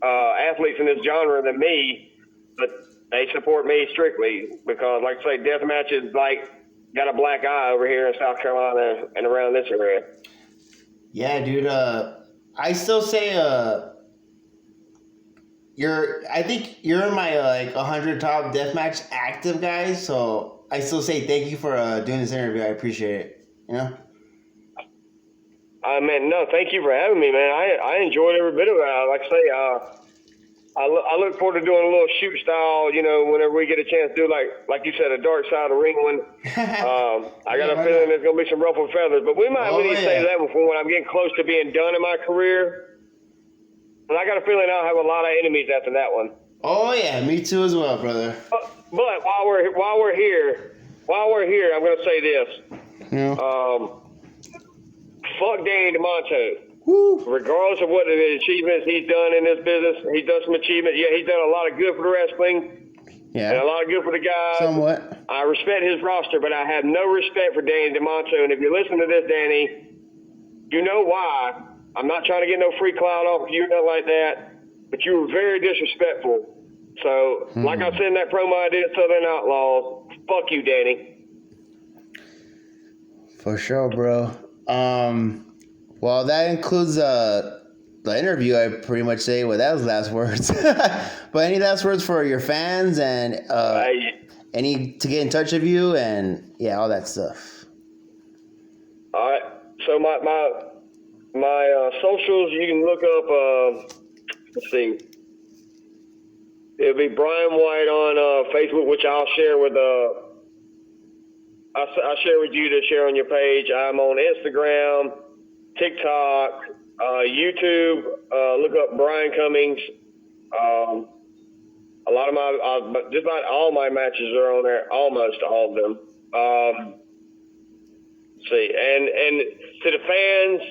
athletes in this genre than me, but they support me strictly because, like I say, deathmatch is like got a black eye over here in South Carolina and around this area. Yeah, dude. I still say I think you're in my like 100 top deathmatch active guys. So I still say thank you for doing this interview. I appreciate it. You know. Man, no, thank you for having me, man. I enjoyed every bit of it. Like I say, I look forward to doing a little shoot style, you know, whenever we get a chance to do, like you said, a dark side of the ring one. I got a feeling there's going to be some ruffled feathers, but we might really say that before when I'm getting close to being done in my career. And I got a feeling I'll have a lot of enemies after that one. Oh yeah, me too as well, brother. But while we're here, I'm going to say this. Yeah. Fuck Danny DeMonto. Woo. Regardless of what the achievements he's done in this business, he's done some achievements. Yeah, he's done a lot of good for the wrestling. Yeah. And a lot of good for the guys. Somewhat. I respect his roster, but I have no respect for Danny DeMonto. And if you listen to this, Danny, you know why. I'm not trying to get no free clout off of you, nothing like that. But you were very disrespectful. So, like I said in that promo I did at Southern Outlaws, fuck you, Danny. For sure, bro. Well, that includes the interview. I pretty much say, well, that was last words. But any last words for your fans and any to get in touch with you and all that stuff. All right. So my socials, you can look up. Let's see. It'll be Brian White on Facebook, which I'll share with I'll share with you to share on your page. I'm on Instagram, TikTok, YouTube. Look up Brian Cummings. A lot of just about all my matches are on there. Almost all of them. See, and to the fans,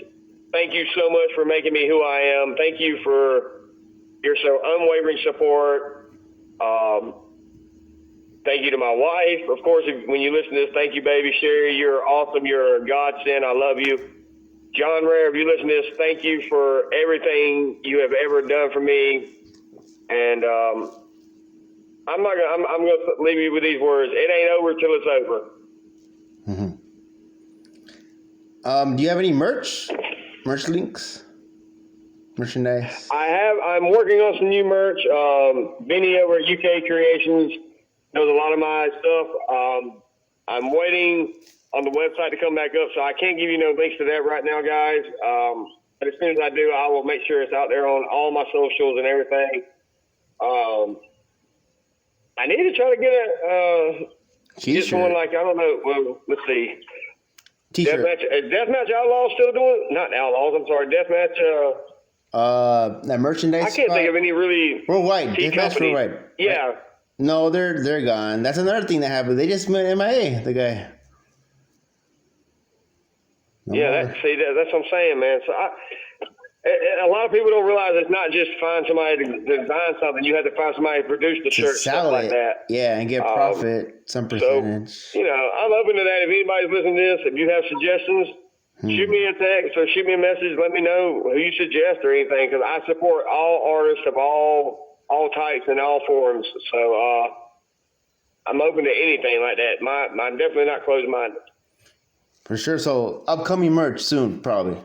thank you so much for making me who I am. Thank you for your so unwavering support. Thank you to my wife. Of course, when you listen to this, thank you, baby. Sherry, you're awesome. You're a godsend. I love you. John Rare, if you listen to this, thank you for everything you have ever done for me. And I'm gonna leave you with these words. It ain't over till it's over. Do you have any merch links? Merchandise? I'm working on some new merch. Vinny over at UK Creations knows a lot of my stuff. I'm waiting on the website to come back up, so I can't give you no links to that right now, guys. But as soon as I do, I will make sure it's out there on all my socials and everything. I need to try to get someone like, I don't know, well, let's see. T-shirt. Deathmatch Outlaws still doing? Not Outlaws, I'm sorry. Deathmatch. That merchandise. I can't think of any really. Worldwide. Deathmatch Worldwide. Yeah. Right? No, they're gone. That's another thing that happened. They just went MIA. The guy. That's what I'm saying, man. So a lot of people don't realize it's not just find somebody to design something. You have to find somebody to produce the shirt, stuff like that. Yeah, and get profit, some percentage. So, I'm open to that. If anybody's listening to this, if you have suggestions, shoot me a text or shoot me a message. Let me know who you suggest or anything, because I support all artists of all types and all forms. So I'm open to anything like that. I'm definitely not closed-minded. For sure. So upcoming merch soon, probably.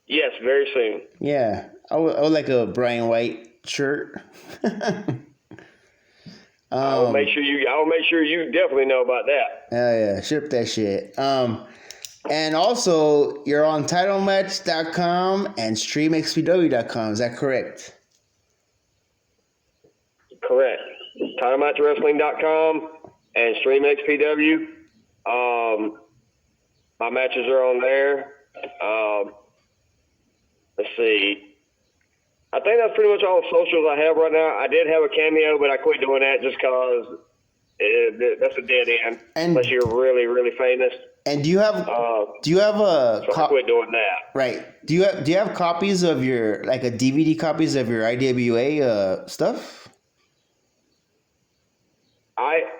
Yes, very soon. Yeah, I would like a Brian White shirt. I'll make sure you definitely know about that. Hell yeah, ship that shit. And also you're on TitleMatch.com and StreamXPW.com. Is that correct? Correct. TitleMatchWrestling.com and StreamXPW. My matches are on there. Let's see. I think that's pretty much all the socials I have right now. I did have a Cameo, but I quit doing that just because that's a dead end. Unless you're really, really famous. And do you have a? I quit doing that. Right. Do you have copies of your, like, a DVD copies of your IWA stuff?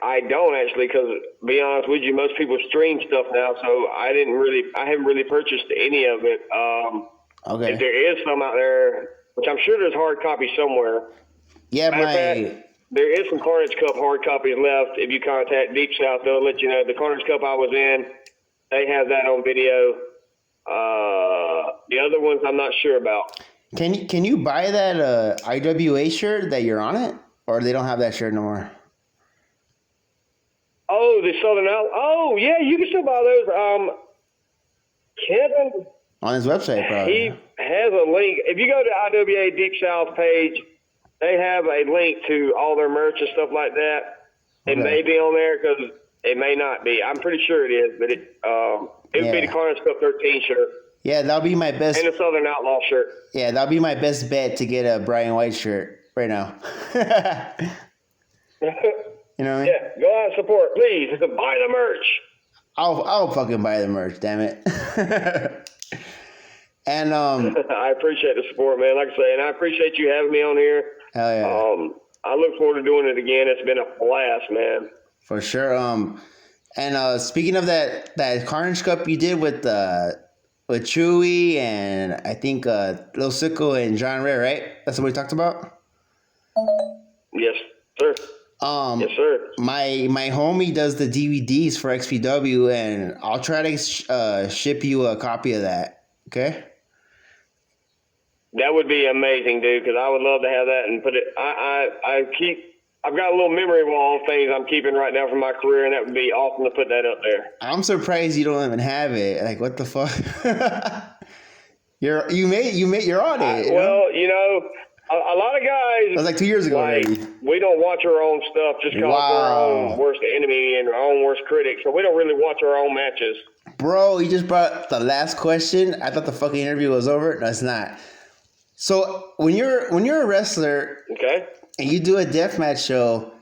I don't actually, because to be honest with you, most people stream stuff now, so I haven't really purchased any of it. Okay. If there is some out there, which I'm sure there's hard copies somewhere. Yeah, there is some Carnage Cup hard copies left. If you contact Deep South, they'll let you know. The Carnage Cup I was in, they have that on video. The other ones I'm not sure about. Can you buy that IWA shirt that you're on it, or they don't have that shirt no more? Oh, the Southern Out. Oh, yeah, you can still buy those. Kevin. On his website, probably. He has a link. If you go to IWA Deep South page, they have a link to all their merch and stuff like that. It may be on there because it may not be. I'm pretty sure it is, but it would be the Carnage Cup 13 shirt. Yeah, that'll be my best. And the Southern Outlaw shirt. Yeah, that'll be my best bet to get a Brian White shirt right now. You know what I mean? Yeah, go out and support, please. Buy the merch. I'll fucking buy the merch, damn it. And I appreciate the support, man. Like I say, and I appreciate you having me on here. Hell yeah. I look forward to doing it again. It's been a blast, man. For sure. And speaking of that Carnage Cup you did with Chewy and I think Lil Sicko and John Ray, right? That's what we talked about? Yes, sir. Yes, sir. My homie does the DVDs for XPW, and I'll try to ship you a copy of that. Okay? That would be amazing, dude, because I would love to have that and put it. I've got a little memory wall of things I'm keeping right now from my career, and that would be awesome to put that up there. I'm surprised you don't even have it. Like, what the fuck? You're on it. Well, you know, a lot of guys. That was like 2 years ago. Like, we don't watch our own stuff just because we're our own worst enemy and our own worst critic, so we don't really watch our own matches. Bro, you just brought the last question. I thought the fucking interview was over. No, it's not. So when you're a wrestler, okay, and you do a deathmatch show,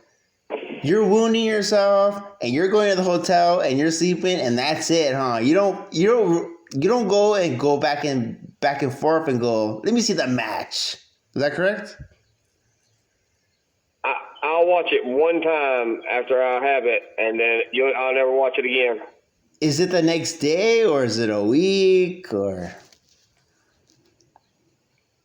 You're wounding yourself, and you're going to the hotel, and you're sleeping, and that's it, huh? You don't go back and forth and go, let me see the match. Is that correct? I'll watch it one time after I have it, and then I'll never watch it again. Is it the next day, or is it a week, or?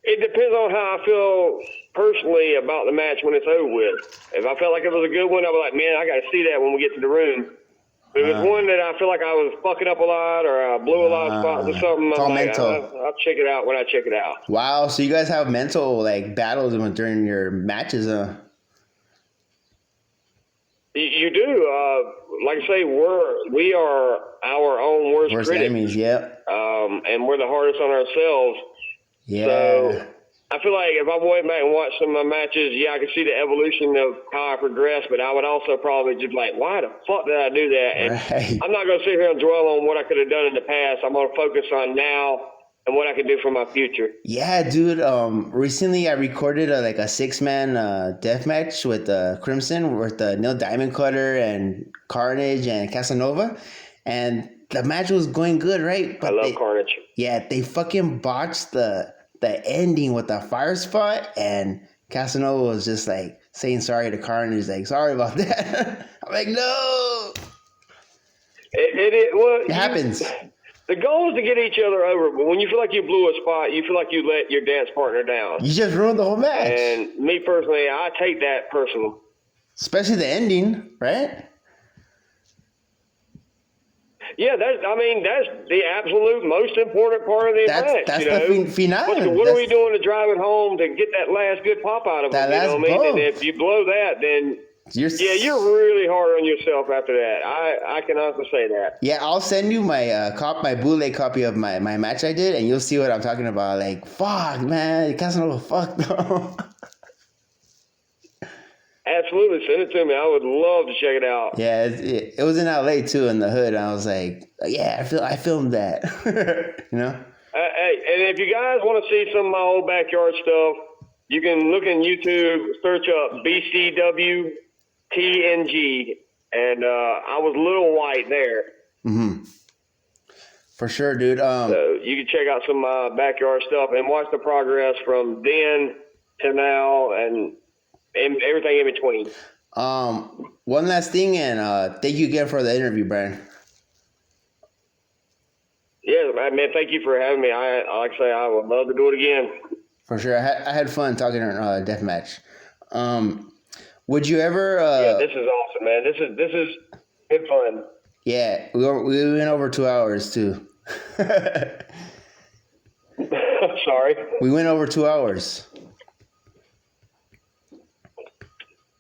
It depends on how I feel personally about the match when it's over with. If I felt like it was a good one, I'll be like, man, I got to see that when we get to the room. But if it's one that I feel like I was fucking up a lot or I blew a lot of spots or something, I'll check it out when I check it out. Wow, so you guys have mental battles during your matches, huh? You do. Like I say, we are our own worst critics. Enemies, yep. And we're the hardest on ourselves. Yeah. So I feel like if I went back and watched some of my matches, I could see the evolution of how I progressed, but I would also probably just why the fuck did I do that? And right. I'm not going to sit here and dwell on what I could have done in the past. I'm going to focus on now and what I can do for my future. Yeah, dude. Recently I recorded a 6-man death match with Crimson with Neil Diamond Cutter and Carnage and Casanova, and the match was going good, right? But I love Carnage. Yeah, they fucking botched the ending with the fire spot, and Casanova was just saying sorry to Carnage, sorry about that. I'm like, no. It happens. The goal is to get each other over, but when you feel like you blew a spot, you feel like you let your dance partner down. You just ruined the whole match. And me personally, I take that personal. Especially the ending, right? Yeah, that's the absolute most important part of the match. That's the finale. What are we doing to drive it home to get that last good pop out of it? You know what I mean? And if you blow that, then you're really hard on yourself after that. I can honestly say that. Yeah, I'll send you my my bootleg copy of my match I did, and you'll see what I'm talking about. Fuck, man, Casanova, fuck though. Absolutely, send it to me. I would love to check it out. Yeah, it was in LA too, in the hood. And I was like, yeah, I filmed that. You know. Hey, and if you guys want to see some of my old backyard stuff, you can look in YouTube, search up BCW TNG, and I was Little White there. Mm-hmm. For sure, dude. So you can check out some of my backyard stuff and watch the progress from then to now and everything in between. One last thing, and thank you again for the interview, Brian. Yeah, man, thank you for having me. Like I say, I would love to do it again. For sure. I had fun talking on Deathmatch. Would you ever... yeah, this is awesome, man. This is good fun. Yeah, we went over 2 hours, too. Sorry. We went over 2 hours.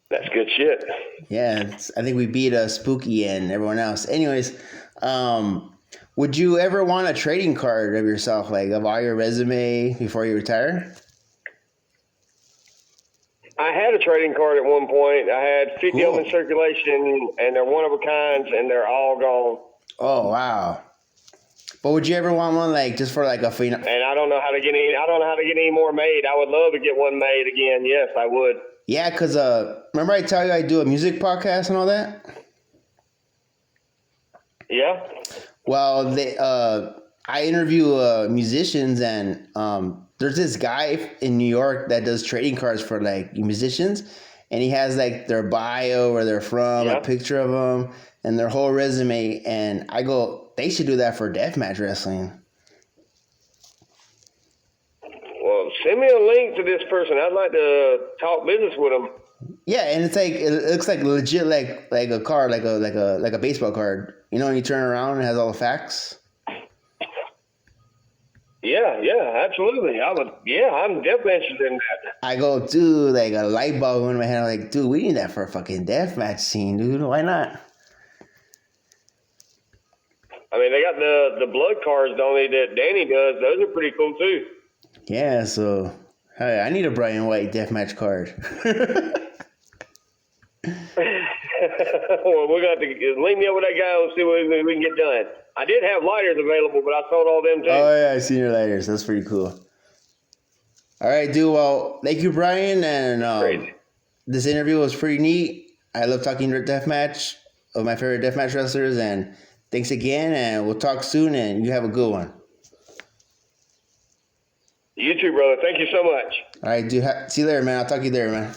That's good shit. Yeah, I think we beat Spooky and everyone else. Anyways, would you ever want a trading card of yourself, of all your resume before you retire? I had a trading card at one point. I had 50 of them in circulation, and they're one of a kinds, and they're all gone. Oh wow! But would you ever want one just for a free? And I don't know how to get any. I don't know how to get any more made. I would love to get one made again. Yes, I would. Yeah, because remember I tell you I do a music podcast and all that? Yeah. Well, I interview musicians, and there's this guy in New York that does trading cards for musicians, and he has their bio, where they're from, a picture of them, and their whole resume. And I go, they should do that for deathmatch wrestling. Well, send me a link to this person. I'd like to talk business with him. Yeah, and it's it looks legit like a card, like a baseball card. You know, when you turn it around, it has all the facts. Yeah, absolutely. I'm definitely interested in that. I go, dude, a light bulb went in my head. I'm like, dude, we need that for a fucking deathmatch scene, dude. Why not? I mean, they got the blood cards, don't they, that Danny does. Those are pretty cool, too. Yeah, so hey, I need a Brian White deathmatch card. Well, we're going to have to link me up with that guy and see what we can get done. I did have lighters available, but I sold all them too. Oh, yeah, I seen your lighters. That's pretty cool. All right, dude. Well, thank you, Brian. And this interview was pretty neat. I love talking deathmatch of my favorite deathmatch wrestlers, and thanks again, and we'll talk soon, and you have a good one. You too, brother. Thank you so much. All right, dude. See you later, man. I'll talk to you later, man.